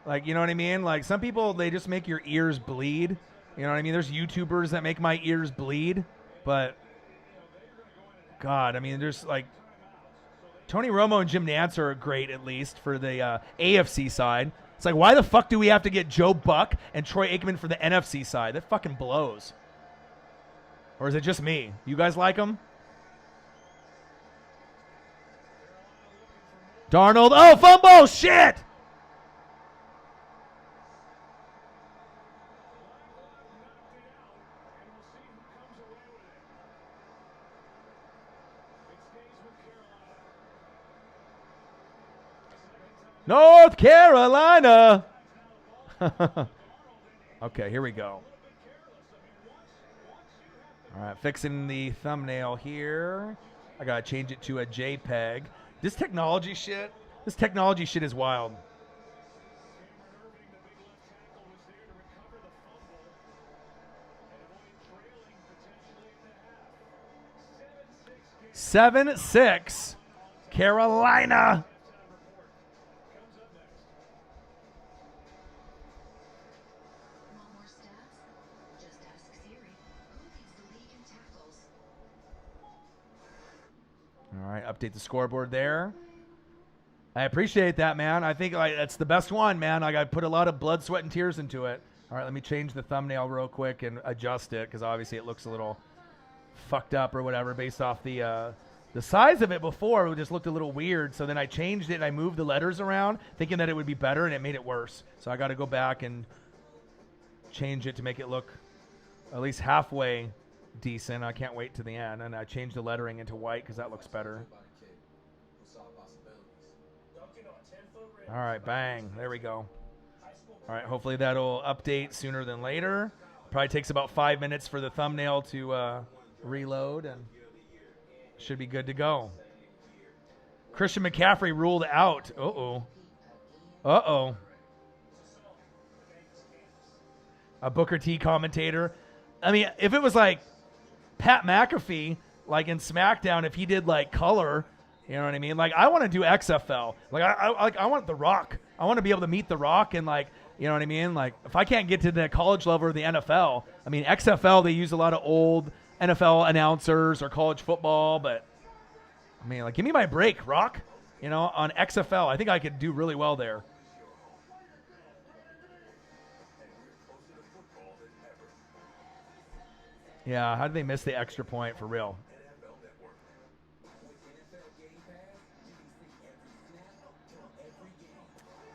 S1: Like, you know what I mean? Like, some people, they just make your ears bleed. You know what I mean? There's YouTubers that make my ears bleed. But, God, I mean, there's like, Tony Romo and Jim Nantz are great, at least, for the AFC side. It's like, why the fuck do we have to get Joe Buck and Troy Aikman for the NFC side? That fucking blows. Or is it just me? You guys like them? Darnold. Oh, fumble! Shit! North Carolina. Okay, here we go. All right, fixing the thumbnail here. I got to change it to a JPEG. This technology shit is wild. Seven, 6, Carolina. All right, update the scoreboard there. I appreciate that, man. I think that's the best one, man. I put a lot of blood, sweat, and tears into it. All right, let me change the thumbnail real quick and adjust it because obviously it looks a little fucked up or whatever based off the size of it before. It just looked a little weird. So then I changed it and I moved the letters around thinking that it would be better, and it made it worse. So I got to go back and change it to make it look at least halfway decent. I can't wait to the end. And I changed the lettering into white because that looks better. All right, bang. There we go. All right, hopefully that'll update sooner than later. Probably takes about 5 minutes for the thumbnail to reload, and should be good to go. Christian McCaffrey ruled out. Uh-oh. Uh-oh. A Booker T commentator. I mean, if it was like Pat McAfee, like in SmackDown, if he did like color, you know what I mean? Like I want to do XFL. Like I want The Rock. I want to be able to meet The Rock and like, you know what I mean? Like if I can't get to the college level or the NFL, I mean XFL, they use a lot of old NFL announcers or college football, but I mean, like give me my break, Rock. You know, on XFL, I think I could do really well there. Yeah, how did they miss the extra point for real?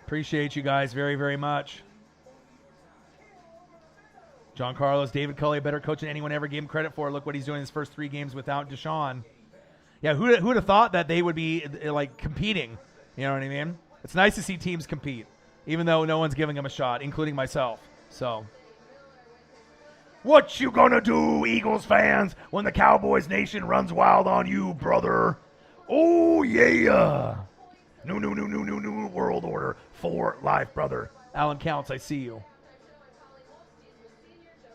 S1: Appreciate you guys very, very much. John Carlos, David Culley, better coach than anyone ever gave him credit for. Look what he's doing in his first 3 games without Deshaun. Yeah, who would have thought that they would be like competing? You know what I mean? It's nice to see teams compete, even though no one's giving them a shot, including myself. So, what you gonna do, Eagles fans, when the Cowboys Nation runs wild on you, brother? Oh yeah! New world order for life, brother. Alan Counts, I see you.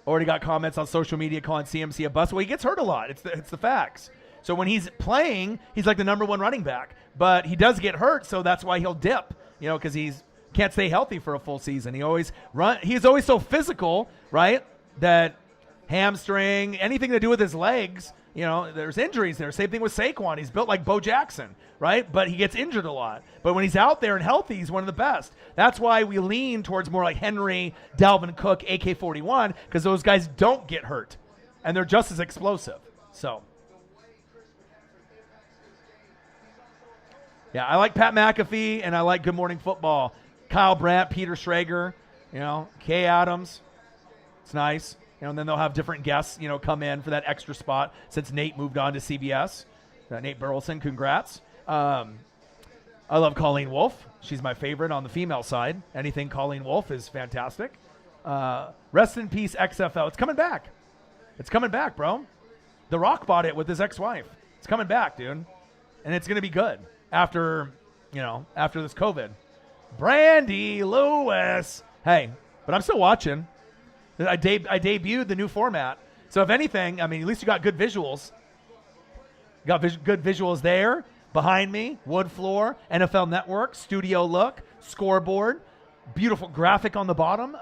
S1: Already got comments on social media calling CMC a bust. Well, he gets hurt a lot. It's the facts. So when he's playing, he's like the number 1 running back. But he does get hurt, so that's why he'll dip, you know, because he's can't stay healthy for a full season. He's always so physical, right, that hamstring, anything to do with his legs, you know, there's injuries there. Same thing with Saquon. He's built like Bo Jackson, right? But he gets injured a lot. But when he's out there and healthy, he's one of the best. That's why we lean towards more like Henry, Dalvin Cook, AK-41, because those guys don't get hurt, and they're just as explosive. So, yeah, I like Pat McAfee, and I like Good Morning Football. Kyle Brandt, Peter Schrager, you know, Kay Adams. It's nice. You know, and then they'll have different guests, you know, come in for that extra spot since Nate moved on to CBS. Nate Burleson, congrats. I love Colleen Wolfe. She's my favorite on the female side. Anything Colleen Wolfe is fantastic. Rest in peace, XFL. It's coming back. It's coming back, bro. The Rock bought it with his ex-wife. It's coming back, dude. And it's going to be good after this COVID. Brandy Lewis. Hey, but I'm still watching. I debuted the new format. So if anything, I mean, at least you got good visuals. Got good visuals there. Behind me, wood floor, NFL Network, studio look, scoreboard, beautiful graphic on the bottom.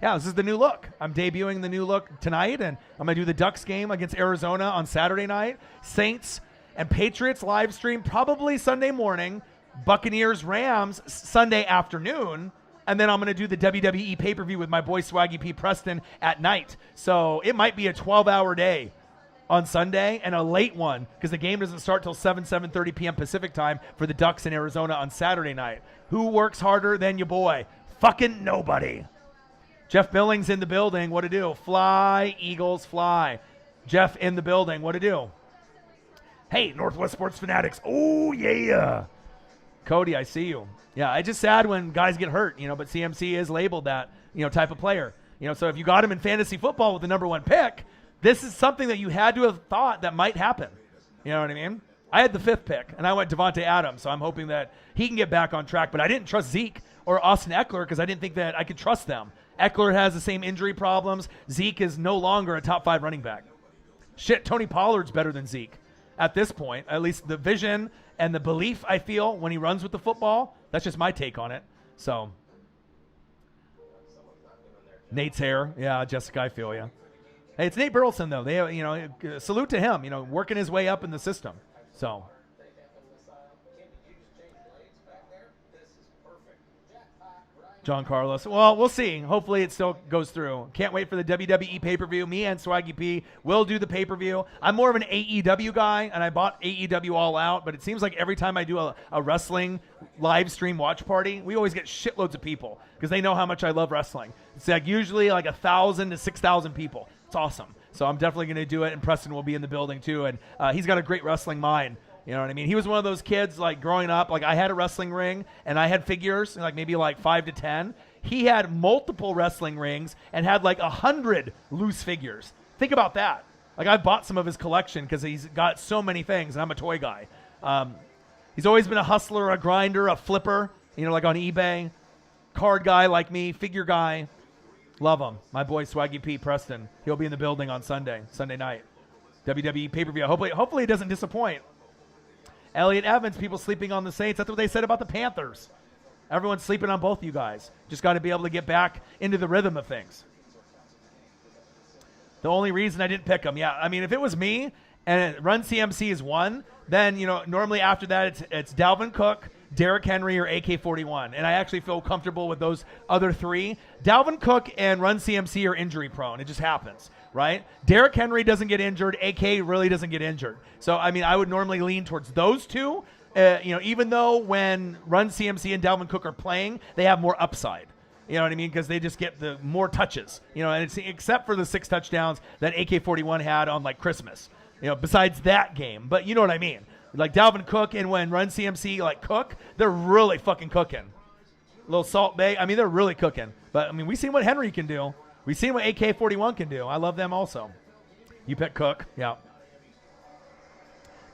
S1: Yeah, this is the new look. I'm debuting the new look tonight, and I'm going to do the Ducks game against Arizona on Saturday night. Saints and Patriots live stream probably Sunday morning. Buccaneers, Rams Sunday afternoon. And then I'm going to do the WWE pay-per-view with my boy Swaggy P. Preston at night. So it might be a 12-hour day on Sunday and a late one because the game doesn't start till 7:30 p.m. Pacific time for the Ducks in Arizona on Saturday night. Who works harder than your boy? Fucking nobody. Jeff Billings in the building. What to do? Fly, Eagles, fly. Jeff in the building. What to do? Hey, Northwest Sports Fanatics. Oh, yeah. Cody, I see you. Yeah, it's just sad when guys get hurt, you know, but CMC is labeled that, you know, type of player. You know, so if you got him in fantasy football with the number 1 pick, this is something that you had to have thought that might happen. You know what I mean? I had the 5th pick, and I went Devontae Adams, so I'm hoping that he can get back on track. But I didn't trust Zeke or Austin Eckler because I didn't think that I could trust them. Eckler has the same injury problems. Zeke is no longer a top 5 running back. Shit, Tony Pollard's better than Zeke at this point. At least the vision and the belief I feel when he runs with the football. That's just my take on it. So, Nate's hair. Yeah, Jessica, I feel you. Hey, it's Nate Burleson, though. They, you know, salute to him, you know, working his way up in the system. So, John Carlos. Well, we'll see. Hopefully it still goes through. Can't wait for the WWE pay-per-view. Me and Swaggy P will do the pay-per-view. I'm more of an AEW guy, and I bought AEW All Out, but it seems like every time I do a wrestling live stream watch party, we always get shitloads of people because they know how much I love wrestling. It's like usually like 1,000 to 6,000 people. It's awesome. So I'm definitely going to do it, and Preston will be in the building too, and he's got a great wrestling mind. You know what I mean? He was one of those kids, like, growing up. Like, I had a wrestling ring, and I had figures, like, maybe, like, 5 to 10. He had multiple wrestling rings and had, like, 100 loose figures. Think about that. Like, I bought some of his collection because he's got so many things, and I'm a toy guy. He's always been a hustler, a grinder, a flipper, you know, like on eBay. Card guy like me, figure guy. Love him. My boy Swaggy P. Preston. He'll be in the building on Sunday night. WWE pay-per-view. Hopefully it doesn't disappoint. Elliot Evans, people sleeping on the Saints. That's what they said about the Panthers. Everyone's sleeping on both you guys. Just got to be able to get back into the rhythm of things. The only reason I didn't pick them, yeah. I mean, if it was me and Run CMC is one, then, normally after that it's Dalvin Cook, Derrick Henry, or AK-41. And I actually feel comfortable with those other three. Dalvin Cook and Run CMC are injury prone. It just happens, right? Derrick Henry doesn't get injured. AK really doesn't get injured. So, I mean, I would normally lean towards those two, even though when Run CMC and Dalvin Cook are playing, they have more upside. You know what I mean? Because they just get the more touches, and it's except for the 6 touchdowns that AK-41 had on like Christmas, besides that game. But you know what I mean? Like Dalvin Cook and when Run CMC like cook, they're really fucking cooking. A little Salt Bay. I mean, they're really cooking. But I mean, we've seen what Henry can do. We've seen what AK-41 can do. I love them also. You pick Cook. Yeah.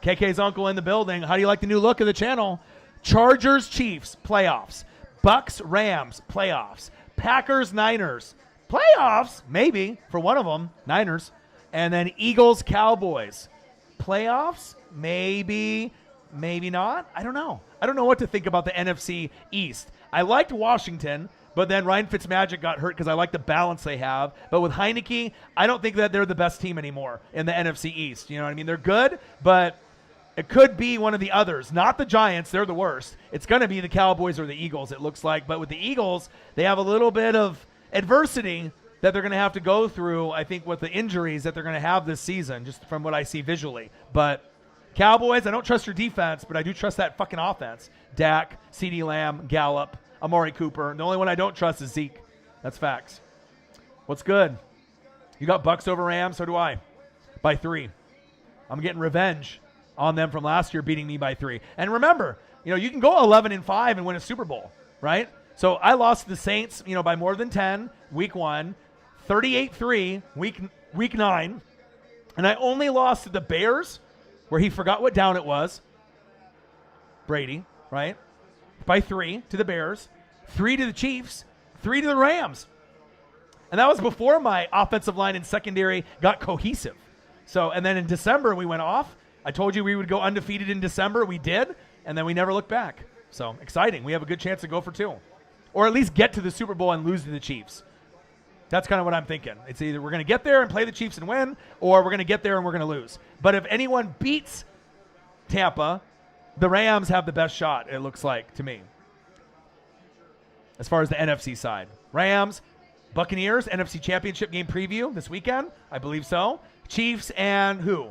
S1: KK's uncle in the building. How do you like the new look of the channel? Chargers, Chiefs, playoffs. Bucks, Rams, playoffs. Packers, Niners, playoffs, maybe, for one of them, Niners. And then Eagles, Cowboys, playoffs, maybe, maybe not. I don't know. I don't know what to think about the NFC East. I liked Washington, but then Ryan Fitzmagic got hurt because I like the balance they have. But with Heineke, I don't think that they're the best team anymore in the NFC East. You know what I mean? They're good, but it could be one of the others. Not the Giants. They're the worst. It's going to be the Cowboys or the Eagles, it looks like. But with the Eagles, they have a little bit of adversity that they're going to have to go through, I think, with the injuries that they're going to have this season, just from what I see visually. But Cowboys, I don't trust your defense, but I do trust that fucking offense. Dak, CeeDee Lamb, Gallup, Amari Cooper. The only one I don't trust is Zeke. That's facts. What's good? You got Bucks over Rams, so do I. By 3. I'm getting revenge on them from last year beating me by 3. And remember, you can go 11-5 and win a Super Bowl, right? So I lost to the Saints, by more than 10, week 1, 38-3, week 9, and I only lost to the Bears, where he forgot what down it was. Brady, right? By 3 to the Bears, 3 to the Chiefs, 3 to the Rams. And that was before my offensive line and secondary got cohesive. So, and then in December we went off. I told you we would go undefeated in December. We did, and then we never looked back. So exciting. We have a good chance to go for 2. Or at least get to the Super Bowl and lose to the Chiefs. That's kind of what I'm thinking. It's either we're going to get there and play the Chiefs and win, or we're going to get there and we're going to lose. But if anyone beats Tampa, the Rams have the best shot, it looks like, to me. As far as the NFC side. Rams, Buccaneers, NFC Championship game preview this weekend. I believe so. Chiefs and who?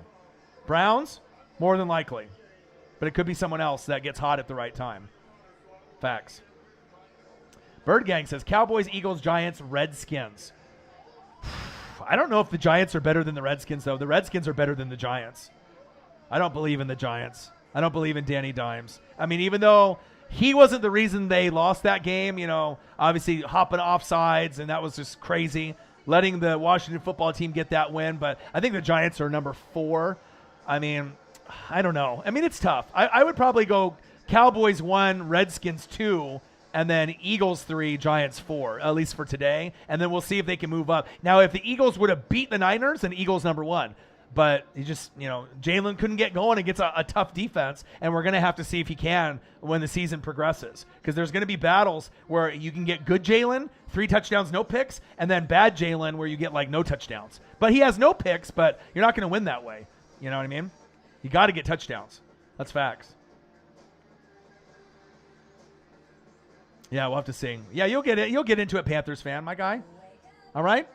S1: Browns? More than likely. But it could be someone else that gets hot at the right time. Facts. Bird Gang says Cowboys, Eagles, Giants, Redskins. I don't know if the Giants are better than the Redskins, though. The Redskins are better than the Giants. I don't believe in the Giants. I don't believe in Danny Dimes. I mean, even though he wasn't the reason they lost that game, obviously hopping offsides, and that was just crazy, letting the Washington football team get that win. But I think the Giants are number 4. I mean, I don't know. I mean, it's tough. I would probably go Cowboys 1, Redskins 2, and then Eagles 3, Giants 4, at least for today. And then we'll see if they can move up. Now, if the Eagles would have beat the Niners, then Eagles number 1. But he just, Jalen couldn't get going against a tough defense, and we're going to have to see if he can when the season progresses. Because there's going to be battles where you can get good Jalen, 3 touchdowns, no picks, and then bad Jalen where you get, no touchdowns. But he has no picks, but you're not going to win that way. You know what I mean? You got to get touchdowns. That's facts. Yeah, we'll have to see. Yeah, you'll get it. You'll get into it, Panthers fan, my guy. All right?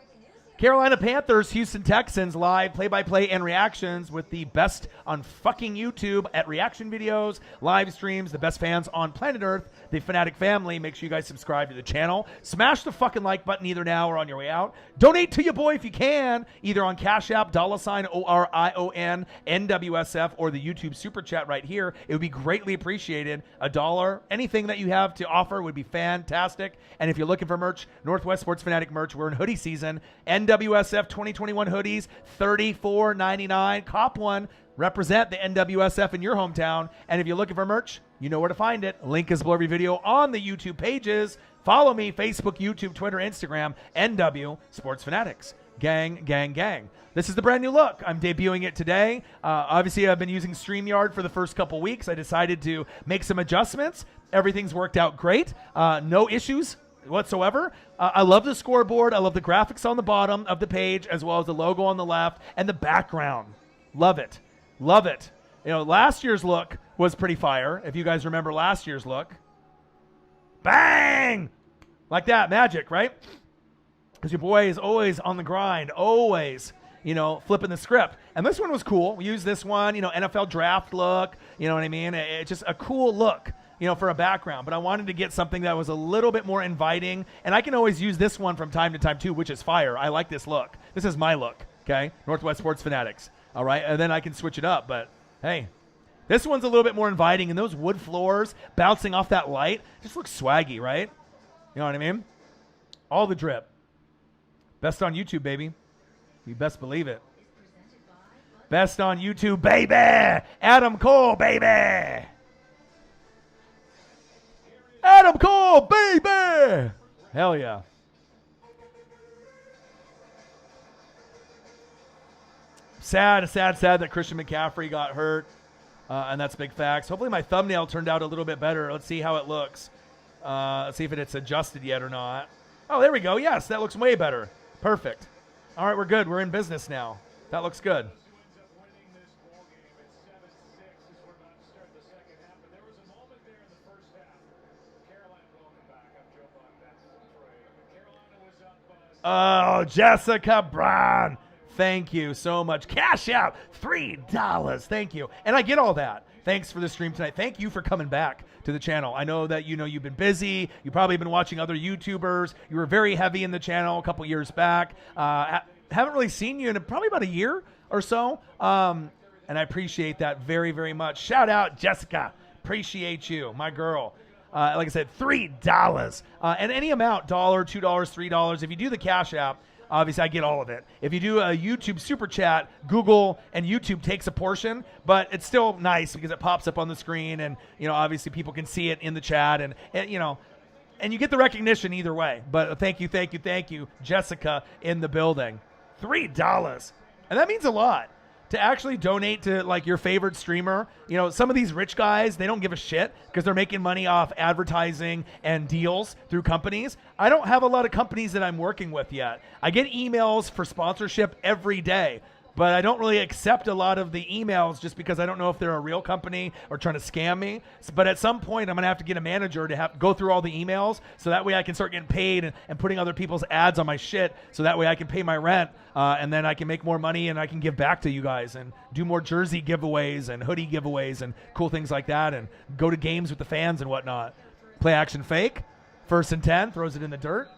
S1: Carolina Panthers, Houston Texans, live play-by-play and reactions with the best on fucking YouTube at reaction videos, live streams, the best fans on planet Earth, the Fanatic family. Make sure you guys subscribe to the channel. Smash the fucking like button either now or on your way out. Donate to your boy if you can, either on Cash App, $OrionNWSF, or the YouTube Super Chat right here. It would be greatly appreciated. $1, anything that you have to offer would be fantastic. And if you're looking for merch, Northwest Sports Fanatic merch, we're in hoodie season. NWSF 2021 hoodies, $34.99. Cop one. Represent the NWSF in your hometown. And if you're looking for merch, you know where to find it. Link is below every video on the YouTube pages. Follow me, Facebook, YouTube, Twitter, Instagram, NW Sports Fanatics. Gang, gang, gang. This is the brand new look. I'm debuting it today. Obviously, I've been using StreamYard for the first couple weeks. I decided to make some adjustments. Everything's worked out great. No issues whatsoever. I love the scoreboard. I love the graphics on the bottom of the page, as well as the logo on the left and the background. Love it. Love it. You know, last year's look was pretty fire. If you guys remember last year's look. Bang! Like that, magic, right? Because your boy is always on the grind, always, you know, flipping the script. And this one was cool. We used this one, you know, NFL draft look, you know what I mean? It's just a cool look, you know, for a background. But I wanted to get something that was a little bit more inviting. And I can always use this one from time to time, too, which is fire. I like this look. This is my look, okay? Northwest Sports Fanatics, all right? And then I can switch it up. But, hey, this one's a little bit more inviting. And those wood floors bouncing off that light just looks swaggy, right? You know what I mean? All the drip. Best on YouTube, baby. You best believe it. Best on YouTube, baby. Adam Cole, baby. Adam Cole, baby. Hell yeah. Sad that Christian McCaffrey got hurt. And that's big facts. Hopefully my thumbnail turned out a little bit better. Let's see how it looks. Let's see if it's adjusted yet or not. Oh, there we go. Yes, that looks way better. Perfect. All right, we're good. We're in business now. That looks good. Oh, Jessica Brown. Thank you so much. Cash out $3. Thank you. And I get all that. Thanks for the stream tonight. Thank you for coming back to the channel. I know that you've been busy. You've probably been watching other YouTubers. You were very heavy in the channel a couple years back. Haven't really seen you in probably about a year or so. And I appreciate that very, very much. Shout out, Jessica. Appreciate you, my girl. Like I said, $3. And any amount, $1, $2, $3. If you do the Cash App, obviously, I get all of it. If you do a YouTube Super Chat, Google and YouTube takes a portion, but it's still nice because it pops up on the screen and, you know, obviously people can see it in the chat and you know, and you get the recognition either way. But thank you, Jessica in the building. $3. And that means a lot. To actually donate to like your favorite streamer. You know, some of these rich guys, they don't give a shit because they're making money off advertising and deals through companies. I don't have a lot of companies that I'm working with yet. I get emails for sponsorship every day, but I don't really accept a lot of the emails just because I don't know if they're a real company or trying to scam me. But at some point, I'm going to have to get a manager to have go through all the emails so that way I can start getting paid and putting other people's ads on my shit so that way I can pay my rent and then I can make more money and I can give back to you guys and do more jersey giveaways and hoodie giveaways and cool things like that and go to games with the fans and whatnot. Play action fake. 1st and 10, throws it in the dirt.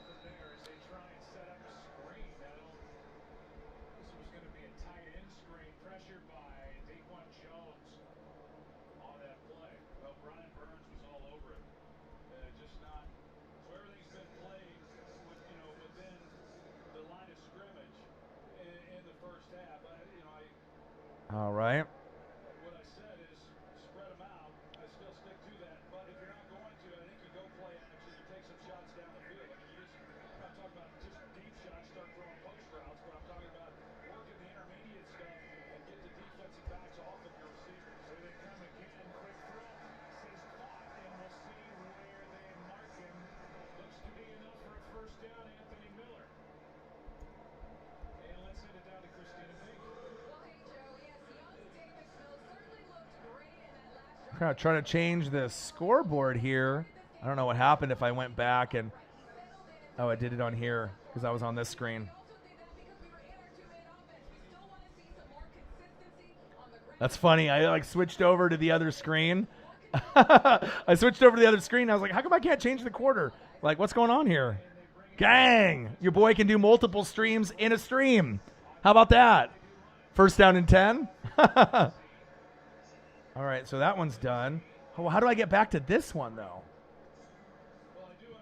S1: All right. What I said is spread them out. I still stick to that. But if you're not going to, I think you go play action. You take some shots down the field. I mean, I'm not talking about just deep shots, start throwing post routes, but I'm talking about working the intermediate stuff and get the defensive backs off of your receivers. So they come again, quick throw, says caught, and we'll see where they mark him. Looks to be enough for a first down, Anthony Miller. And let's send it down to Christina Baker. Kind of trying to change the scoreboard here. I don't know what happened if I went back and I did it on here because I was on this screen. That's funny. I like switched over to the other screen. I switched over to the other screen. I was like, how come I can't change the quarter? Like, what's going on here? Gang, your boy can do multiple streams in a stream. How about that? 1st down and 10. All right, so that one's done. Oh, how do I get back to this one, though?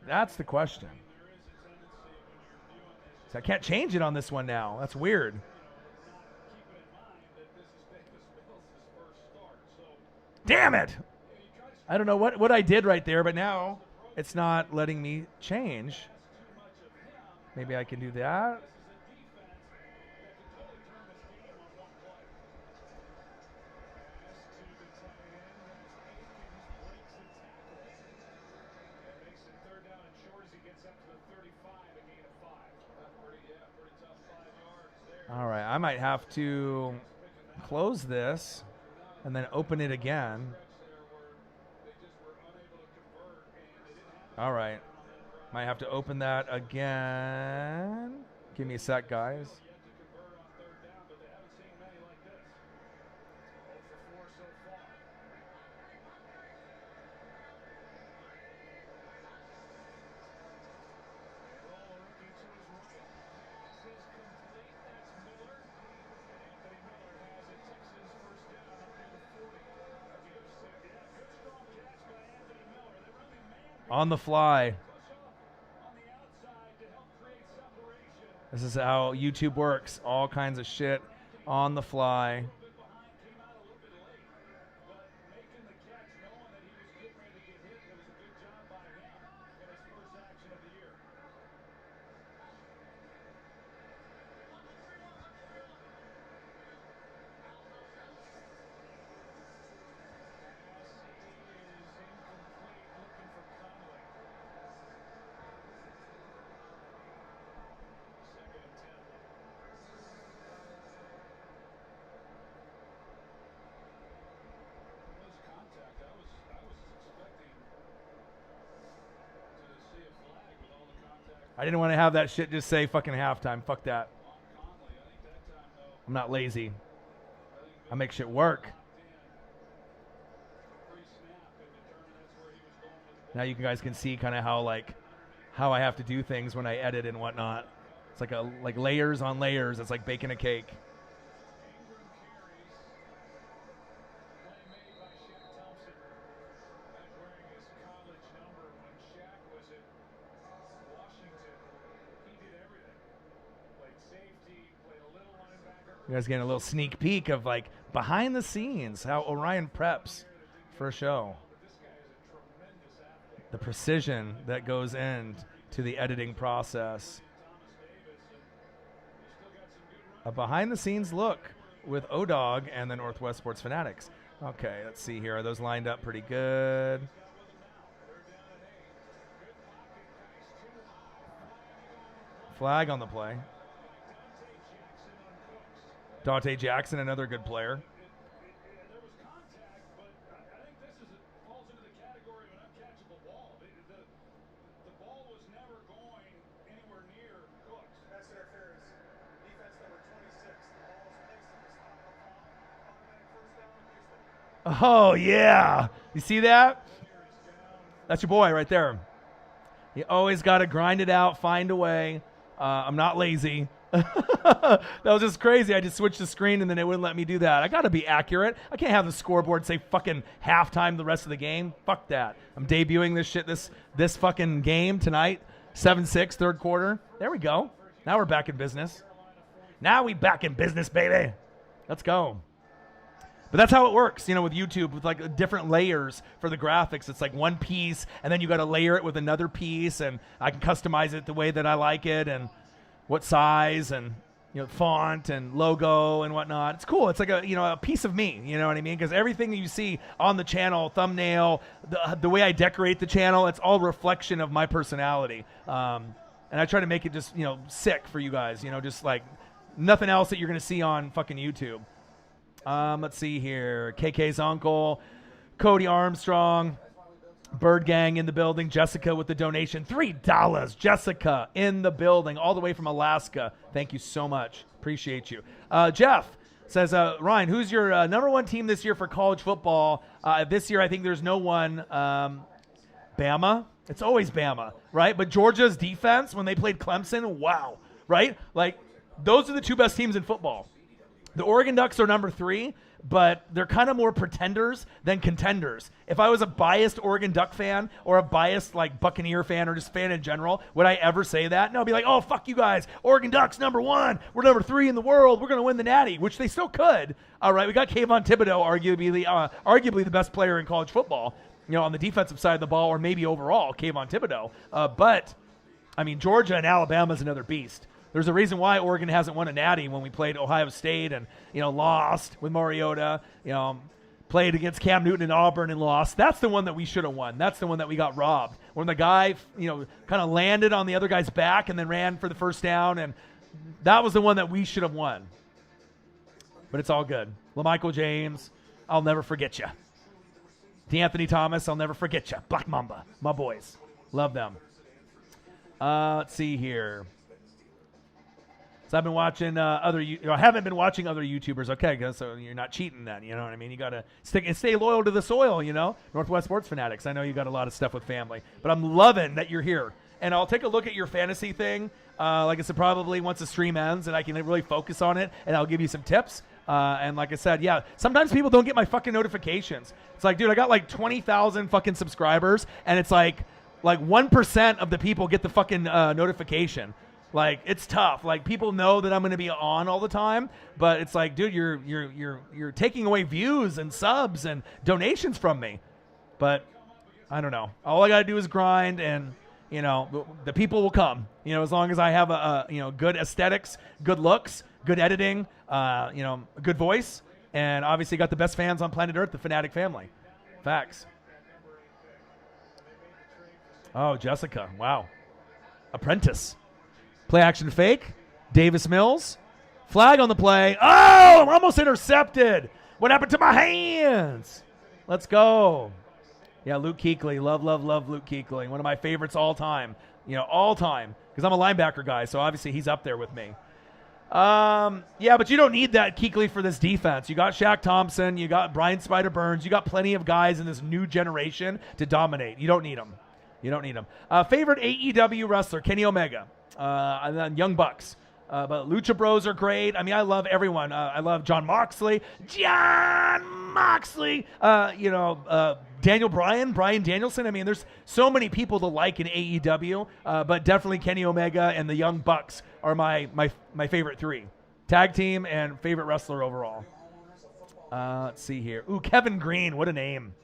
S1: That's the question. So I can't change it on this one now. That's weird. Damn it! I don't know what I did right there, but now it's not letting me change. Maybe I can do that. All right, I might have to close this and then open it again. All right. Might have to open that again. Give me a sec, guys. On the fly. This is how YouTube works. All kinds of shit on the fly. I didn't want to have that shit just say fucking halftime. Fuck that. I'm not lazy. I make shit work. Now you guys can see kind of how I have to do things when I edit and whatnot. It's like layers on layers. It's like baking a cake. You guys getting a little sneak peek of like behind the scenes, how Orion preps for a show. The precision that goes into the editing process. A behind the scenes look with O-Dog and the Northwest Sports Fanatics. Okay, let's see here. Are those lined up pretty good? Flag on the play. Dante Jackson, another good player.
S3: There was contact, but I think this falls into the category of an uncatchable ball. The ball was never going anywhere near Cooks. Pass interference. Defense number 26. The ball is placed in the stop. Automatic first down, Houston.
S1: Oh, yeah. You see that? That's your boy right there. You always got to grind it out, find a way. I'm not lazy. That was just crazy. I just switched the screen and then it wouldn't let me do that. I got to be accurate. I can't have the scoreboard say fucking halftime the rest of the game. Fuck that. I'm debuting this shit this fucking game tonight. 7-6, third quarter. There we go. Now we're back in business. Now we back in business, baby. Let's go. But that's how it works, with YouTube, with like different layers for the graphics. It's like one piece, and then you got to layer it with another piece, and I can customize it the way that I like it, and what size, and font and logo and whatnot. It's cool. It's like a piece of me. You know what I mean? Because everything you see on the channel, thumbnail, the way I decorate the channel, it's all reflection of my personality. And I try to make it just sick for you guys. Just like nothing else that you're gonna see on fucking YouTube. Let's see here. KK's uncle, Cody Armstrong, Bird Gang in the building. Jessica with the donation. $3. Jessica in the building, all the way from Alaska. Thank you so much. Appreciate you. Jeff says, Ryan, who's your number one team this year for college football? This year, I think there's no one. Bama. It's always Bama, right? But Georgia's defense, when they played Clemson, wow, right? Like, those are the two best teams in football. The Oregon Ducks are number 3, but they're kind of more pretenders than contenders. If I was a biased Oregon Duck fan or a biased like Buccaneer fan or just fan in general, would I ever say that? No, I'd be like, oh, fuck you guys. Oregon Ducks, number 1. We're number 3 in the world. We're going to win the Natty, which they still could. All right, we got Kayvon Thibodeau, arguably the best player in college football, on the defensive side of the ball, or maybe overall, Kayvon Thibodeau. But, I mean, Georgia and Alabama is another beast. There's a reason why Oregon hasn't won a Natty when we played Ohio State and, lost with Mariota, played against Cam Newton and Auburn and lost. That's the one that we should have won. That's the one that we got robbed. When the guy, kind of landed on the other guy's back and then ran for the first down and That was the one that we should have won. But it's all good. LaMichael James, I'll never forget you. D'Anthony Thomas, I'll never forget you. Black Mamba, my boys. Love them. Let's see here. So I've been watching I haven't been watching other YouTubers. Okay, so you're not cheating then. You know what I mean? You got to stick and stay loyal to the soil, you know? Northwest Sports Fanatics. I know you got a lot of stuff with family. But I'm loving that you're here. And I'll take a look at your fantasy thing. Like I said, probably once the stream ends and I can really focus on it, and I'll give you some tips. And like I said, yeah, sometimes people don't get my fucking notifications. It's like, dude, I got like 20,000 fucking subscribers, and it's like 1% of the people get the fucking notification. Like, it's tough. Like, people know that I'm going to be on all the time, but it's like, dude, you're taking away views and subs and donations from me. But I don't know. All I got to do is grind, and you know, the people will come. You know, as long as I have a good aesthetics, good looks, good editing, a good voice, and obviously got the best fans on planet Earth, the Fanatic family. Facts. Oh, Jessica. Wow. Apprentice. Play action fake. Davis Mills. Flag on the play. Oh, I'm almost intercepted. What happened to my hands? Let's go. Yeah, Luke Kuechly. Love Luke Kuechly. One of my favorites all time. All time. Because I'm a linebacker guy, so obviously he's up there with me. Yeah, but you don't need that Kuechly for this defense. You got Shaq Thompson. You got Brian Spider Burns. You got plenty of guys in this new generation to dominate. You don't need them. Favorite AEW wrestler, Kenny Omega. And then Young Bucks. But Lucha Bros are great. I mean, I love everyone. I love John Moxley. Daniel Bryan, Bryan Danielson. I mean, there's so many people to like in AEW, but definitely Kenny Omega and the Young Bucks are my favorite three. Tag team and favorite wrestler overall. Let's see here. Ooh, Kevin Green. What a name.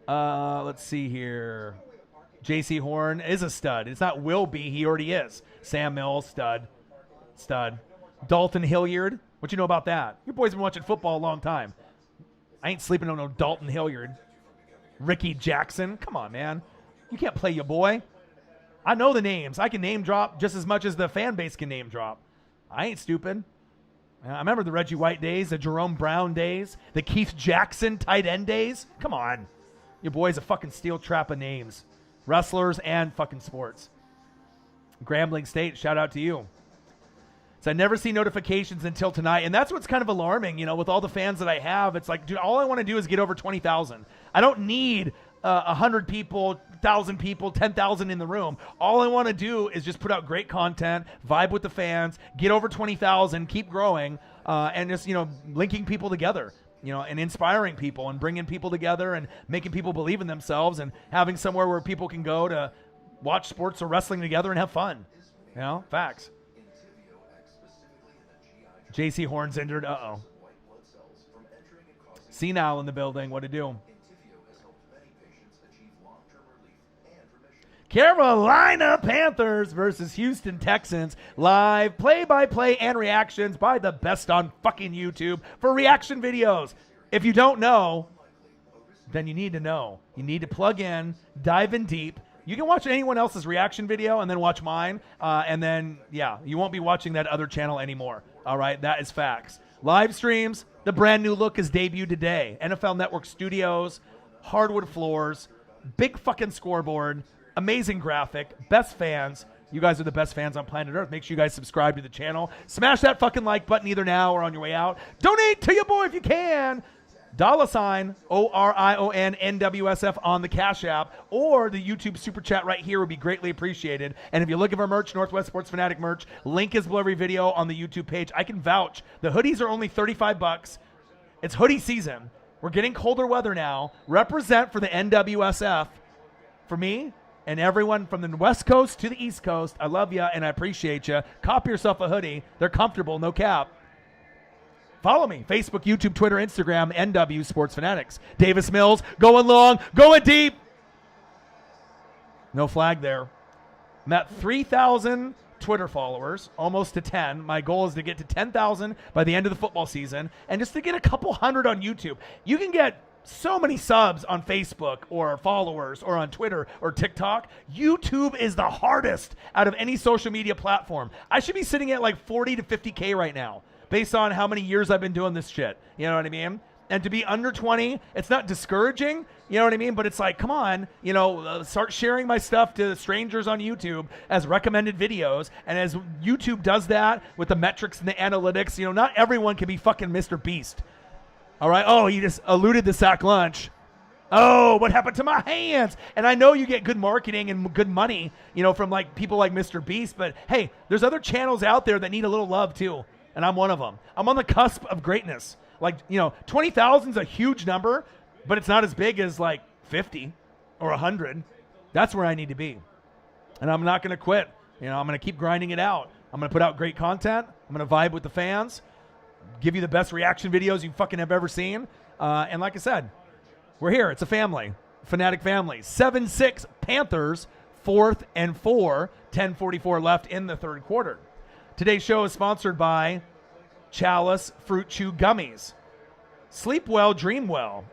S1: Let's see here. JC Horn is a stud. It's not will be. He already is. Sam Mills, stud. Dalton Hilliard. What you know about that? Your boy's been watching football a long time. I ain't sleeping on no Dalton Hilliard. Ricky Jackson. Come on, man. You can't play your boy. I know the names. I can name drop just as much as the fan base can name drop. I ain't stupid. I remember the Reggie White days, the Jerome Brown days, the Keith Jackson tight end days. Come on. Your boy's a fucking steel trap of names. Wrestlers and fucking sports. Grambling State, shout out to you. So I never see notifications until tonight, and that's what's kind of alarming, with all the fans that I have. It's like, dude, all I want to do is get over 20,000. I don't need 100 people, 1,000 people, 10,000 in the room. All I want to do is just put out great content, vibe with the fans, get over 20,000, keep growing, and just, linking people together. And inspiring people and bringing people together and making people believe in themselves and having somewhere where people can go to watch sports or wrestling together and have fun. Facts. JC Horn's injured. Uh-oh. Senile in the building. What to do? Carolina Panthers versus Houston Texans. Live play-by-play and reactions by the best on fucking YouTube for reaction videos. If you don't know, then you need to know. You need to plug in, dive in deep. You can watch anyone else's reaction video and then watch mine. And then, you won't be watching that other channel anymore. All right, that is facts. Live streams, the brand new look is debuted today. NFL Network Studios, hardwood floors, big fucking scoreboard, amazing graphic, best fans. You guys are the best fans on planet Earth. Make sure you guys subscribe to the channel. Smash that fucking like button either now or on your way out. Donate to your boy if you can. $, OrionNWSF on the Cash App, or the YouTube Super Chat right here would be greatly appreciated. And if you're looking for merch, Northwest Sports Fanatic merch, link is below every video on the YouTube page. I can vouch. The hoodies are only $35. It's hoodie season. We're getting colder weather now. Represent for the NWSF. For me and everyone from the West Coast to the East Coast, I love you and I appreciate you. Cop yourself a hoodie. They're comfortable, no cap. Follow me, Facebook, YouTube, Twitter, Instagram, NW Sports Fanatics. Davis Mills, going long, going deep. No flag there. I'm at 3,000 Twitter followers, almost to 10. My goal is to get to 10,000 by the end of the football season, and just to get a couple hundred on YouTube. You can get so many subs on Facebook or followers or on Twitter or TikTok. YouTube is the hardest out of any social media platform. I should be sitting at like 40 to 50K right now based on how many years I've been doing this shit. You know what I mean? And to be under 20, it's not discouraging, you know what I mean? But it's like, come on, start sharing my stuff to strangers on YouTube as recommended videos. And as YouTube does that with the metrics and the analytics, not everyone can be fucking Mr. Beast. All right. Oh, he just eluded the sack lunch. Oh, what happened to my hands? And I know you get good marketing and good money, from like people like Mr. Beast. But hey, there's other channels out there that need a little love too. And I'm one of them. I'm on the cusp of greatness. Like, 20,000 is a huge number, but it's not as big as like 50 or 100. That's where I need to be. And I'm not going to quit. I'm going to keep grinding it out. I'm going to put out great content. I'm going to vibe with the fans. Give you the best reaction videos you fucking have ever seen. And like I said, we're here. It's a family. Fanatic family. 7-6 Panthers, 4th and 4. 10:44 left in the third quarter. Today's show is sponsored by Chalice Fruit Chew Gummies. Sleep well, dream well.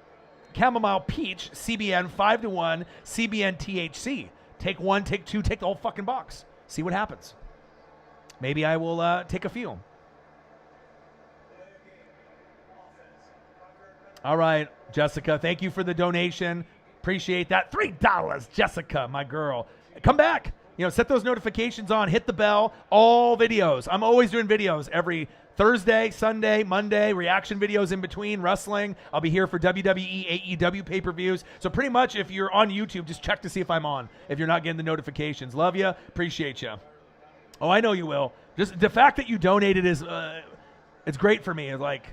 S1: Chamomile Peach, CBN 5-1, CBN THC. Take one, take two, take the whole fucking box. See what happens. Maybe I will take a few. All right, Jessica, thank you for the donation. Appreciate that. $3, Jessica, my girl. Come back. Set those notifications on. Hit the bell. All videos. I'm always doing videos every Thursday, Sunday, Monday, reaction videos in between, wrestling. I'll be here for WWE, AEW pay-per-views. So pretty much if you're on YouTube, just check to see if I'm on, if you're not getting the notifications. Love you. Appreciate you. Oh, I know you will. Just the fact that you donated is, it's great for me. It's like,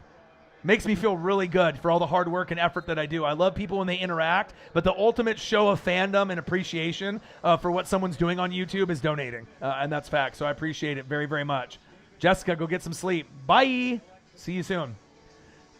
S1: makes me feel really good for all the hard work and effort that I do. I love people when they interact, but the ultimate show of fandom and appreciation for what someone's doing on YouTube is donating, and that's fact. So I appreciate it very, very much. Jessica, go get some sleep. Bye. See you soon.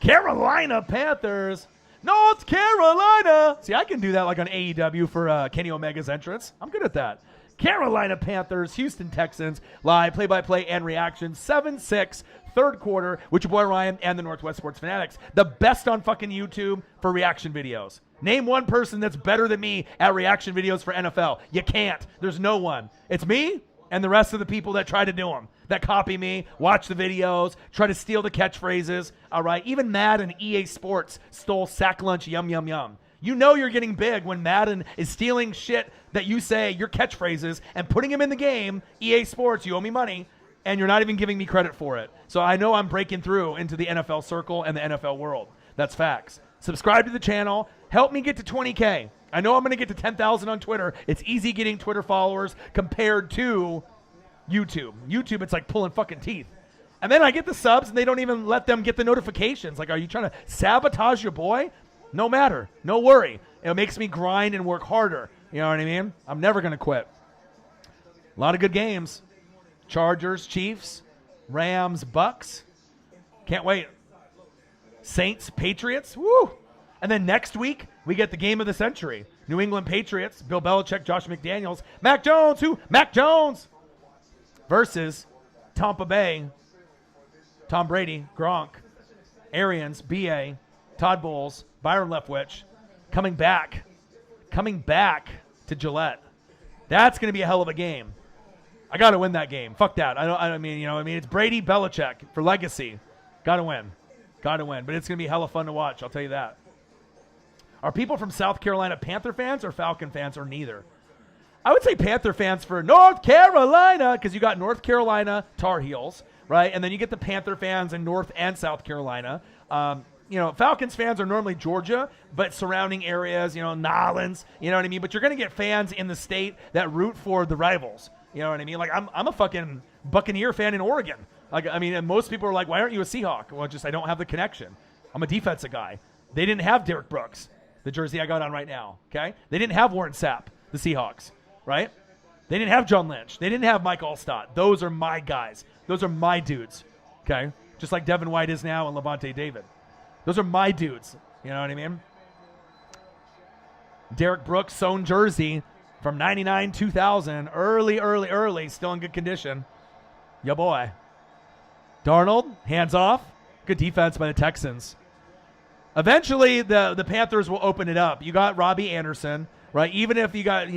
S1: Carolina Panthers. North Carolina. See, I can do that like on AEW for Kenny Omega's entrance. I'm good at that. Carolina Panthers, Houston Texans, live play-by-play and reaction, 7-6, third quarter, with your boy Ryan and the Northwest Sports Fanatics. The best on fucking YouTube for reaction videos. Name one person that's better than me at reaction videos for NFL. You can't. There's no one. It's me and the rest of the people that try to do them, that copy me, watch the videos, try to steal the catchphrases. All right, even Madden, EA Sports stole sack lunch, yum, yum, yum. You know you're getting big when Madden is stealing shit that you say, your catchphrases, and putting them in the game. EA Sports, you owe me money, and you're not even giving me credit for it. So I know I'm breaking through into the NFL circle and the NFL world. That's facts. Subscribe to the channel. Help me get to 20K. I know I'm going to get to 10,000 on Twitter. It's easy getting Twitter followers compared to YouTube. YouTube, it's like pulling fucking teeth. And then I get the subs, and they don't even let them get the notifications. Like, are you trying to sabotage your boy? No matter. No worry. It makes me grind and work harder. You know what I mean? I'm never going to quit. A lot of good games. Chargers, Chiefs, Rams, Bucks. Can't wait. Saints, Patriots. Woo! And then next week, we get the game of the century. New England Patriots, Bill Belichick, Josh McDaniels. Mac Jones, who? Mac Jones! Versus Tampa Bay, Tom Brady, Gronk, Arians, B.A., Todd Bowles, Byron Leftwich, coming back to Gillette. That's going to be a hell of a game. I got to win that game. Fuck that. I mean, it's Brady, Belichick for legacy. Got to win. But it's going to be hella fun to watch. I'll tell you that. Are people from South Carolina Panther fans or Falcon fans or neither? I would say Panther fans for North Carolina because you got North Carolina Tar Heels, right? And then you get the Panther fans in North and South Carolina. Falcons fans are normally Georgia, but surrounding areas, Nolans, you know what I mean? But you're going to get fans in the state that root for the rivals. You know what I mean? Like, I'm a fucking Buccaneer fan in Oregon. Like, I mean, and most people are like, why aren't you a Seahawk? Well, just I don't have the connection. I'm a defensive guy. They didn't have Derek Brooks, the jersey I got on right now, okay? They didn't have Warren Sapp, the Seahawks, right? They didn't have John Lynch. They didn't have Mike Allstott. Those are my guys. Those are my dudes, okay? Just like Devin White is now and Levante David. Those are my dudes. You know what I mean? Derek Brooks, sewn jersey from 99, 2000. Early. Still in good condition. Ya boy. Darnold, hands off. Good defense by the Texans. Eventually, the Panthers will open it up. You got Robbie Anderson, right? Even if you got,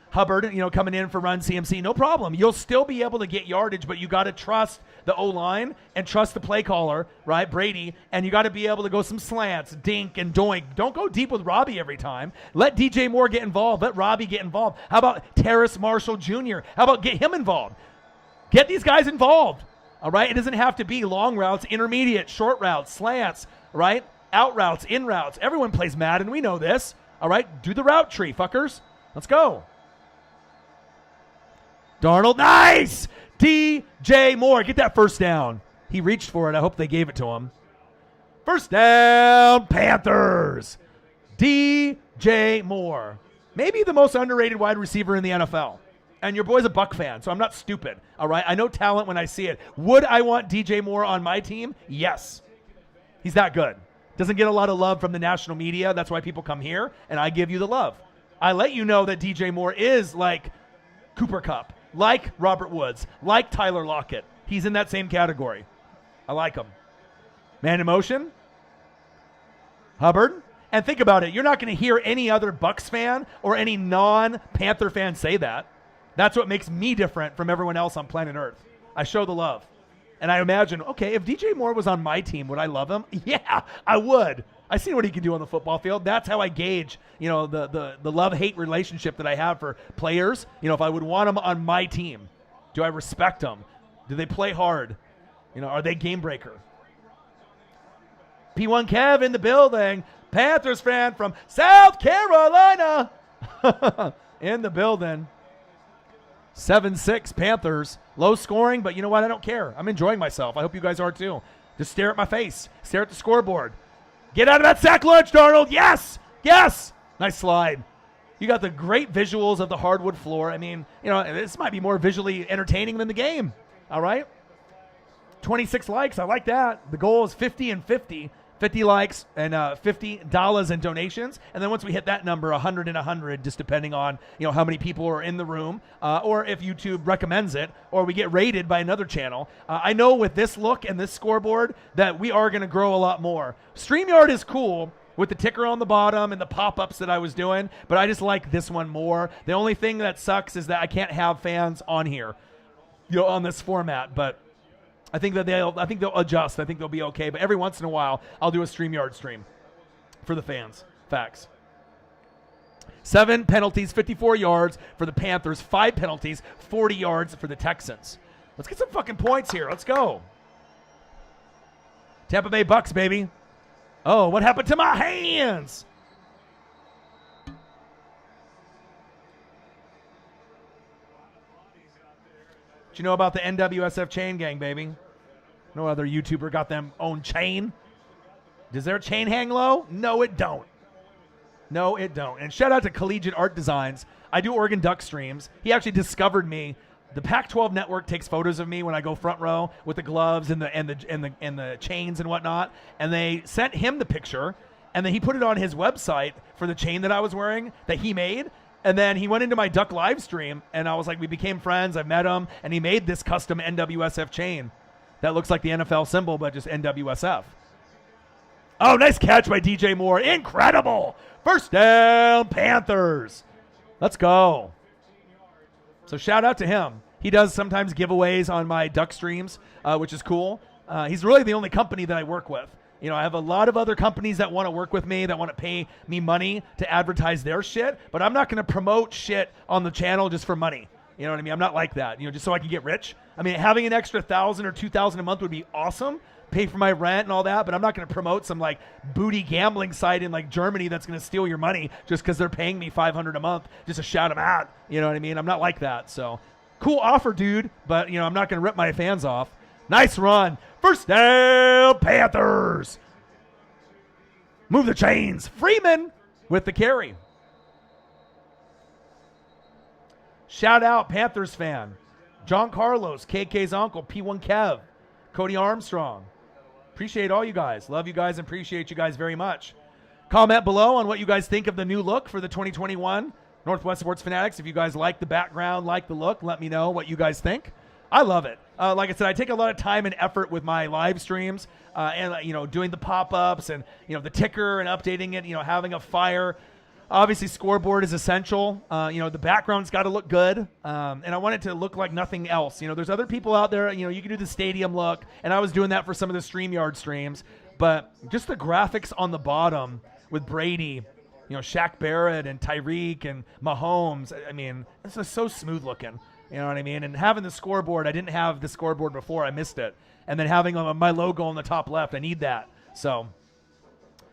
S1: Hubbard, coming in for run CMC, no problem. You'll still be able to get yardage, but you got to trust the O-line and trust the play caller, right, Brady, and you got to be able to go some slants, dink and doink. Don't go deep with Robbie every time. Let DJ Moore get involved. Let Robbie get involved. How about Terrace Marshall Jr.? How about get him involved? Get these guys involved, all right? It doesn't have to be long routes, intermediate, short routes, slants, right? Out routes, in routes. Everyone plays Madden. We know this, all right? Do the route tree, fuckers. Let's go. Darnold, nice! DJ Moore, get that first down. He reached for it. I hope they gave it to him. First down, Panthers. DJ Moore. Maybe the most underrated wide receiver in the NFL. And your boy's a Buck fan, so I'm not stupid, all right? I know talent when I see it. Would I want DJ Moore on my team? Yes. He's that good. Doesn't get a lot of love from the national media. That's why people come here, and I give you the love. I let you know that DJ Moore is like Cooper Kupp, like Robert Woods, like Tyler Lockett. He's in that same category. I like him. Man in motion. Hubbard. And think about it. You're not going to hear any other Bucs fan or any non-Panther fan say that. That's what makes me different from everyone else on planet Earth. I show the love. And I imagine, okay, if DJ Moore was on my team, would I love him? Yeah, I would. I see what he can do on the football field. That's how I gauge, the love-hate relationship that I have for players. If I would want them on my team, do I respect them? Do they play hard? Are they game breaker? P1 Kev in the building. Panthers fan from South Carolina in the building. 7-6 Panthers. Low scoring, but you know what? I don't care. I'm enjoying myself. I hope you guys are too. Just stare at my face. Stare at the scoreboard. Get out of that sack lunch, Darnold. Yes. Yes. Nice slide. You got the great visuals of the hardwood floor. I mean, this might be more visually entertaining than the game. All right. 26 likes. I like that. The goal is 50 and 50. 50 likes and $50 in donations. And then once we hit that number, 100 and 100, just depending on, how many people are in the room or if YouTube recommends it or we get rated by another channel. I know with this look and this scoreboard that we are going to grow a lot more. StreamYard is cool with the ticker on the bottom and the pop-ups that I was doing, but I just like this one more. The only thing that sucks is that I can't have fans on here, on this format, but I think they'll adjust. I think they'll be okay. But every once in a while, I'll do a StreamYard stream for the fans. Facts. 7 penalties, 54 yards for the Panthers. 5 penalties, 40 yards for the Texans. Let's get some fucking points here. Let's go. Tampa Bay Bucks, baby. Oh, what happened to my hands? What you know about the NWSF chain gang, baby? No other YouTuber got them own chain. Does their chain hang low? No, it don't. No, it don't. And shout out to Collegiate Art Designs. I do Oregon Duck streams. He actually discovered me. The Pac-12 network takes photos of me when I go front row with the gloves and the chains and whatnot. And they sent him the picture, and then he put it on his website for the chain that I was wearing that he made. And then he went into my Duck live stream, and I was like, we became friends. I met him, and he made this custom NWSF chain that looks like the NFL symbol, but just NWSF. Oh, nice catch by DJ Moore. Incredible. First down, Panthers. Let's go. So shout out to him. He does sometimes giveaways on my Duck streams, which is cool. He's really the only company that I work with. I have a lot of other companies that want to work with me, that want to pay me money to advertise their shit, but I'm not going to promote shit on the channel just for money. You know what I mean? I'm not like that, just so I can get rich. I mean, having an extra $1,000 or $2,000 a month would be awesome, pay for my rent and all that, but I'm not going to promote some like booty gambling site in like Germany that's going to steal your money just because they're paying me $500 a month just to shout them out. You know what I mean? I'm not like that. So cool offer, dude, but I'm not going to rip my fans off. Nice run. First down, Panthers. Move the chains. Freeman with the carry. Shout out Panthers fan. John Carlos, KK's uncle, P1 Kev, Cody Armstrong. Appreciate all you guys. Love you guys and appreciate you guys very much. Comment below on what you guys think of the new look for the 2021 Northwest Sports Fanatics. If you guys like the background, like the look, let me know what you guys think. I love it. Like I said, I take a lot of time and effort with my live streams, and doing the pop-ups and the ticker and updating it. Having a fire. Obviously, scoreboard is essential. The background's got to look good, and I want it to look like nothing else. There's other people out there. You can do the stadium look, and I was doing that for some of the StreamYard streams. But just the graphics on the bottom with Brady, Shaq Barrett and Tyreek and Mahomes. I mean, it's just so smooth looking. You know what I mean? And having the scoreboard, I didn't have the scoreboard before. I missed it. And then having my logo on the top left, I need that. So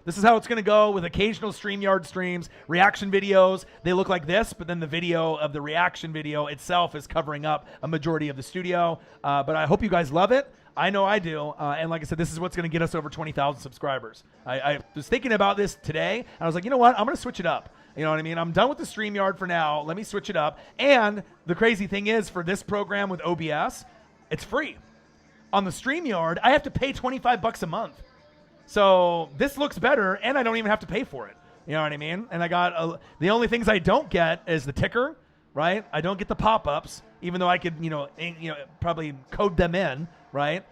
S1: this is how it's going to go with occasional StreamYard streams, reaction videos. They look like this, but then the video of the reaction video itself is covering up a majority of the studio. But I hope you guys love it. I know I do. And like I said, this is what's going to get us over 20,000 subscribers. I was thinking about this today, and I was like, you know what? I'm going to switch it up. You know what I mean? I'm done with the StreamYard for now. Let me switch it up. And the crazy thing is, for this program with OBS, it's free. On the StreamYard, I have to pay $25 a month. So this looks better, and I don't even have to pay for it. You know what I mean? And I got the only things I don't get is the ticker, right? I don't get the pop-ups, even though I could, probably code them in, right?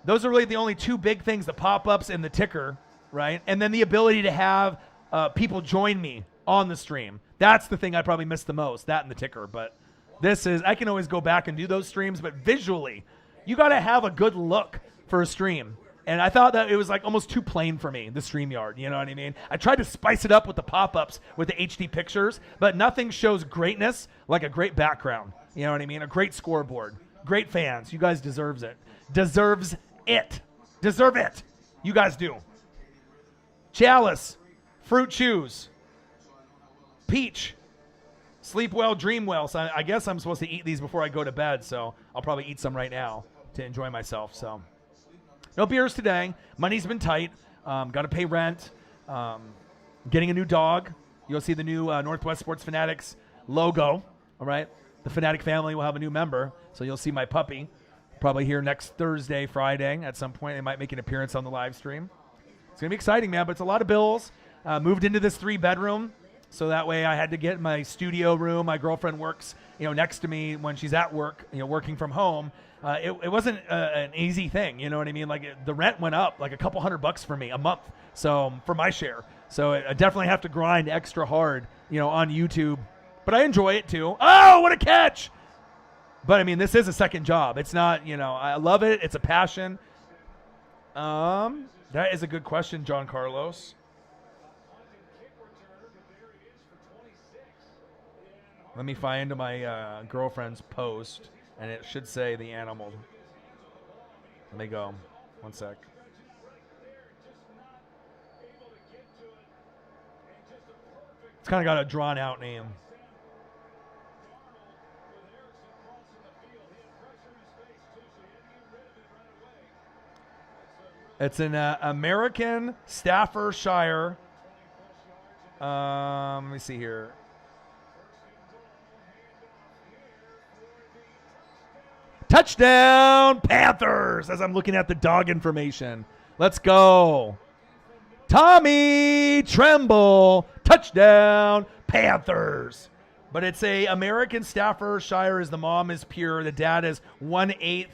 S1: Those are really the only two big things: the pop-ups and the ticker, right? And then the ability to have people join me on the stream. That's the thing I probably miss the most, that and the ticker. But I can always go back and do those streams, but visually, you got to have a good look for a stream. And I thought that it was like almost too plain for me, the StreamYard, you know what I mean? I tried to spice it up with the pop-ups, with the HD pictures, but nothing shows greatness like a great background, you know what I mean? A great scoreboard, great fans. You guys deserve it. Deserve it. You guys do. Chalice, fruit chews, peach, sleep well, dream well. So I guess I'm supposed to eat these before I go to bed, so I'll probably eat some right now to enjoy myself, so. No beers today. Money's been tight. Got to pay rent. Getting a new dog. You'll see the new Northwest Sports Fanatics logo. All right. The Fanatic family will have a new member. So you'll see my puppy probably here next Thursday, Friday at some point. They might make an appearance on the live stream. It's going to be exciting, man, but it's a lot of bills. Moved into this 3-bedroom. So that way I had to get my studio room. My girlfriend works, next to me when she's at work, working from home. It wasn't an easy thing, you know what I mean? Like the rent went up like a couple $100 for me a month. So for my share. So I definitely have to grind extra hard, on YouTube, but I enjoy it too. Oh, what a catch. But I mean, this is a second job. It's not, I love it. It's a passion. That is a good question, John Carlos. Let me find my girlfriend's post, and it should say the animal. Let me go. One sec. It's kind of got a drawn-out name. It's an American Staffordshire. Let me see here. Touchdown, Panthers, as I'm looking at the dog information. Let's go. Tommy Tremble, touchdown, Panthers. But it's a American Staffordshire, as the mom is pure. The dad is 1/8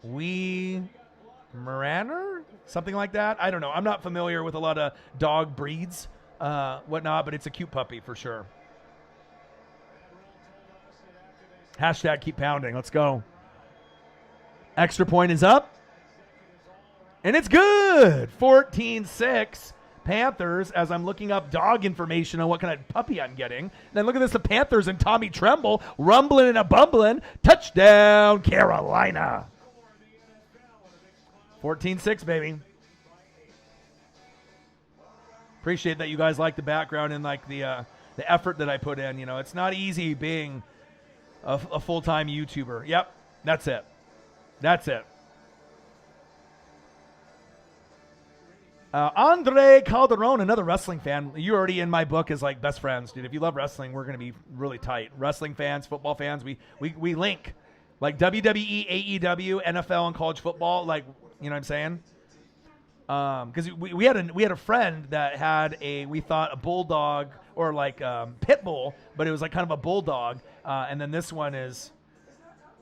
S1: Weimaranner. Weimaraner? Something like that. I don't know. I'm not familiar with a lot of dog breeds. Whatnot, but it's a cute puppy for sure. Hashtag keep pounding. Let's go. Extra point is up. And it's good. 14-6 Panthers, as I'm looking up dog information on what kind of puppy I'm getting. Then look at this, the Panthers and Tommy Tremble rumbling and a bumbling. Touchdown, Carolina. 14-6, baby. Appreciate that you guys like the background and like the effort that I put in. It's not easy being a full-time YouTuber. Yep, that's it. That's it. Andre Calderon, another wrestling fan. You're already in my book as like best friends, dude. If you love wrestling, we're going to be really tight. Wrestling fans, football fans, we link. Like WWE, AEW, NFL, and college football. Like, you know what I'm saying? Because we had a friend that had we thought a bulldog or like pit bull, but it was like kind of a bulldog. And then this one is,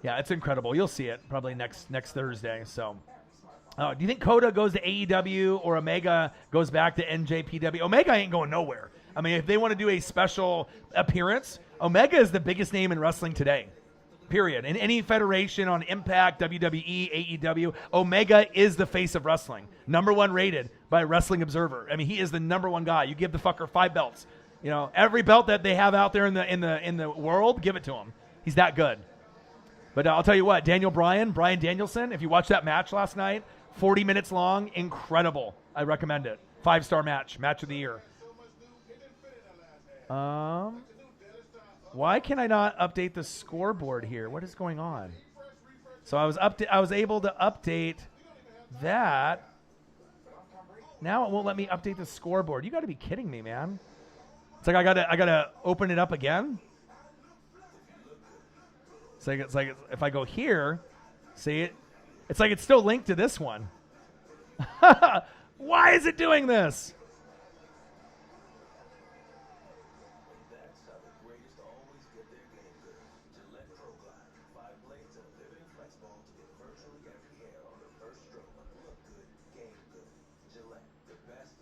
S1: yeah, it's incredible. You'll see it probably next Thursday. So, do you think Coda goes to AEW or Omega goes back to NJPW? Omega ain't going nowhere. I mean, if they want to do a special appearance, Omega is the biggest name in wrestling today. Period. In any federation on Impact, WWE, AEW, Omega is the face of wrestling. #1 rated by Wrestling Observer. I mean, he is the #1 guy. You give the fucker 5 belts. You know, every belt that they have out there in the world, give it to him. He's that good. But I'll tell you what, Brian Danielson, if you watched that match last night, 40 minutes long, incredible. I recommend it. 5-star match of the year. Why can I not update the scoreboard here? What is going on? So I was able to update that. Now it won't let me update the scoreboard. You got to be kidding me, man. It's like I gotta open it up again. It's like if I go here, see it. It's like it's still linked to this one. Why is it doing this?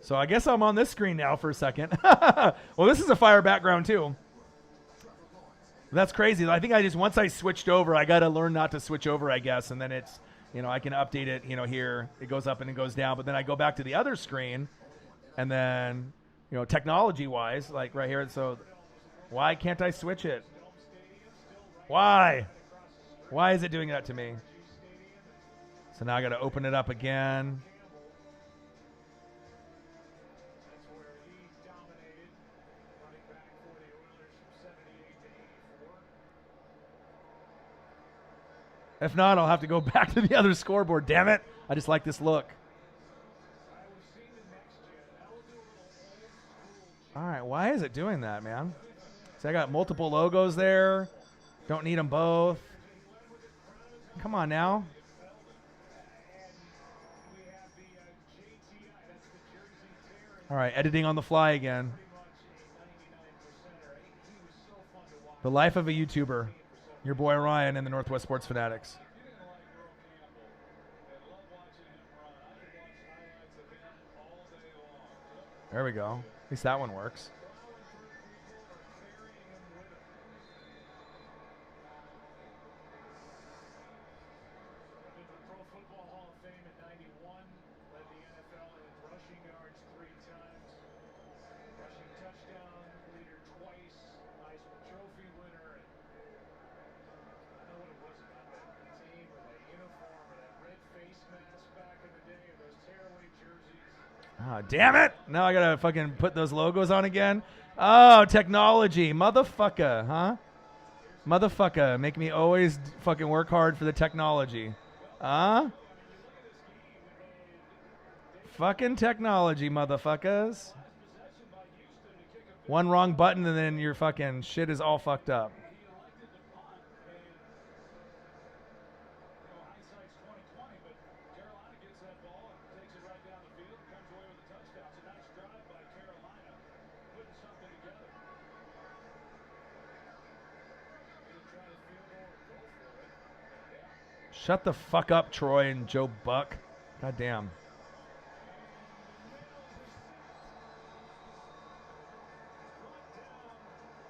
S1: So I guess I'm on this screen now for a second. Well, this is a fire background too. That's crazy. I think once I switched over, I got to learn not to switch over, I guess. And then it's, I can update it, here. It goes up and it goes down. But then I go back to the other screen. And then, technology-wise, like right here. So why can't I switch it? Why? Why is it doing that to me? So now I got to open it up again. If not, I'll have to go back to the other scoreboard. Damn it. I just like this look. All right. Why is it doing that, man? So I got multiple logos there. Don't need them both. Come on now. All right. Editing on the fly again. The life of a YouTuber. Your boy Ryan and the Northwest Sports Fanatics. There we go. At least that one works. Oh, damn it. Now I got to fucking put those logos on again. Oh, technology. Motherfucker, huh? Motherfucker. Make me always fucking work hard for the technology. Huh? Fucking technology, motherfuckers. One wrong button and then your fucking shit is all fucked up. Shut the fuck up, Troy and Joe Buck. God damn.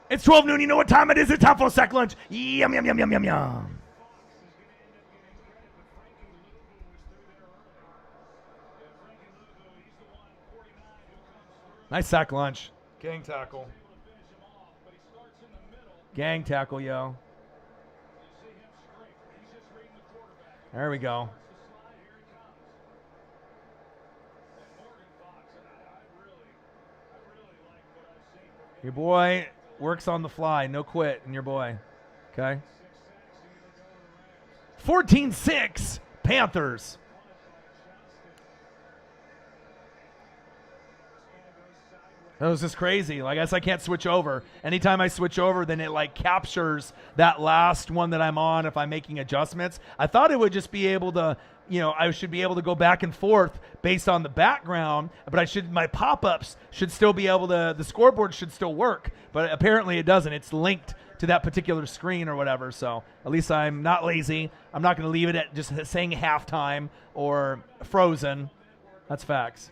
S1: It's 12 noon. You know what time it is? It's time for a sack lunch. Yum, yum, yum, yum, yum, yum. Nice sack lunch. Gang tackle. Gang tackle, yo. There we go. Your boy works on the fly. No quit in your boy. Okay. 14-6 Panthers. That was just crazy. Like, I guess I can't switch over. Anytime I switch over, then it like captures that last one that I'm on if I'm making adjustments. I thought it would just be able to, I should be able to go back and forth based on the background, but my pop-ups should still be able to, the scoreboard should still work, but apparently it doesn't. It's linked to that particular screen or whatever. So at least I'm not lazy. I'm not going to leave it at just saying halftime or frozen. That's facts.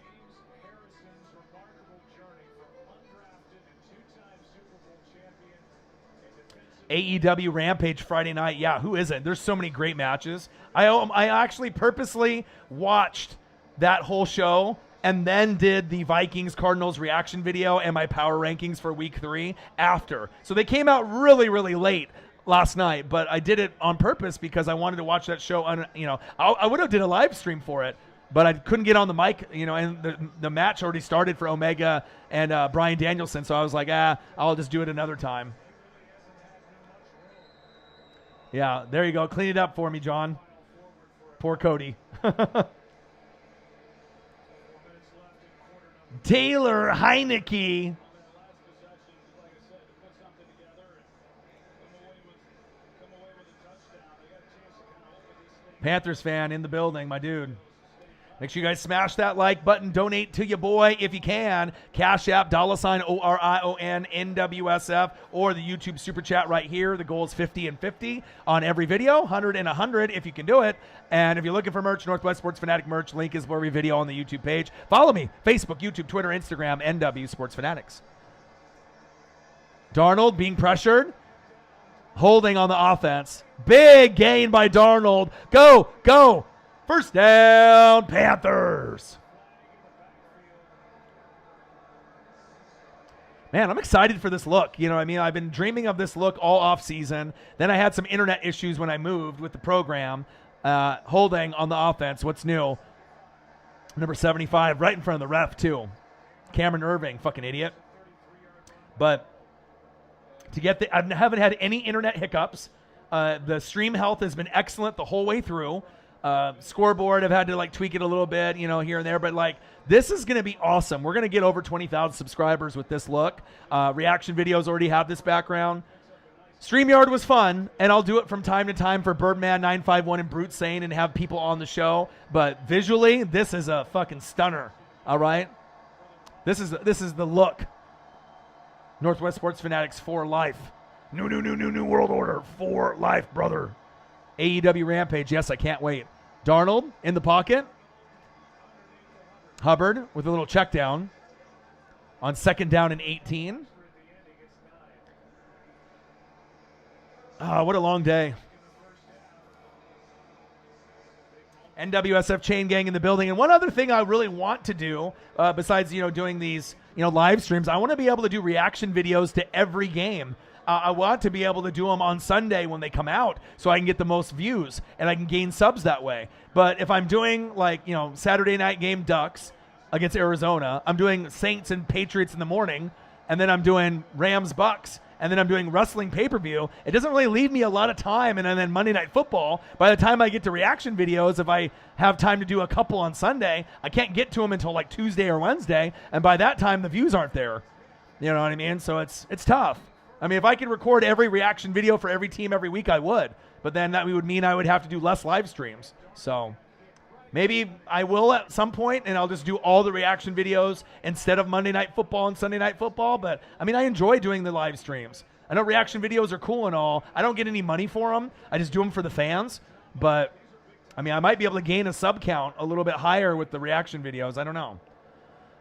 S1: AEW Rampage Friday night. Yeah, who isn't? There's so many great matches. I actually purposely watched that whole show and then did the Vikings Cardinals reaction video and my power rankings for week 3 after. So they came out really, really late last night, but I did it on purpose because I wanted to watch that show. I would have did a live stream for it, but I couldn't get on the mic, and the match already started for Omega and Bryan Danielson. So I was like, I'll just do it another time. Yeah, there you go. Clean it up for me, John. Poor Cody. Taylor Heineke. Panthers fan in the building, my dude. Make sure you guys smash that like button. Donate to your boy if you can. Cash App, $ OrionNWSF, or the YouTube Super Chat right here. The goal is 50 and 50 on every video. 100 and 100 if you can do it. And if you're looking for merch, Northwest Sports Fanatic merch, link is below every video on the YouTube page. Follow me, Facebook, YouTube, Twitter, Instagram, NW Sports Fanatics. Darnold being pressured. Holding on the offense. Big gain by Darnold. Go. First down, Panthers. Man, I'm excited for this look. I've been dreaming of this look all off season. Then I had some internet issues when I moved with the program. Holding on the offense. What's new? Number 75, right in front of the ref, too. Cameron Irving, fucking idiot. But to get I haven't had any internet hiccups. The stream health has been excellent the whole way through. Scoreboard, I've had to tweak it a little bit, here and there, but this is going to be awesome. We're going to get over 20,000 subscribers with this look. Reaction videos already have this background. StreamYard was fun, and I'll do it from time to time for Birdman951 and Brute Sane and have people on the show, but visually, this is a fucking stunner, all right? This is the look. Northwest Sports Fanatics for life. New world order for life, brother. AEW Rampage, yes, I can't wait. Darnold in the pocket. Hubbard with a little check down on 2nd down and 18. What a long day. NWSF Chain Gang in the building. And one other thing I really want to do, besides, doing these, live streams, I want to be able to do reaction videos to every game. I want to be able to do them on Sunday when they come out so I can get the most views and I can gain subs that way. But if I'm doing Saturday night game Ducks against Arizona, I'm doing Saints and Patriots in the morning, and then I'm doing Rams Bucks, and then I'm doing wrestling pay-per-view. It doesn't really leave me a lot of time. And then Monday Night Football, by the time I get to reaction videos, if I have time to do a couple on Sunday, I can't get to them until Tuesday or Wednesday. And by that time, the views aren't there. You know what I mean? So it's tough. I mean, if I could record every reaction video for every team every week, I would. But then that would mean I would have to do less live streams. So maybe I will at some point, and I'll just do all the reaction videos instead of Monday Night Football and Sunday Night Football. But, I mean, I enjoy doing the live streams. I know reaction videos are cool and all. I don't get any money for them. I just do them for the fans. But, I mean, I might be able to gain a sub count a little bit higher with the reaction videos. I don't know.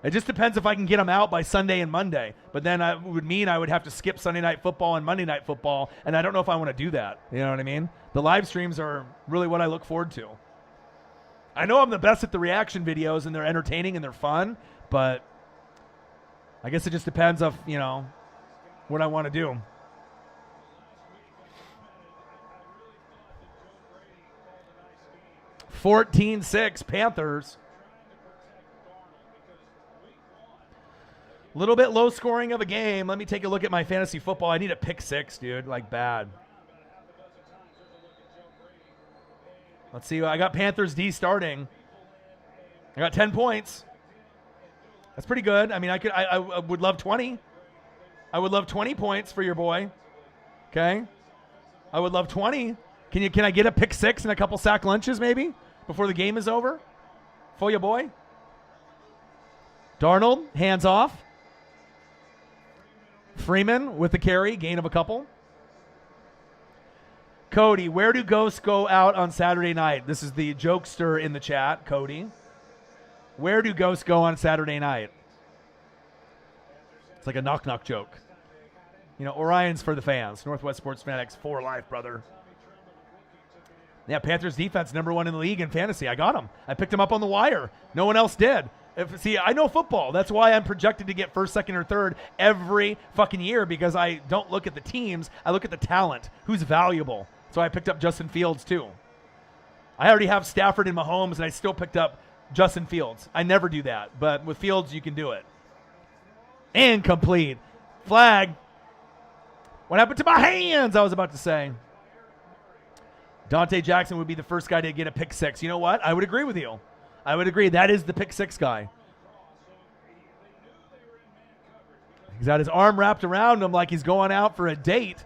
S1: It just depends if I can get them out by Sunday and Monday. But then it would mean I would have to skip Sunday Night Football and Monday Night Football, and I don't know if I want to do that. You know what I mean? The live streams are really what I look forward to. I know I'm the best at the reaction videos, and they're entertaining and they're fun, but I guess it just depends of, what I want to do. – 14-6 Panthers. A little bit low scoring of a game. Let me take a look at my fantasy football. I need a pick 6, dude. Bad. Let's see. I got Panthers D starting. I got 10 points. That's pretty good. I mean, I would love 20. I would love 20 points for your boy. Okay. I would love 20. Can I get a pick 6 and a couple sack lunches maybe? before the game is over for your boy. Darnold, hands off. Freeman with the carry, gain of a couple. Cody, where do ghosts go out on Saturday night? This is the jokester in the chat, Cody. Where do ghosts go on Saturday night? It's like a knock-knock joke. You know, Orion's for the fans. Northwest Sports Fanatics for life, brother. Yeah, Panthers defense #1 in the league in fantasy. I got him. I picked him up on the wire. No one else did. See, I know football. That's why I'm projected to get first, second, or third every fucking year, because I don't look at the teams. I look at the talent. Who's valuable? So I picked up Justin Fields, too. I already have Stafford and Mahomes, and I still picked up Justin Fields. I never do that. But with Fields, you can do it. Incomplete. Flag. What happened to my hands? I was about to say. Dante Jackson would be the first guy to get a pick six. You know what? I would agree with you. I would agree. That is the pick six guy. He's got his arm wrapped around him like he's going out for a date.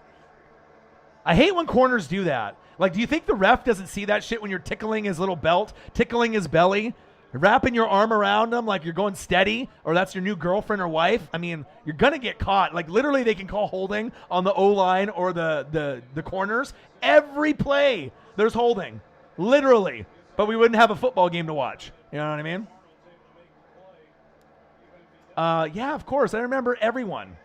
S1: I hate when corners do that. Like, do you think the ref doesn't see that shit when you're tickling his little belt, tickling his belly, wrapping your arm around him like you're going steady, or that's your new girlfriend or wife? I mean, you're going to get caught. Like, literally, they can call holding on the O-line or the corners. Every play, there's holding. Literally. But we wouldn't have a football game to watch. You know what I mean? Yeah, of course. I remember everyone.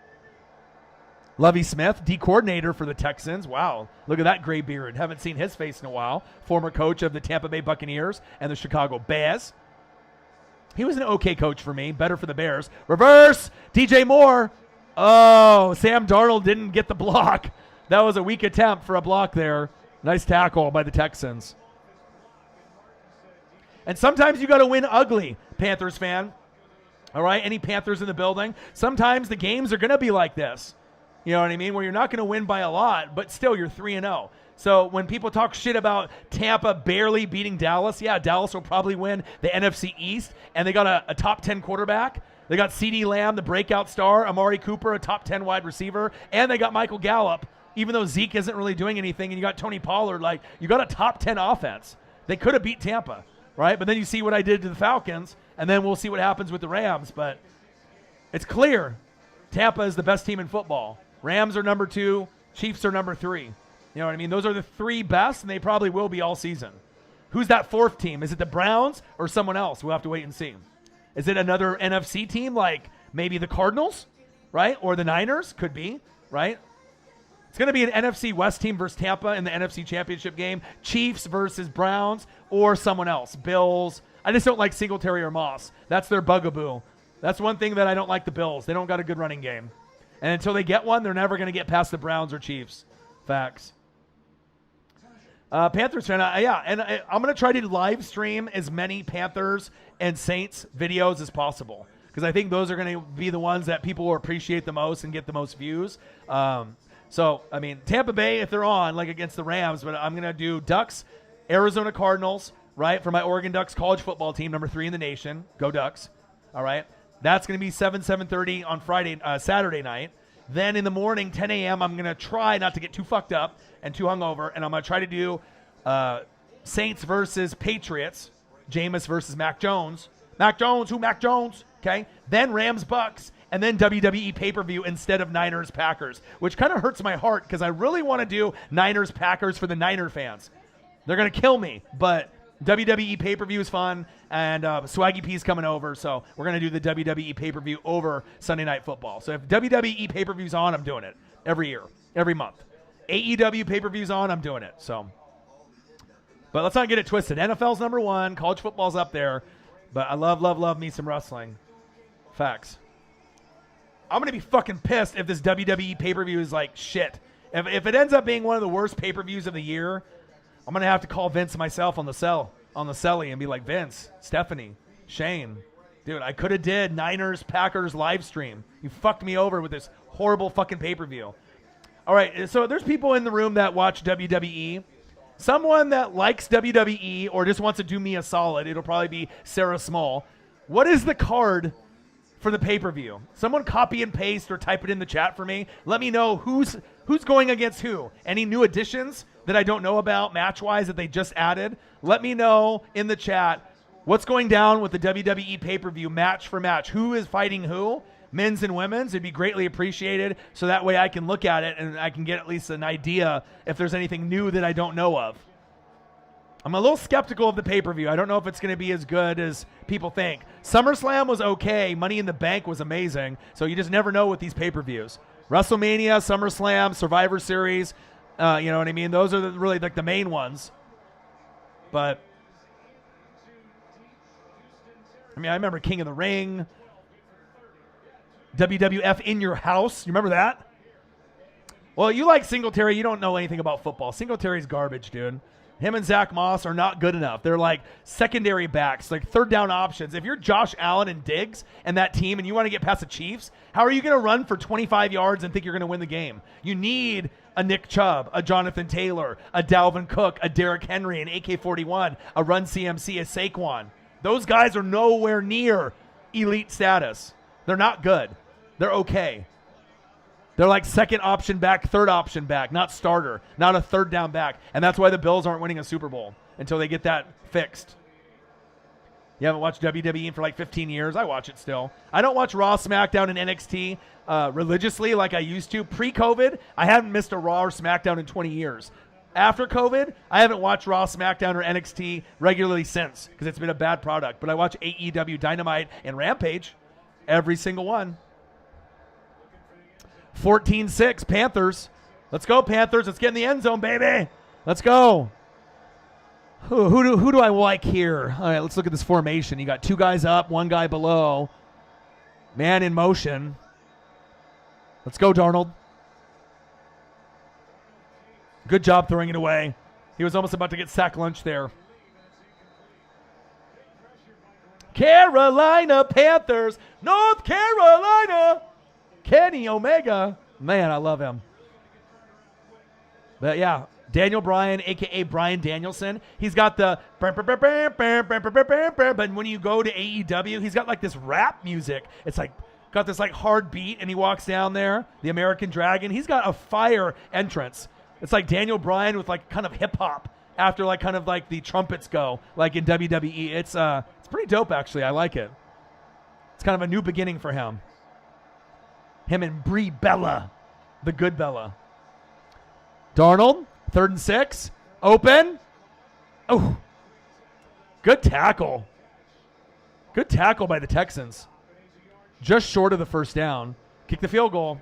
S1: Lovie Smith, D coordinator for the Texans. Wow, look at that gray beard. Haven't seen his face in a while. Former coach of the Tampa Bay Buccaneers and the Chicago Bears. He was an okay coach for me. Better for the Bears. Reverse, DJ Moore. Oh, Sam Darnold didn't get the block. That was a weak attempt for a block there. Nice tackle by the Texans. And sometimes you got to win ugly, Panthers fan. All right, any Panthers in the building? Sometimes the games are going to be like this. You know what I mean? Where you're not going to win by a lot, but still you're 3-0. So when people talk shit about Tampa barely beating Dallas, yeah, Dallas will probably win the NFC East, and they got a top 10 quarterback. They got CeeDee Lamb, the breakout star, Amari Cooper, a top 10 wide receiver, and they got Michael Gallup, even though Zeke isn't really doing anything, and you got Tony Pollard. Like, you got a top 10 offense. They could have beat Tampa, right? But then you see what I did to the Falcons, and then we'll see what happens with the Rams. But it's clear Tampa is the best team in football. Rams are number 2. Chiefs are number 3. You know what I mean? Those are the 3 best, and they probably will be all season. Who's that 4th team? Is it the Browns or someone else? We'll have to wait and see. Is it another NFC team like maybe the Cardinals, right? Or the Niners? Could be, right? It's going to be an NFC West team versus Tampa in the NFC Championship game. Chiefs versus Browns or someone else. Bills. I just don't like Singletary or Moss. That's their bugaboo. That's one thing that I don't like the Bills. They don't got a good running game. And until they get one, they're never going to get past the Browns or Chiefs. Facts. Panthers fan, and I'm going to try to live stream as many Panthers and Saints videos as possible, because I think those are going to be the ones that people will appreciate the most and get the most views. So, I mean, Tampa Bay, if they're on, like against the Rams, but I'm going to do Ducks, Arizona Cardinals, right, for my Oregon Ducks college football team, number 3 in the nation. Go Ducks. All right. That's going to be 7:30 on Saturday night. Then in the morning, 10 a.m., I'm going to try not to get too fucked up and too hungover, and I'm going to try to do Saints versus Patriots, Jameis versus Mac Jones. Mac Jones, who Mac Jones? Okay. Then Rams Bucks, and then WWE pay-per-view instead of Niners Packers, which kind of hurts my heart because I really want to do Niners Packers for the Niner fans. They're going to kill me, but WWE pay-per-view is fun, and Swaggy P's coming over, so we're going to do the WWE pay-per-view over Sunday Night Football. So if WWE pay-per-view's on, I'm doing it every year, every month. AEW pay-per-view's on, I'm doing it. So, but let's not get it twisted. NFL's number 1, college football's up there, but I love me some wrestling. Facts. I'm going to be fucking pissed if this WWE pay-per-view is like shit. If it ends up being one of the worst pay-per-views of the year, I'm going to have to call Vince myself on the celly and be like, Vince, Stephanie, Shane, dude, I could have did Niners Packers live stream. You fucked me over with this horrible fucking pay-per-view. All right, so there's people in the room that watch WWE. Someone that likes WWE or just wants to do me a solid, it'll probably be Sarah Small. What is the card for the pay-per-view. Someone copy and paste or type it in the chat for me. Let me know who's going against who. Any new additions that I don't know about match-wise that they just added. Let me know in the chat what's going down with the WWE pay-per-view match for match. Who is fighting who? Men's and women's. It'd be greatly appreciated so that way I can look at it and I can get at least an idea if there's anything new that I don't know of. I'm a little skeptical of the pay-per-view. I don't know if it's going to be as good as people think. SummerSlam was okay. Money in the Bank was amazing. So you just never know with these pay-per-views. WrestleMania, SummerSlam, Survivor Series, you know what I mean? Those are really like the main ones. But, I mean, I remember King of the Ring, WWF In Your House. You remember that? Well, you like Singletary. You don't know anything about football. Singletary's garbage, dude. Him and Zach Moss are not good enough. They're like secondary backs, like third down options. If you're Josh Allen and Diggs and that team and you want to get past the Chiefs, how are you going to run for 25 yards and think you're going to win the game? You need a Nick Chubb, a Jonathan Taylor, a Dalvin Cook, a Derrick Henry, an AK-41, a Run CMC, a Saquon. Those guys are nowhere near elite status. They're not good. They're okay. They're like second option back, third option back, not starter, not a third down back. And that's why the Bills aren't winning a Super Bowl until they get that fixed. You haven't watched WWE for like 15 years? I watch it still. I don't watch Raw, SmackDown, and NXT religiously like I used to. Pre-COVID, I haven't missed a Raw or SmackDown in 20 years. After COVID, I haven't watched Raw, SmackDown, or NXT regularly since because it's been a bad product. But I watch AEW, Dynamite, and Rampage, every single one. 14-6, Panthers. Let's go, Panthers. Let's get in the end zone, baby. Let's go. Who do I like here? All right, let's look at this formation. You got two guys up, one guy below. Man in motion. Let's go, Darnold. Good job throwing it away. He was almost about to get sack lunch there. Carolina Panthers, North Carolina. Kenny Omega. Man, I love him. But yeah, Daniel Bryan, a.k.a. Bryan Danielson. He's got the... But when you go to AEW, he's got like this rap music. It's like, got this like hard beat, and he walks down there, the American Dragon. He's got a fire entrance. It's like Daniel Bryan with like kind of hip-hop after like kind of like the trumpets go, like in WWE. It's pretty dope, actually. I like it. It's kind of a new beginning for him. Him and Brie Bella, the good Bella. Darnold, 3rd and 6. Open. Oh, good tackle. Good tackle by the Texans. Just short of the first down. Kick the field goal.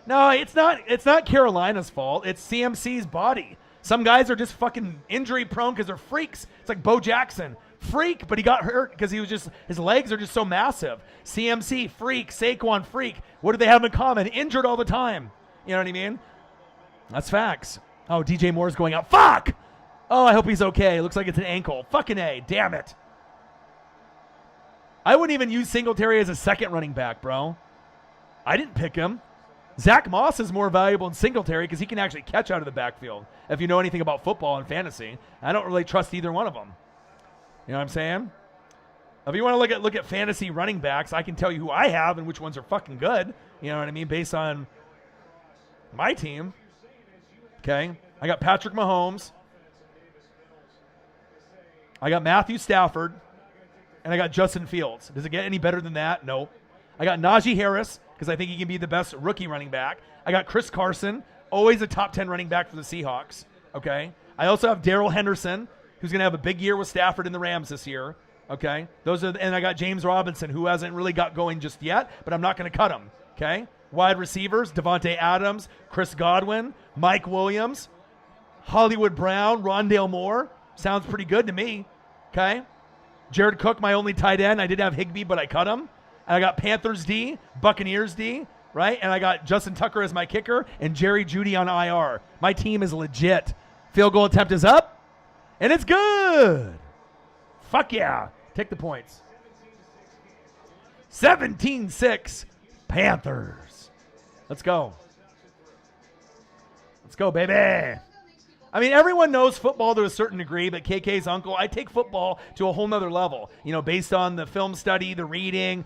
S1: No, it's not Carolina's fault. It's CMC's body. Some guys are just fucking injury prone because they're freaks. It's like Bo Jackson. Freak, but he got hurt because his legs are just so massive. CMC, freak. Saquon, freak. What do they have in common? Injured all the time. You know what I mean? That's facts. Oh, DJ Moore's going out. Fuck! Oh, I hope he's okay. Looks like it's an ankle. Fucking A. Damn it. I wouldn't even use Singletary as a second running back, bro. I didn't pick him. Zach Moss is more valuable than Singletary because he can actually catch out of the backfield. If you know anything about football and fantasy, I don't really trust either one of them. You know what I'm saying? If you want to look at fantasy running backs, I can tell you who I have and which ones are fucking good. You know what I mean? Based on my team. Okay? I got Patrick Mahomes. I got Matthew Stafford. And I got Justin Fields. Does it get any better than that? No. I got Najee Harris because I think he can be the best rookie running back. I got Chris Carson, always a top 10 running back for the Seahawks. Okay? I also have Darrell Henderson, who's going to have a big year with Stafford and the Rams this year. Okay? And I got James Robinson, who hasn't really got going just yet, but I'm not going to cut him. Okay? Wide receivers, Devontae Adams, Chris Godwin, Mike Williams, Hollywood Brown, Rondale Moore. Sounds pretty good to me. Okay? Jared Cook, my only tight end. I did have Higbee, but I cut him. And I got Panthers D, Buccaneers D, right? And I got Justin Tucker as my kicker and Jerry Jeudy on IR. My team is legit. Field goal attempt is up. And it's good. Fuck yeah. Take the points. 17-6 Panthers. Let's go. Let's go, baby. I mean, everyone knows football to a certain degree, but KK's uncle, I take football to a whole nother level, based on the film study, the reading,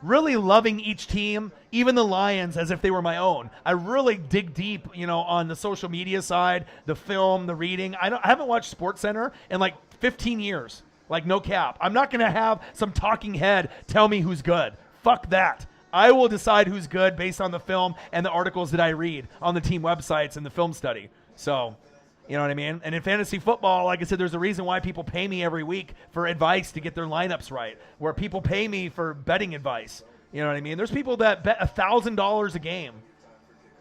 S1: really loving each team, even the Lions as if they were my own. I really dig deep, on the social media side, the film, the reading. I haven't watched SportsCenter in like 15 years, like no cap. I'm not going to have some talking head tell me who's good. Fuck that. I will decide who's good based on the film and the articles that I read on the team websites and the film study. So, you know what I mean? And in fantasy football, like I said, there's a reason why people pay me every week for advice to get their lineups right, where people pay me for betting advice. You know what I mean? There's people that bet $1,000 a game.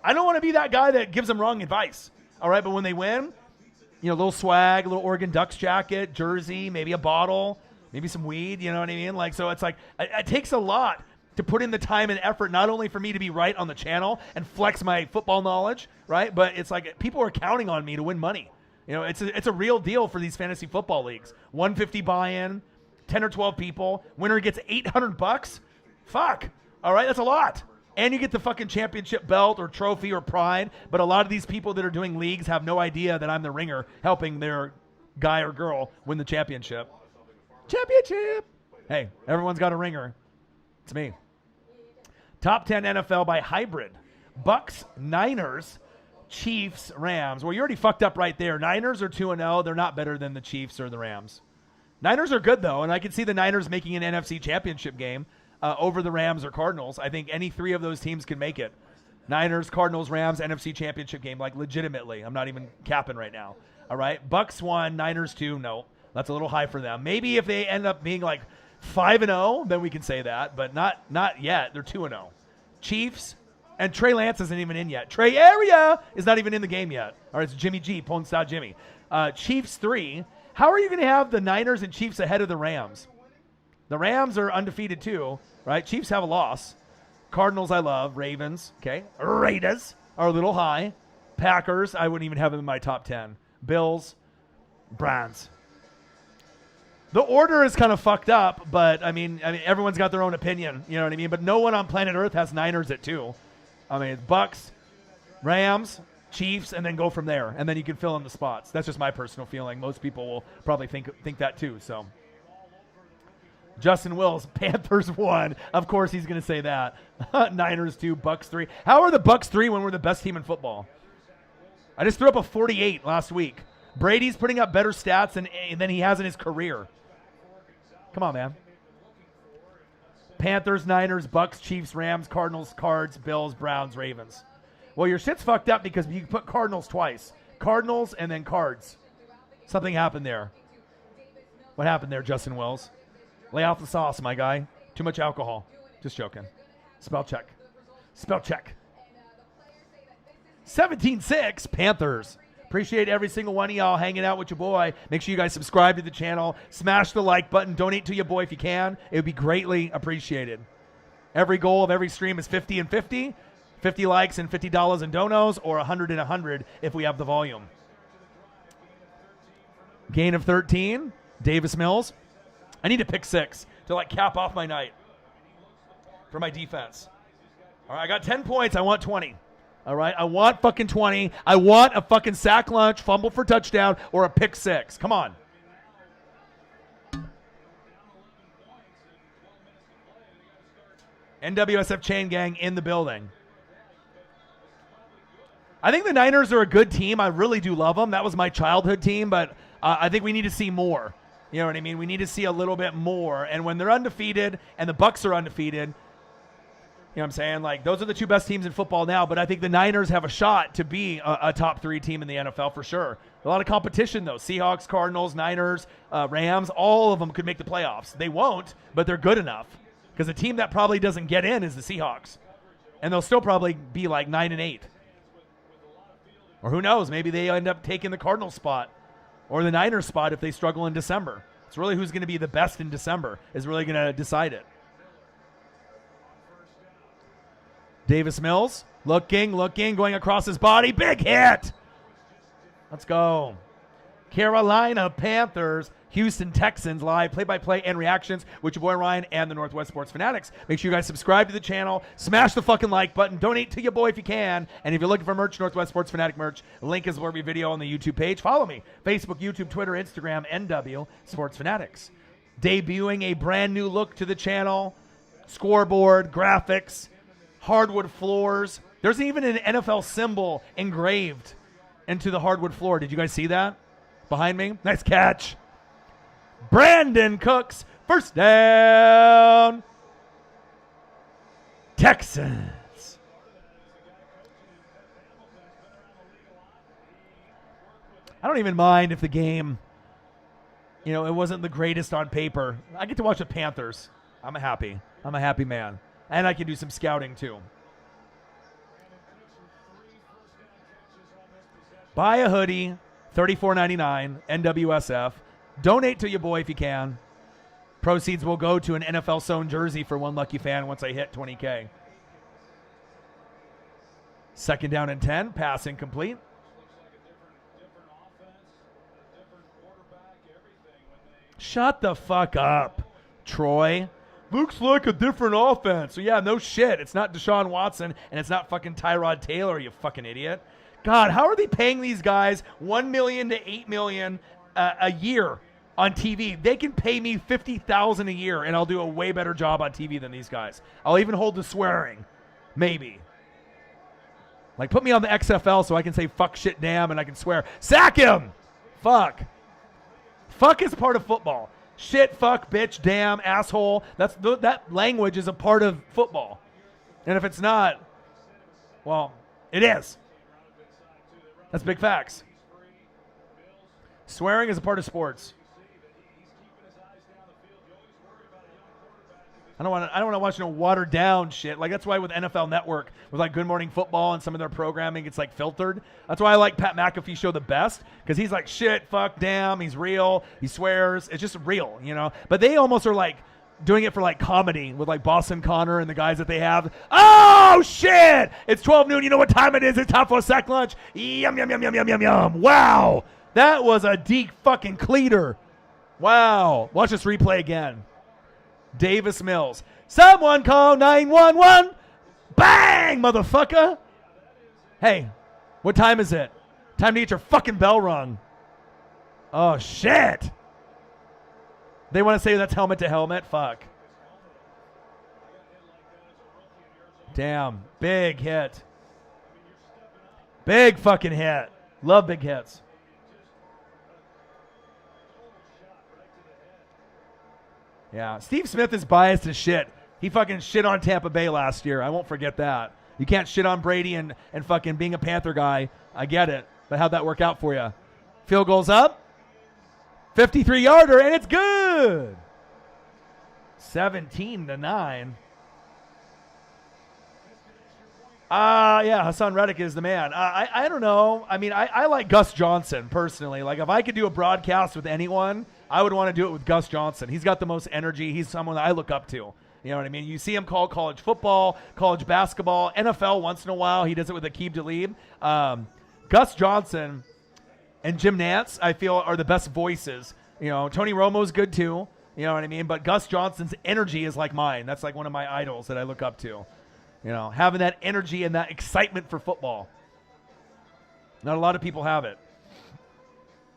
S1: I don't want to be that guy that gives them wrong advice. All right, but when they win, a little swag, a little Oregon Ducks jacket, jersey, maybe a bottle, maybe some weed, you know what I mean? Like, so it's like, it takes a lot to put in the time and effort, not only for me to be right on the channel and flex my football knowledge, right? But it's like people are counting on me to win money. It's a real deal for these fantasy football leagues. 150 buy-in, 10 or 12 people. Winner gets $800. Fuck. All right, that's a lot. And you get the fucking championship belt or trophy or pride. But a lot of these people that are doing leagues have no idea that I'm the ringer helping their guy or girl win the championship. Championship. Hey, everyone's got a ringer. It's me. Top 10 NFL by hybrid. Bucks, Niners, Chiefs, Rams. Well, you already fucked up right there. Niners are 2-0. They're not better than the Chiefs or the Rams. Niners are good, though, and I can see the Niners making an NFC championship game over the Rams or Cardinals. I think any three of those teams can make it. Niners, Cardinals, Rams, NFC championship game, like legitimately. I'm not even capping right now. All right? Bucks 1, Niners 2. No, that's a little high for them. Maybe if they end up being like 5-0, then we can say that, but not yet. They're 2-0. Chiefs, and Trey Lance isn't even in yet. Trey Area is not even in the game yet. All right, it's Jimmy G, Pong Star Jimmy. Chiefs 3. How are you going to have the Niners and Chiefs ahead of the Rams? The Rams are undefeated too, right? Chiefs have a loss. Cardinals I love. Ravens, okay. Raiders are a little high. Packers, I wouldn't even have them in my top 10. Bills, Browns. The order is kind of fucked up, but I mean, everyone's got their own opinion. You know what I mean? But no one on planet Earth has Niners at 2. I mean, Bucks, Rams, Chiefs, and then go from there. And then you can fill in the spots. That's just my personal feeling. Most people will probably think that too. So, Justin Wills, Panthers 1. Of course, he's going to say that. Niners 2, Bucks 3. How are the Bucks 3 when we're the best team in football? I just threw up a 48 last week. Brady's putting up better stats than he has in his career. Come on, man. Panthers, Niners, Bucks, Chiefs, Rams, Cardinals, Cards, Bills, Browns, Ravens. Well, your shit's fucked up because you put Cardinals twice. Cardinals and then Cards. Something happened there. What happened there, Justin Wills? Lay off the sauce, my guy. Too much alcohol. Just joking. Spell check. Spell check. 17-6, Panthers. Appreciate every single one of y'all hanging out with your boy. Make sure you guys subscribe to the channel. Smash the like button. Donate to your boy if you can. It would be greatly appreciated. Every goal of every stream is 50 and 50. 50 likes and $50 in donos, or 100 and 100 if we have the volume. Gain of 13. Davis Mills. I need to pick 6 to cap off my night for my defense. All right, I got 10 points. I want 20. All right, I want fucking 20. I want a fucking sack lunch, fumble for touchdown, or a pick 6. Come on. NWSF Chain Gang in the building. I think the Niners are a good team. I really do love them. That was my childhood team, but I think we need to see more. You know what I mean? We need to see a little bit more. And when they're undefeated and the Bucks are undefeated, you know what I'm saying? Those are the two best teams in football now, but I think the Niners have a shot to be a top 3 team in the NFL for sure. A lot of competition, though. Seahawks, Cardinals, Niners, Rams, all of them could make the playoffs. They won't, but they're good enough. Because the team that probably doesn't get in is the Seahawks. And they'll still probably be 9-8. Or who knows? Maybe they end up taking the Cardinals spot or the Niners spot if they struggle in December. It's really who's going to be the best in December is really going to decide it. Davis Mills, looking, going across his body. Big hit. Let's go. Carolina Panthers, Houston Texans live play-by-play and reactions with your boy Ryan and the Northwest Sports Fanatics. Make sure you guys subscribe to the channel, smash the fucking like button, donate to your boy if you can, and if you're looking for merch, Northwest Sports Fanatic merch, link is below every video on the YouTube page. Follow me, Facebook, YouTube, Twitter, Instagram, NW Sports Fanatics. Debuting a brand new look to the channel, scoreboard, graphics, hardwood floors. There's even an NFL symbol engraved into the hardwood floor. Did you guys see that? Behind me. Nice catch. Brandon Cooks. First down. Texans. I don't even mind if the game, it wasn't the greatest on paper. I get to watch the Panthers. I'm happy. I'm a happy man. And I can do some scouting too. Buy a hoodie. $34.99, NWSF. Donate to your boy if you can. Proceeds will go to an NFL sewn jersey for one lucky fan once I hit 20K. Second down and 10, pass incomplete. Shut the fuck up, Troy. Looks like a different offense. So yeah, no shit. It's not Deshaun Watson and it's not fucking Tyrod Taylor, you fucking idiot. God, how are they paying these guys $1 million to $8 million a year on TV? They can pay me $50,000 a year, and I'll do a way better job on TV than these guys. I'll even hold the swearing, maybe. Like, put me on the XFL so I can say fuck, shit, damn, and I can swear. Sack him! Fuck. Fuck is part of football. Shit, fuck, bitch, damn, asshole. That language is a part of football. And if it's not, well, it is. That's big facts. Swearing is a part of sports. I don't want to watch no watered down shit. Like, that's why with NFL Network, with like Good Morning Football and some of their programming, it's like filtered. That's why I like Pat McAfee show the best, because he's like shit, fuck, damn, he's real, he swears. It's just real, But they almost are like doing it for like comedy with like Boston Connor and the guys that they have. Oh shit! It's 12 noon. You know what time it is? It's time for a sack lunch. Yum yum yum yum yum yum yum. Wow, that was a deep fucking cleater. Wow. Watch this replay again. Davis Mills. Someone call 911. Bang, motherfucker. Hey, what time is it? Time to get your fucking bell rung. Oh shit. They want to say that's helmet to helmet? Fuck. Damn. Big hit. Big fucking hit. Love big hits. Yeah. Steve Smith is biased as shit. He fucking shit on Tampa Bay last year. I won't forget that. You can't shit on Brady and fucking being a Panther guy. I get it. But how'd that work out for you? Field goal's up. 53-yarder, and it's good. 17-9. Yeah, Hassan Reddick is the man. I don't know. I mean, I like Gus Johnson personally. Like, if I could do a broadcast with anyone, I would want to do it with Gus Johnson. He's got the most energy. He's someone that I look up to. You know what I mean? You see him call college football, college basketball, NFL once in a while. He does it with Aqib Talib. Gus Johnson and Jim Nantz, I feel, are the best voices. Tony Romo's good too. You know what I mean? But Gus Johnson's energy is like mine. That's like one of my idols that I look up to. Having that energy and that excitement for football. Not a lot of people have it.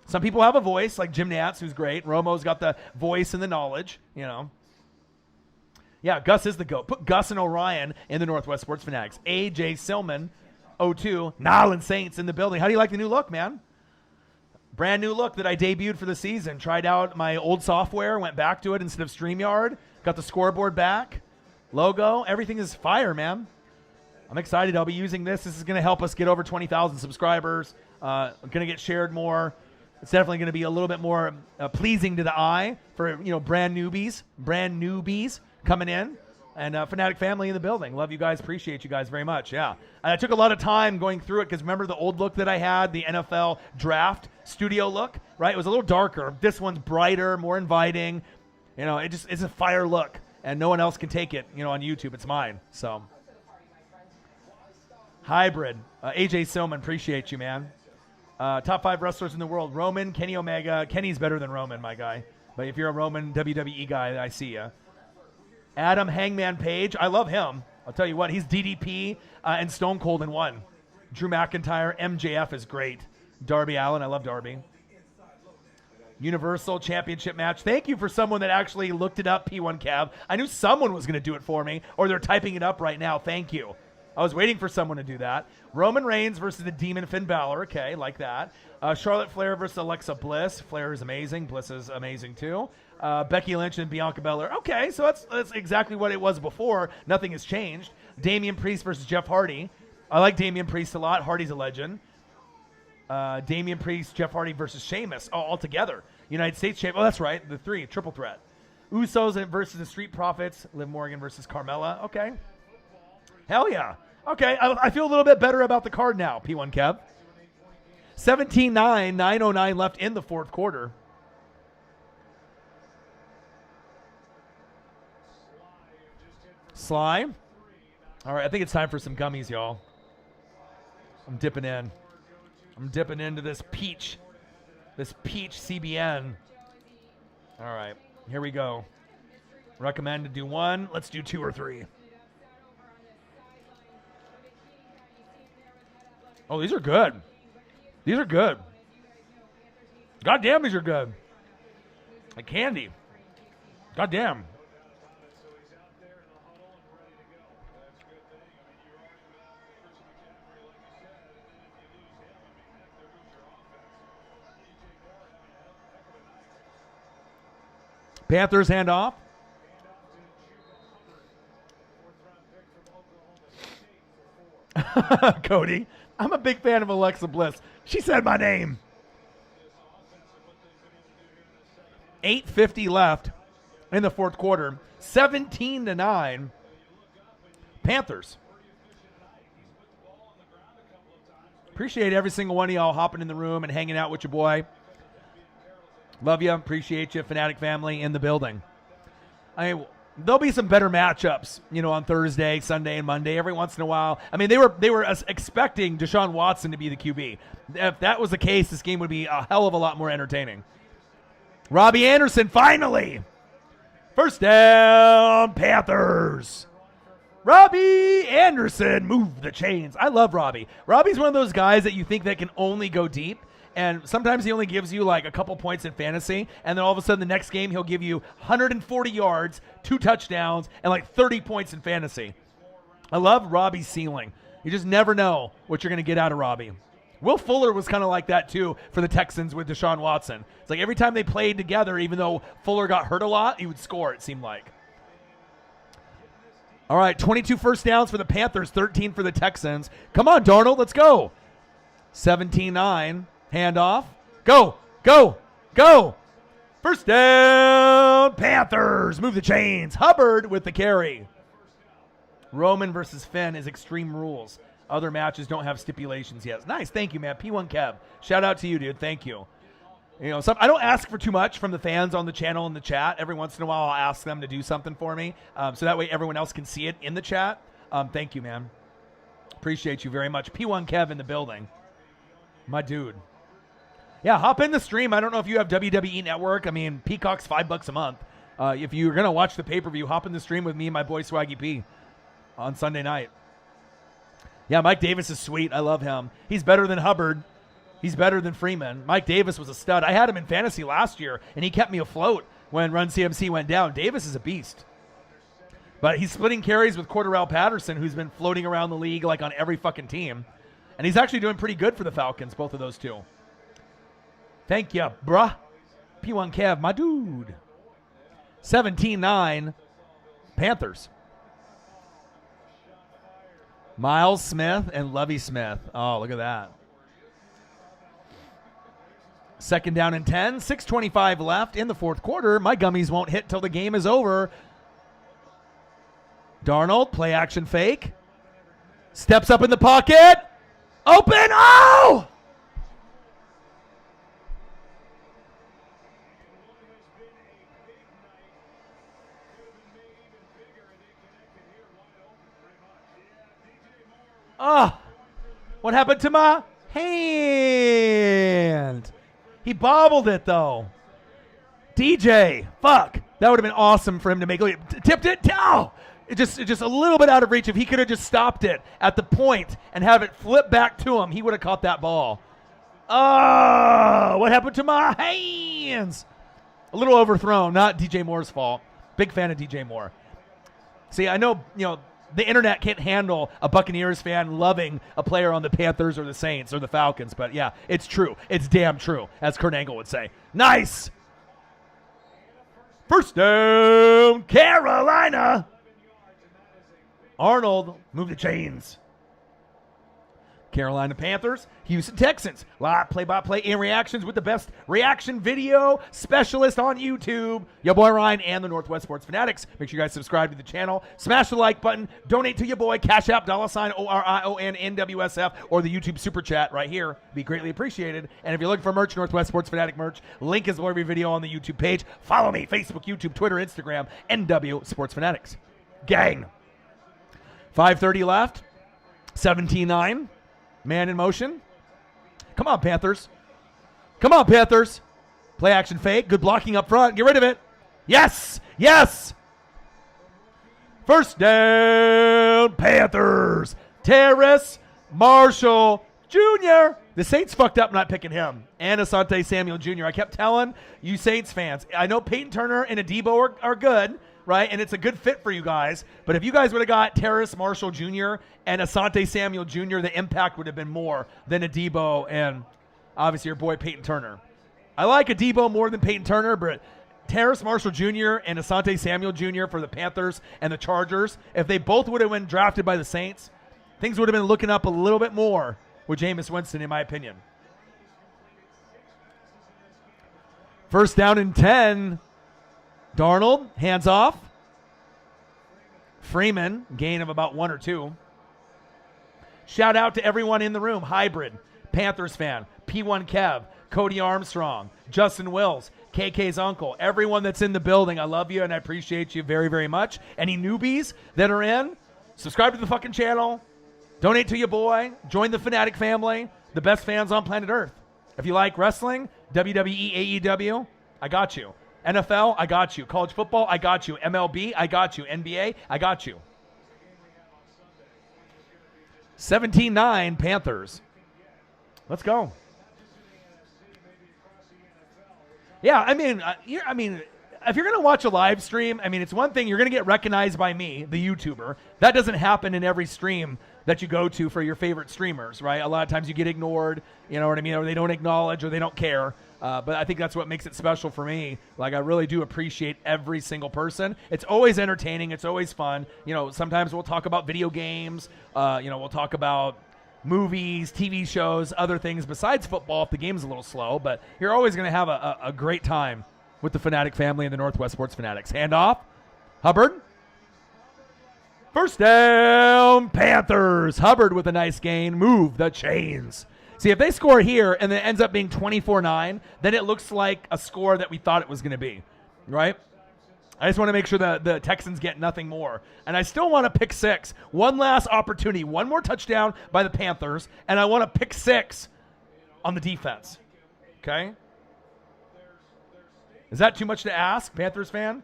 S1: Some people have a voice, like Jim Nantz, who's great. Romo's got the voice and the knowledge, Yeah, Gus is the GOAT. Put Gus and Orion in the Northwest Sports Fanatics. AJ Silman, 02, Nolin Saints in the building. How do you like the new look, man? Brand new look that I debuted for the season. Tried out my old software, went back to it instead of StreamYard. Got the scoreboard back. Logo, everything is fire, man. I'm excited. I'll be using this. This is going to help us get over 20,000 subscribers. Going to get shared more. It's definitely going to be a little bit more pleasing to the eye for brand newbies coming in, and Fanatic family in the building. Love you guys. Appreciate you guys very much. Yeah, I took a lot of time going through it because remember the old look that I had, the NFL draft studio look, right? It was a little darker. This one's brighter, more inviting. It's a fire look, and no one else can take it. On YouTube, it's mine. So hybrid. AJ Silman, appreciate you, man. Top 5 wrestlers in the world. Roman, Kenny Omega. Kenny's better than Roman, my guy. But if you're a Roman WWE guy, I see ya. Adam Hangman Page. I love him. I'll tell you what. He's DDP and Stone Cold in one. Drew McIntyre. MJF is great. Darby Allin. I love Darby. Universal Championship match. Thank you for someone that actually looked it up, P1 Cav. I knew someone was going to do it for me, or they're typing it up right now. Thank you. I was waiting for someone to do that. Roman Reigns versus the Demon Finn Balor. Okay, like that. Charlotte Flair versus Alexa Bliss. Flair is amazing. Bliss is amazing too. Becky Lynch and Bianca Belair. Okay, so that's exactly what it was before. Nothing has changed. Damian Priest versus Jeff Hardy. I like Damian Priest a lot. Hardy's a legend. Damian Priest, Jeff Hardy versus Sheamus. Oh, all together. United States Champion. Oh, that's right. The 3. Triple threat. Usos versus the Street Profits. Liv Morgan versus Carmella. Okay. Hell yeah. Okay, I feel a little bit better about the card now, P1 Kev. 17-9, 9:09 left in the fourth quarter. Sly. All right, I think it's time for some gummies, y'all. I'm dipping in. I'm dipping into this peach CBN. All right, here we go. Recommend to do 1. Let's do 2 or 3. Oh, these are good. These are good. God damn, these are good. Like candy. God damn. Panthers handoff. Cody, I'm a big fan of Alexa Bliss. She said my name. 8:50 left in the fourth quarter. 17-9. Panthers. Appreciate every single one of y'all hopping in the room and hanging out with your boy. Love you. Appreciate you, Fanatic family in the building. There'll be some better matchups, on Thursday, Sunday, and Monday every once in a while. I mean, they were expecting Deshaun Watson to be the QB. If that was the case, this game would be a hell of a lot more entertaining. Robbie Anderson, finally! First down, Panthers. Robbie Anderson, move the chains. I love Robbie. Robbie's one of those guys that you think that can only go deep. And sometimes he only gives you like a couple points in fantasy, and then all of a sudden the next game he'll give you 140 yards, 2 touchdowns, and like 30 points in fantasy. I love Robbie's ceiling. You just never know what you're going to get out of Robbie. Will Fuller was kind of like that too for the Texans with Deshaun Watson. It's like every time they played together, even though Fuller got hurt a lot, he would score, it seemed like. All right, 22 first downs for the Panthers, 13 for the Texans. Come on, Darnold, let's go. 17-9. Handoff. Go. First down, Panthers. Move the chains. Hubbard with the carry. Roman versus Finn is Extreme Rules. Other matches don't have stipulations yet. Nice. Thank you, man. P1 Kev. Shout out to you, dude. Thank you. I don't ask for too much from the fans on the channel and the chat. Every once in a while, I'll ask them to do something for me. So that way everyone else can see it in the chat. Thank you, man. Appreciate you very much. P1 Kev in the building. My dude. Yeah, hop in the stream. I don't know if you have WWE Network. I mean, Peacock's $5 a month. If you're going to watch the pay-per-view, hop in the stream with me and my boy Swaggy P on Sunday night. Yeah, Mike Davis is sweet. I love him. He's better than Hubbard. He's better than Freeman. Mike Davis was a stud. I had him in fantasy last year, and he kept me afloat when Run CMC went down. Davis is a beast. But he's splitting carries with Cordarrelle Patterson, who's been floating around the league like on every fucking team. And he's actually doing pretty good for the Falcons, both of those two. Thank you, bruh. P1 Kev, my dude. 17-9, Panthers. Miles Smith and Lovie Smith. Oh, look at that. Second down and 10. 6:25 left in the fourth quarter. My gummies won't hit till the game is over. Darnold, play action fake. Steps up in the pocket. Open. Oh! Oh, what happened to my hands? He bobbled it, though. DJ, fuck. That would have been awesome for him to make. Tipped it. Oh! Just a little bit out of reach. If he could have just stopped it at the point and have it flip back to him, he would have caught that ball. Oh, what happened to my hands? A little overthrown, not DJ Moore's fault. Big fan of DJ Moore. See, I know, the internet can't handle a Buccaneers fan loving a player on the Panthers or the Saints or the Falcons, but yeah, it's true. It's damn true, as Kurt Angle would say. Nice. First down, Carolina. Arnold, move the chains. Carolina Panthers, Houston Texans. Live play-by-play and reactions with the best reaction video specialist on YouTube. Your boy Ryan and the Northwest Sports Fanatics. Make sure you guys subscribe to the channel. Smash the like button. Donate to your boy. Cash App, $OrionNWSF, or the YouTube Super Chat right here. Be greatly appreciated. And if you're looking for merch, Northwest Sports Fanatic merch, link is below every video on the YouTube page. Follow me, Facebook, YouTube, Twitter, Instagram, NW Sports Fanatics. Gang. 5:30 left. 17-9. Man in motion. Come on, Panthers. Come on, Panthers. Play action fake. Good blocking up front. Get rid of it. Yes. Yes. First down, Panthers. Terrace Marshall Jr. The Saints fucked up not picking him. And Asante Samuel Jr. I kept telling you Saints fans, I know Peyton Turner and Adebo are good, right? And it's a good fit for you guys. But if you guys would have got Terrace Marshall Jr. and Asante Samuel Jr., the impact would have been more than Adebo and obviously your boy Peyton Turner. I like Adebo more than Peyton Turner, but Terrace Marshall Jr. and Asante Samuel Jr. for the Panthers and the Chargers, if they both would have been drafted by the Saints, things would have been looking up a little bit more with Jameis Winston, in my opinion. First down and 10. Darnold, hands off. Freeman, gain of about 1 or 2. Shout out to everyone in the room. Hybrid, Panthers fan, P1 Kev, Cody Armstrong, Justin Wills, KK's uncle, everyone that's in the building. I love you and I appreciate you very, very much. Any newbies that are in, subscribe to the fucking channel. Donate to your boy. Join the Fanatic family. The best fans on planet Earth. If you like wrestling, WWE, AEW, I got you. NFL, I got you. College football, I got you. MLB, I got you. NBA, I got you. 17-9 Panthers. Let's go. Yeah, I mean, if you're going to watch a live stream, it's one thing. You're going to get recognized by me, the YouTuber. That doesn't happen in every stream that you go to for your favorite streamers, right? A lot of times you get ignored, you know what I mean? Or they don't acknowledge or they don't care. But I think that's what makes it special for me. Like, I really do appreciate every single person. It's always entertaining. It's always fun. Sometimes we'll talk about video games. We'll talk about movies, TV shows, other things besides football if the game's a little slow. But you're always going to have a great time with the Fanatic family and the Northwest Sports Fanatics. Handoff. Hubbard. First down, Panthers. Hubbard with a nice gain. Move the chains. See, if they score here and then it ends up being 24-9, then it looks like a score that we thought it was going to be, right? I just want to make sure that the Texans get nothing more. And I still want to pick 6. One last opportunity. One more touchdown by the Panthers, and I want to pick 6 on the defense. Okay? Is that too much to ask, Panthers fan?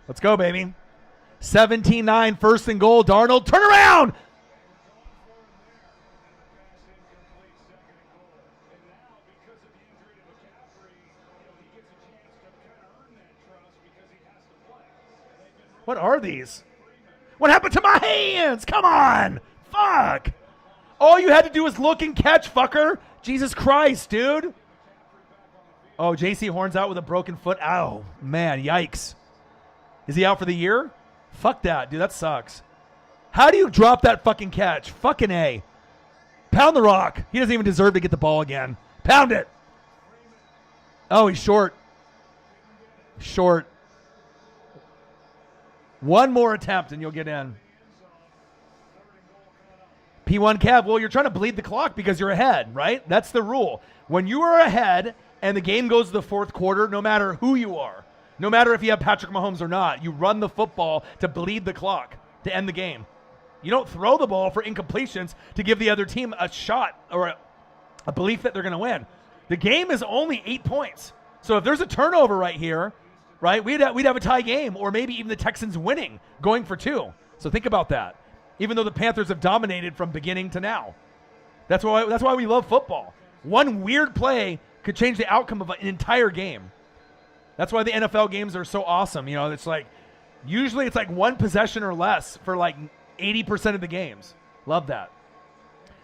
S1: Let's go, baby. 17-9, first and goal. Darnold, turn around! What are these? What happened to my hands? Come on! Fuck! All you had to do was look and catch, fucker. Jesus Christ, dude. Oh, JC Horn's out with a broken foot. Ow, man, yikes. Is he out for the year? Fuck that, dude. That sucks. How do you drop that fucking catch? Fucking A. Pound the rock. He doesn't even deserve to get the ball again. Pound it. Oh, he's short. Short. One more attempt and you'll get in. P1 Kev, well, you're trying to bleed the clock because you're ahead, right? That's the rule. When you are ahead and the game goes to the fourth quarter, no matter who you are, No matter if you have Patrick Mahomes or not, you run the football to bleed the clock, to end the game. You don't throw the ball for incompletions to give the other team a shot or a belief that they're going to win. The game is only 8 points. So if there's a turnover right here, right, we'd have a tie game, or maybe even the Texans winning, going for 2. So think about that. Even though the Panthers have dominated from beginning to now. That's why we love football. One weird play could change the outcome of an entire game. That's why the NFL games are so awesome. You know, it's like usually it's like one possession or less for like 80% of the games. Love that.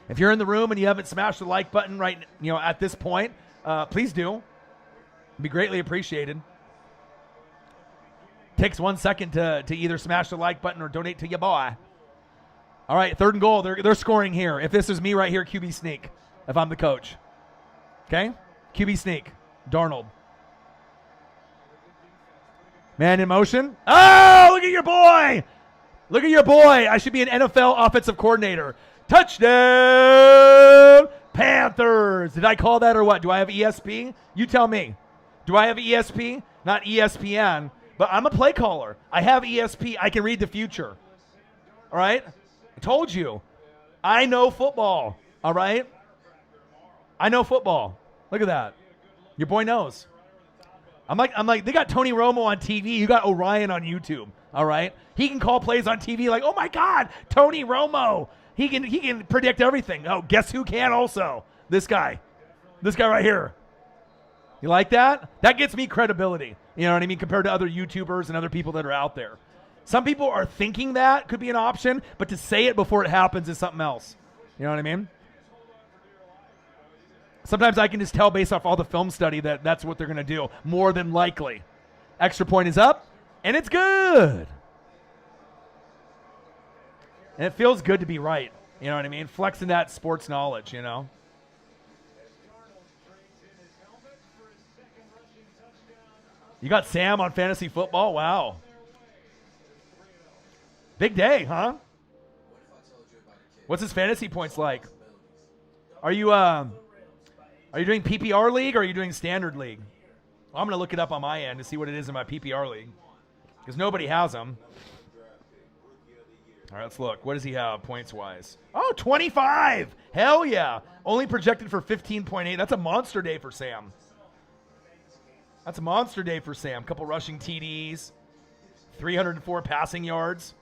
S1: If you're in the room and you haven't smashed the like button right, you know, at this point, please do. It'd be greatly appreciated. Takes 1 second to either smash the like button or donate to your boy. All right, 3rd and goal. They're scoring here. If this is me right here, QB sneak. If I'm the coach. Okay? QB sneak. Darnold. Man in motion. Oh, look at your boy. Look at your boy. I should be an NFL offensive coordinator. Touchdown, Panthers. Did I call that or what? Do I have ESP? You tell me. Do I have ESP? Not ESPN, but I'm a play caller. I have ESP. I can read the future. All right? I told you. I know football. All right? I know football. Look at that. Your boy knows. I'm like, they got Tony Romo on TV. You got Orion on YouTube. All right? He can call plays on TV like, oh my God, Tony Romo. He can predict everything. Oh, guess who can also? This guy. This guy right here. You like that? That gets me credibility. You know what I mean? Compared to other YouTubers and other people that are out there. Some people are thinking that could be an option, but to say it before it happens is something else. You know what I mean? Sometimes I can just tell based off all the film study that that's what they're going to do, more than likely. Extra point is up, and it's good. And it feels good to be right. You know what I mean? Flexing that sports knowledge, you know? You got Sam on fantasy football? Wow. Big day, huh? What's his fantasy points like? Are you doing PPR league or are you doing standard league? Well, I'm going to look it up on my end to see what it is in my PPR league because nobody has them. All right, let's look. What does he have points-wise? Oh, 25. Hell yeah. Only projected for 15.8. That's a monster day for Sam. That's a monster day for Sam. Couple rushing TDs, 304 passing yards.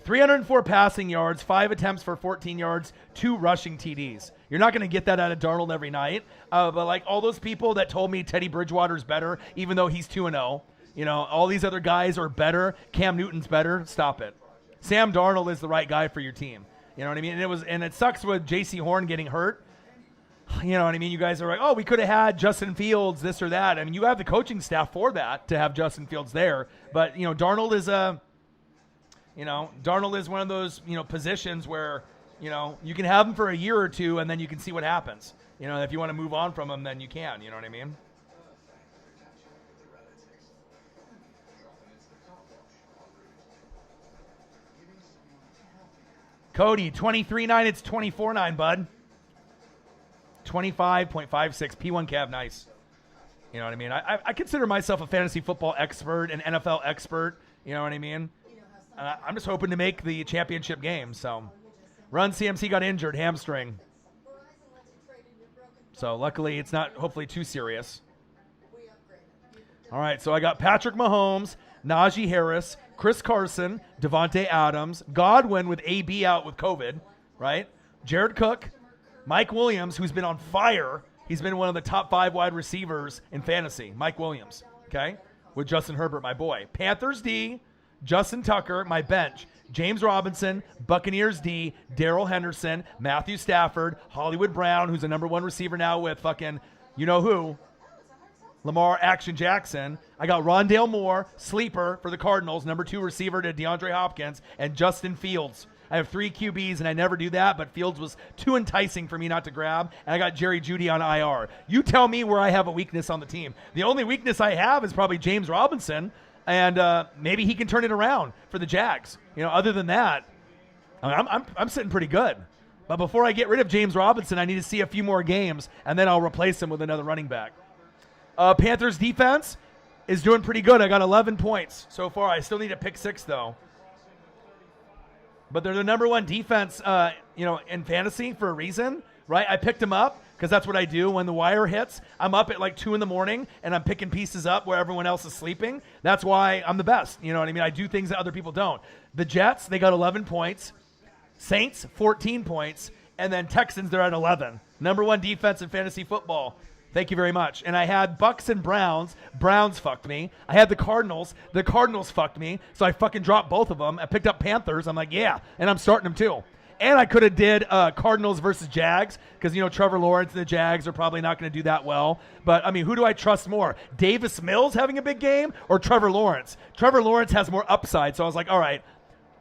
S1: 304 passing yards, 5 attempts for 14 yards, 2 rushing TDs. You're not going to get that out of Darnold every night. But like all those people that told me Teddy Bridgewater's better, even though he's 2-0, you know, all these other guys are better. Cam Newton's better. Stop it. Sam Darnold is the right guy for your team. You know what I mean? And it sucks with J.C. Horn getting hurt. You know what I mean? You guys are like, oh, we could have had Justin Fields, this or that. I mean, you have the coaching staff for that to have Justin Fields there. But, you know, Darnold is one of those, you know, positions where, you know, you can have him for a year or two and then you can see what happens. You know, if you want to move on from him, then you can. You know what I mean? Cody, 23.9. It's 24.9, bud. 25.56. P1 Cab, nice. You know what I mean? I consider myself a fantasy football expert, an NFL expert. You know what I mean? I'm just hoping to make the championship game. So, Run CMC got injured, hamstring. So, luckily, it's not hopefully too serious. All right, so I got Patrick Mahomes, Najee Harris, Chris Carson, Devontae Adams, Godwin with AB out with COVID, right? Jared Cook, Mike Williams, who's been on fire. He's been one of the top 5 wide receivers in fantasy. Mike Williams, okay? With Justin Herbert, my boy. Panthers D, Justin Tucker, my bench. James Robinson, Buccaneers D, Darrell Henderson, Matthew Stafford, Hollywood Brown, who's a number 1 receiver now with fucking you-know-who, Lamar Action Jackson. I got Rondale Moore, sleeper for the Cardinals, number 2 receiver to DeAndre Hopkins, and Justin Fields. I have 3 QBs, and I never do that, but Fields was too enticing for me not to grab, and I got Jerry Jeudy on IR. You tell me where I have a weakness on the team. The only weakness I have is probably James Robinson, and maybe he can turn it around for the Jags. You know, other than that, I'm sitting pretty good. But before I get rid of James Robinson, I need to see a few more games, and then I'll replace him with another running back. Panthers defense is doing pretty good. I got 11 points so far. I still need to pick 6 though. But they're the number 1 defense, in fantasy for a reason, right? I picked them up because that's what I do when the wire hits. I'm up at like 2 in the morning and I'm picking pieces up where everyone else is sleeping. That's why I'm the best. You know what I mean? I do things that other people don't. The Jets, they got 11 points. Saints, 14 points. And then Texans, they're at 11. Number 1 defense in fantasy football. Thank you very much. And I had Bucks and Browns. Browns fucked me. I had the Cardinals. The Cardinals fucked me. So I fucking dropped both of them. I picked up Panthers. I'm like, yeah. And I'm starting them too. And I could have did Cardinals versus Jags because, Trevor Lawrence and the Jags are probably not going to do that well. But, I mean, who do I trust more? Davis Mills having a big game or Trevor Lawrence? Trevor Lawrence has more upside. So I was like, all right.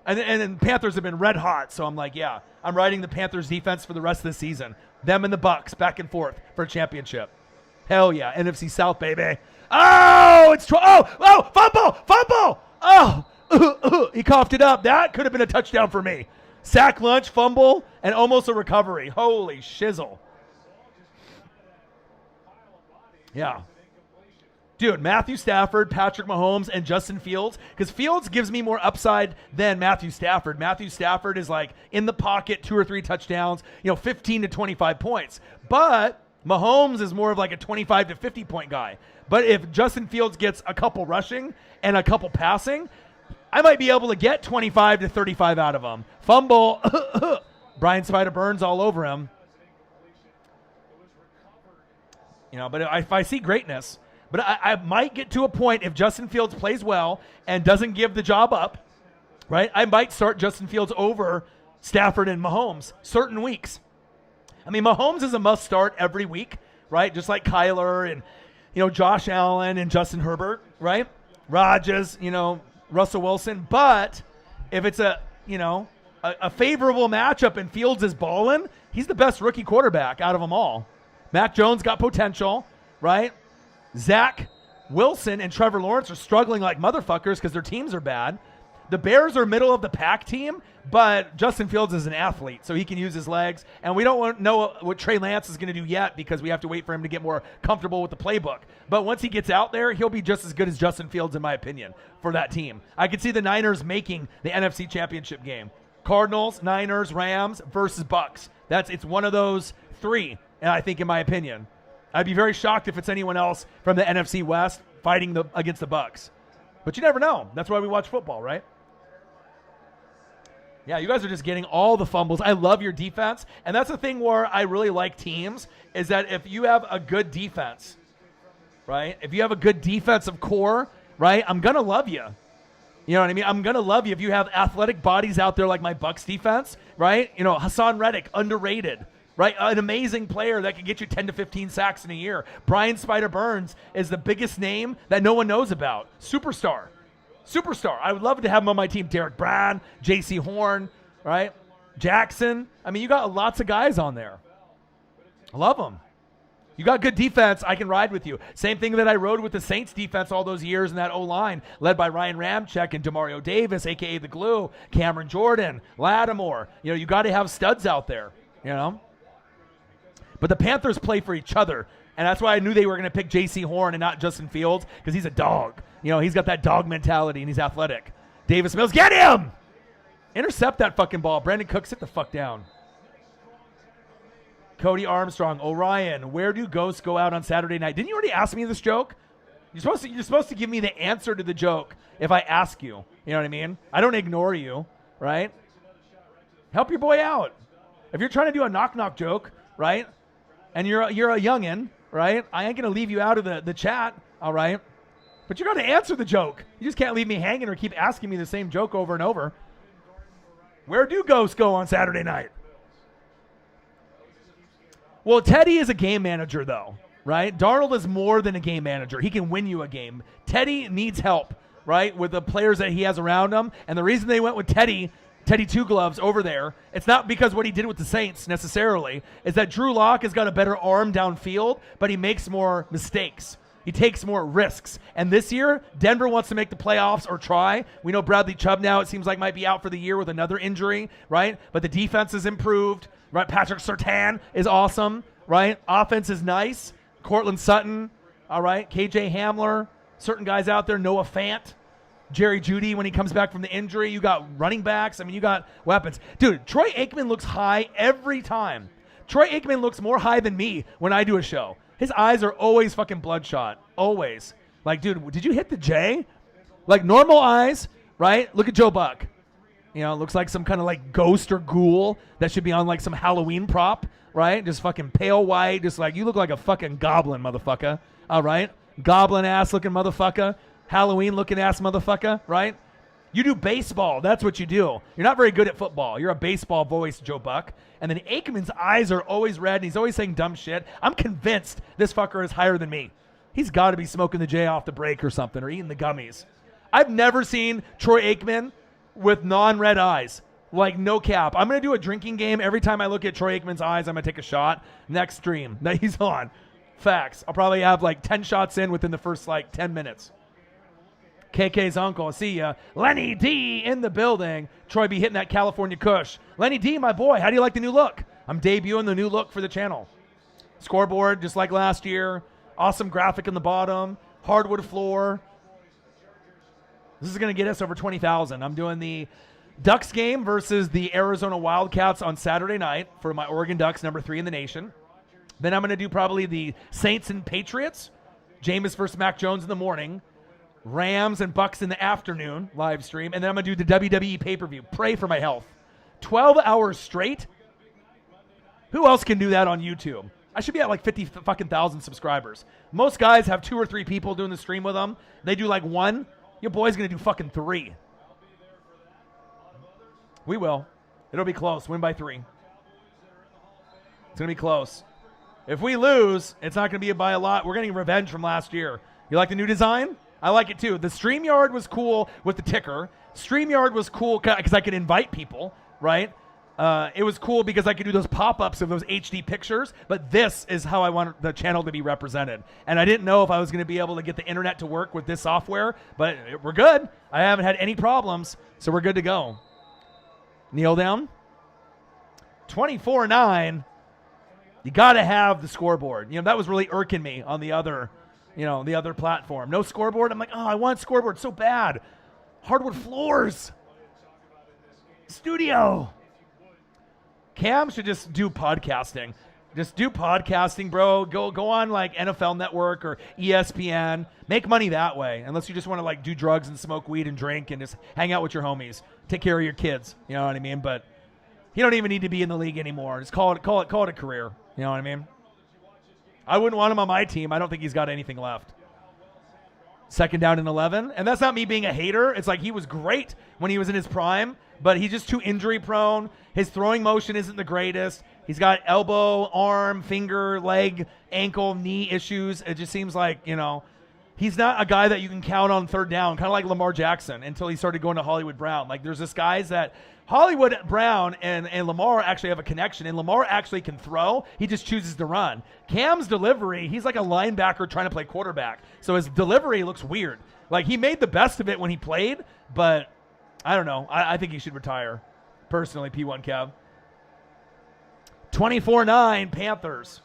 S1: And then Panthers have been red hot. So I'm like, yeah, I'm riding the Panthers defense for the rest of the season. Them and the Bucks back and forth for a championship. Hell yeah, NFC South, baby. Oh, fumble. Oh, he coughed it up. That could have been a touchdown for me. Sack lunch, fumble, and almost a recovery. Holy shizzle. Yeah. Dude, Matthew Stafford, Patrick Mahomes, and Justin Fields. Because Fields gives me more upside than Matthew Stafford. Matthew Stafford is like in the pocket, 2 or 3 touchdowns, 15 to 25 points. But Mahomes is more of like a 25 to 50 point guy. But if Justin Fields gets a couple rushing and a couple passing, I might be able to get 25 to 35 out of him. Fumble. Brian Spider Burns all over him. But if I see greatness, but I might get to a point if Justin Fields plays well and doesn't give the job up, right? I might start Justin Fields over Stafford and Mahomes certain weeks. I mean, Mahomes is a must start every week, right? Just like Kyler and, Josh Allen and Justin Herbert, right? Rodgers, Russell Wilson. But if it's a favorable matchup and Fields is balling, he's the best rookie quarterback out of them all. Mac Jones got potential, right? Zach Wilson and Trevor Lawrence are struggling like motherfuckers because their teams are bad. The Bears are middle of the pack team, but Justin Fields is an athlete, so he can use his legs. And we don't know what Trey Lance is going to do yet because we have to wait for him to get more comfortable with the playbook. But once he gets out there, he'll be just as good as Justin Fields, in my opinion, for that team. I could see the Niners making the NFC Championship game. Cardinals, Niners, Rams versus Bucks. It's one of those 3, and I think, in my opinion. I'd be very shocked if it's anyone else from the NFC West fighting against the Bucks. But you never know. That's why we watch football, right? Yeah, you guys are just getting all the fumbles. I love your defense. And that's the thing where I really like teams is that if you have a good defense, right? If you have a good defensive core, right? I'm going to love you. You know what I mean? I'm going to love you if you have athletic bodies out there like my Bucks defense, right? Hassan Reddick, underrated, right? An amazing player that can get you 10 to 15 sacks in a year. Brian Spider Burns is the biggest name that no one knows about. Superstar. I would love to have him on my team. Derek Brown, J.C. Horn, right? Jackson. I mean, you got lots of guys on there. I love them. You got good defense. I can ride with you. Same thing that I rode with the Saints defense all those years in that O-line, led by Ryan Ramczyk and Demario Davis, a.k.a. the Glue, Cameron Jordan, Lattimore. You got to have studs out there, But the Panthers play for each other. And that's why I knew they were going to pick J.C. Horn and not Justin Fields, because he's a dog. He's got that dog mentality, and he's athletic. Davis Mills, get him! Intercept that fucking ball. Brandon Cooks, sit the fuck down. Cody Armstrong, Orion, where do ghosts go out on Saturday night? Didn't you already ask me this joke? You're supposed to give me the answer to the joke if I ask you. You know what I mean? I don't ignore you, right? Help your boy out. If you're trying to do a knock-knock joke, right, and you're a youngin', right, I ain't going to leave you out of the chat, all right? But you got to answer the joke. You just can't leave me hanging or keep asking me the same joke over and over. Where do ghosts go on Saturday night? Well, Teddy is a game manager, though, right? Darnold is more than a game manager. He can win you a game. Teddy needs help, right, with the players that he has around him. And the reason they went with Teddy Two Gloves over there, it's not because what he did with the Saints necessarily, is that Drew Lock has got a better arm downfield, but he makes more mistakes. He takes more risks. And this year, Denver wants to make the playoffs or try. We know Bradley Chubb now, it seems like, might be out for the year with another injury, right? But the defense has improved, right? Patrick Surtain is awesome, right? Offense is nice. Cortland Sutton, All right, KJ Hamler, certain guys out there, Noah Fant, Jerry Jeudy when he comes back from the injury. You got running backs. I mean, you got weapons. Dude, Troy Aikman looks high every time. Troy Aikman looks more high than me when I do a show. His eyes are always fucking bloodshot. Always. Like, dude, did you hit the J? Like, normal eyes, right? Look at Joe Buck. You know, looks like some kind of like ghost or ghoul that should be on like some Halloween prop, right? Just fucking pale white. Just like, you look like a fucking goblin, motherfucker. All right? Goblin ass looking motherfucker. Halloween looking ass motherfucker, right? You do baseball. That's what you do. You're not very good at football. You're a baseball voice, Joe Buck. And then Aikman's eyes are always red, and he's always saying dumb shit. I'm convinced this fucker is higher than me. He's got to be smoking the J off the break or something, or eating the gummies. I've never seen Troy Aikman with non-red eyes. Like, no cap. I'm going to do a drinking game. Every time I look at Troy Aikman's eyes, I'm going to take a shot. Next stream that he's on. Facts. I'll probably have like 10 shots in within the first like 10 minutes. KK's uncle, see ya. Lenny D in the building. Troy be hitting that California Kush. Lenny D, my boy, how do you like the new look? I'm debuting the new look for the channel. Scoreboard, just like last year. Awesome graphic in the bottom. Hardwood floor. This is going to get us over 20,000. I'm doing the Ducks game versus the Arizona Wildcats on Saturday night for my Oregon Ducks, number 3 in the nation. Then I'm going to do probably the Saints and Patriots. Jameis versus Mac Jones in the morning. Rams and Bucks in the afternoon live stream. And then I'm going to do the WWE pay-per-view. Pray for my health. 12 hours straight? Who else can do that on YouTube? I should be at like 50 fucking thousand subscribers. Most guys have 2 or 3 people doing the stream with them. They do like 1. Your boy's going to do fucking 3. We will. It'll be close. Win by 3. It's going to be close. If we lose, it's not going to be by a lot. We're getting revenge from last year. You like the new design? I like it too. The StreamYard was cool with the ticker. StreamYard was cool because I could invite people, right? It was cool because I could do those pop-ups of those HD pictures, but this is how I want the channel to be represented. And I didn't know if I was going to be able to get the internet to work with this software, but we're good. I haven't had any problems, so we're good to go. Kneel down. 24-9. You got to have the scoreboard. You know, that was really irking me on the other, the other platform. No scoreboard. I'm like, oh, I want scoreboard so bad. Hardwood floors. Studio. Cam should just do podcasting. Just do podcasting, bro. Go on like NFL Network or ESPN. Make money that way. Unless you just want to like do drugs and smoke weed and drink and just hang out with your homies. Take care of your kids. You know what I mean? But he don't even need to be in the league anymore. Just call it a career. You know what I mean? I wouldn't want him on my team. I don't think he's got anything left. 2nd down and 11. And that's not me being a hater. It's like he was great when he was in his prime, but he's just too injury prone. His throwing motion isn't the greatest. He's got elbow, arm, finger, leg, ankle, knee issues. It just seems like, he's not a guy that you can count on 3rd down, kind of like Lamar Jackson until he started going to Hollywood Brown. Like there's this guys that Hollywood Brown and Lamar actually have a connection, and Lamar actually can throw. He just chooses to run. Cam's delivery, he's like a linebacker trying to play quarterback. So his delivery looks weird. Like he made the best of it when he played, but I don't know. I think he should retire. Personally, P1 Kev. 24-9 Panthers.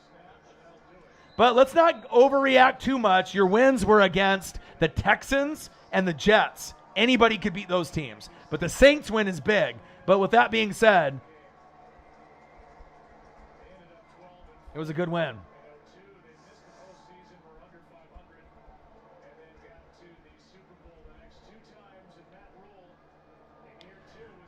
S1: But let's not overreact too much. Your wins were against the Texans and the Jets. Anybody could beat those teams. But the Saints win is big. But with that being said, it was a good win.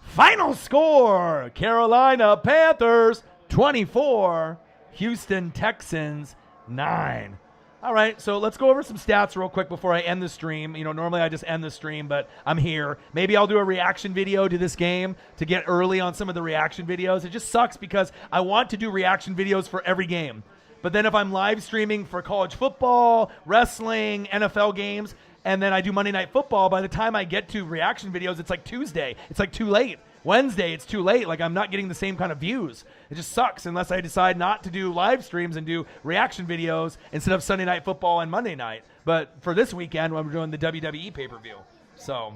S1: Final score, Carolina Panthers 24, Houston Texans 9. All right, so let's go over some stats real quick before I end the stream. Normally I just end the stream, but I'm here. Maybe I'll do a reaction video to this game to get early on some of the reaction videos. It just sucks because I want to do reaction videos for every game. But then if I'm live streaming for college football, wrestling, NFL games, and then I do Monday Night Football, by the time I get to reaction videos, it's like Tuesday. It's like too late. Wednesday, it's too late. Like I'm not getting the same kind of views. It just sucks unless I decide not to do live streams and do reaction videos instead of Sunday Night Football and Monday night. But for this weekend, I'm doing the WWE pay-per-view. So,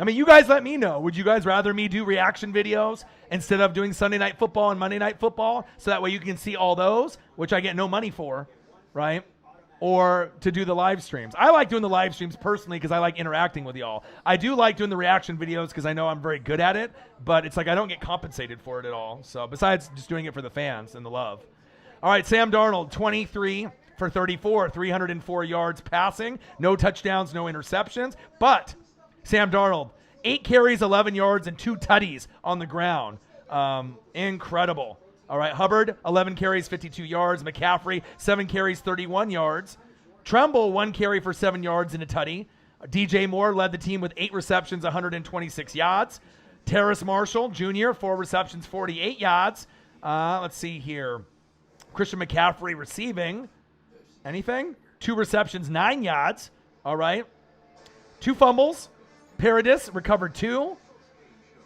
S1: you guys let me know. Would you guys rather me do reaction videos instead of doing Sunday Night Football and Monday Night Football? So that way you can see all those, which I get no money for, right? or to do the live streams. I like doing the live streams personally because I like interacting with y'all. I do like doing the reaction videos because I know I'm very good at it, but it's like I don't get compensated for it at all. So besides just doing it for the fans and the love. All right, Sam Darnold, 23 for 34, 304 yards passing, no touchdowns, no interceptions, but Sam Darnold, 8 carries, 11 yards, and 2 tutties on the ground. Incredible. All right, Hubbard, 11 carries, 52 yards. McCaffrey, 7 carries, 31 yards. Tremble, 1 carry for 7 yards and a tutty. DJ Moore led the team with 8 receptions, 126 yards. Terrace Marshall Jr., 4 receptions, 48 yards. Let's see here. Christian McCaffrey receiving. Anything? 2 receptions, 9 yards. All right. 2 fumbles. Paradis recovered 2.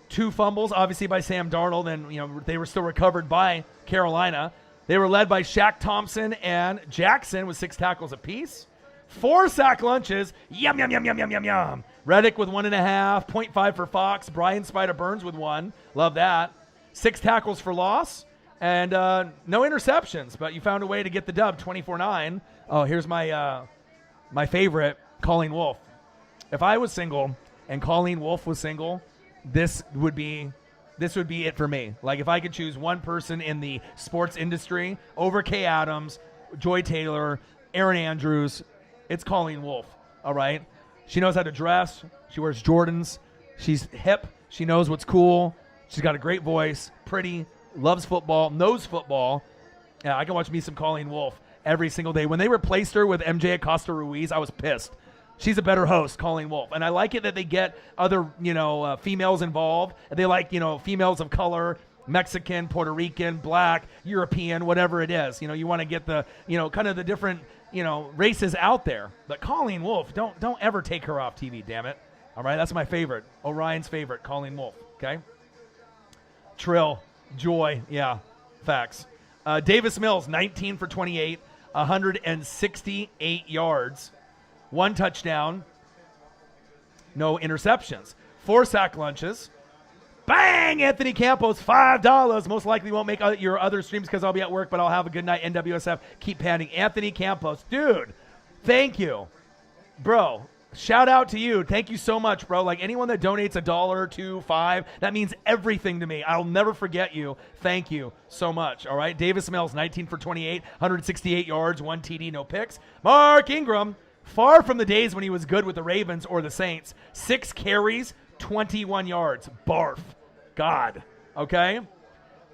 S1: 2 fumbles, obviously by Sam Darnold, and they were still recovered by Carolina. They were led by Shaq Thompson and Jackson with 6 tackles apiece. 4 sack lunches. Yum, yum, yum, yum, yum, yum, yum. Reddick with 1.5. 0.5 for Fox. Brian Spider-Burns with 1. Love that. 6 tackles for loss. And no interceptions, but you found a way to get the dub, 24-9. Oh, here's my favorite, Colleen Wolfe. If I was single and Colleen Wolfe was single, this would be it for me. Like if I could choose one person in the sports industry over Kay Adams, Joy Taylor, Aaron Andrews, it's Colleen Wolfe. All right. She knows how to dress. She wears Jordans. She's hip. She knows what's cool. She's got a great voice, pretty, loves football, knows football. Yeah, I can watch me some Colleen Wolfe every single day. When they replaced her with MJ Acosta Ruiz, I was pissed. She's a better host, Colleen Wolfe. And I like it that they get other, females involved. They like, females of color, Mexican, Puerto Rican, black, European, whatever it is. You want to get the, kind of the different, races out there. But Colleen Wolfe, don't ever take her off TV, damn it. All right, that's my favorite. Orion's favorite, Colleen Wolfe, okay? Trill, Joy, yeah, facts. Davis Mills, 19 for 28, 168 yards. 1 touchdown, no interceptions. 4 sack lunches. Bang! Anthony Campos, $5. Most likely won't make your other streams because I'll be at work, but I'll have a good night. NWSF, keep panning. Anthony Campos, dude, thank you. Bro, shout out to you. Thank you so much, bro. Like anyone that donates $1, $2, $5, that means everything to me. I'll never forget you. Thank you so much. All right, Davis Mills, 19 for 28, 168 yards, 1 TD, no picks. Mark Ingram, far from the days when he was good with the Ravens or the Saints. 6 carries, 21 yards. Barf. God. Okay?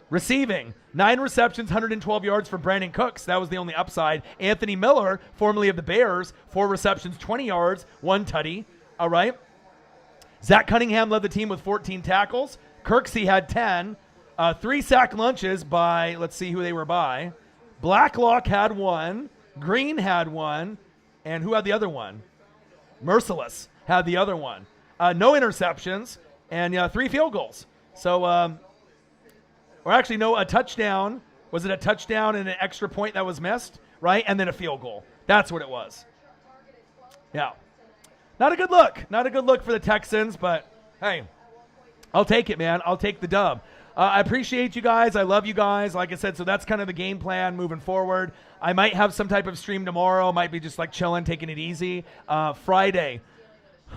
S1: Receiving, 9 receptions, 112 yards for Brandon Cooks. That was the only upside. Anthony Miller, formerly of the Bears, 4 receptions, 20 yards, 1 tutty. All right? Zach Cunningham led the team with 14 tackles. Kirksey had 10. 3 sack lunches by, let's see who they were by. Blacklock had 1. Green had 1. And who had the other one? Merciless had the other one. No interceptions and 3 field goals. So, or actually, no, a touchdown. Was it a touchdown and an extra point that was missed? Right? And then a field goal. That's what it was. Yeah. Not a good look. Not a good look for the Texans, but hey, I'll take it, man. I'll take the dub. I appreciate you guys. I love you guys. Like I said, so that's kind of the game plan moving forward. I might have some type of stream tomorrow. Might be just like chilling, taking it easy. Friday,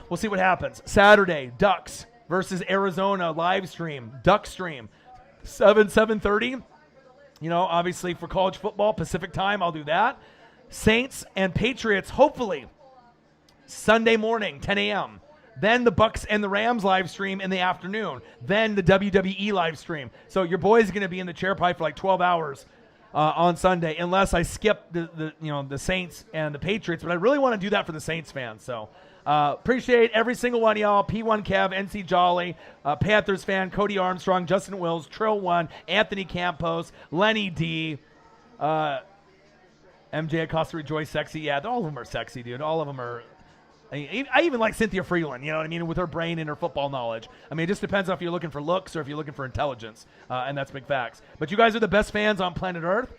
S1: we'll see what happens. Saturday, Ducks versus Arizona live stream. Duck stream, 7:30. Obviously for college football, Pacific time, I'll do that. Saints and Patriots, hopefully, Sunday morning, 10 a.m. Then the Bucks and the Rams live stream in the afternoon. Then the WWE live stream. So your boy's going to be in the chair probably for like 12 hours on Sunday, unless I skip the Saints and the Patriots. But I really want to do that for the Saints fans. So appreciate every single one of y'all. P1 Kev, NC Jolly, Panthers fan, Cody Armstrong, Justin Wills, Trill 1, Anthony Campos, Lenny D, MJ Acosta Rejoice, sexy. Yeah, all of them are sexy, dude. All of them are. I even like Cynthia Freeland, you know what I mean, with her brain and her football knowledge. I mean, it just depends on if you're looking for looks or if you're looking for intelligence, and that's big facts. But you guys are the best fans on planet Earth.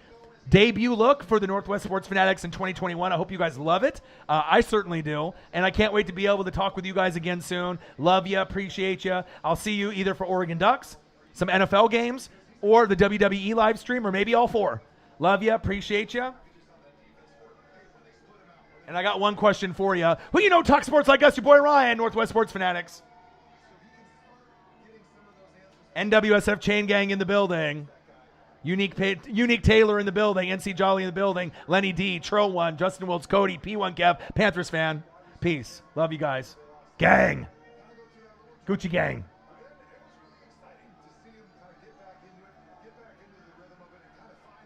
S1: Debut look for the Northwest Sports Fanatics in 2021. I hope you guys love it. I certainly do, and I can't wait to be able to talk with you guys again soon. Love you, appreciate you. I'll see you either for Oregon Ducks, some NFL games, or the WWE live stream, or maybe all 4. Love you, appreciate you. And I got one question for you. Who you know talk sports like us? Your boy Ryan, Northwest Sports Fanatics. NWSF Chain Gang in the building. Unique Taylor in the building. NC Jolly in the building. Lenny D, Trill One, Justin Wills, Cody, P1 Kev, Panthers fan. Peace. Love you guys. Gang. Gucci gang.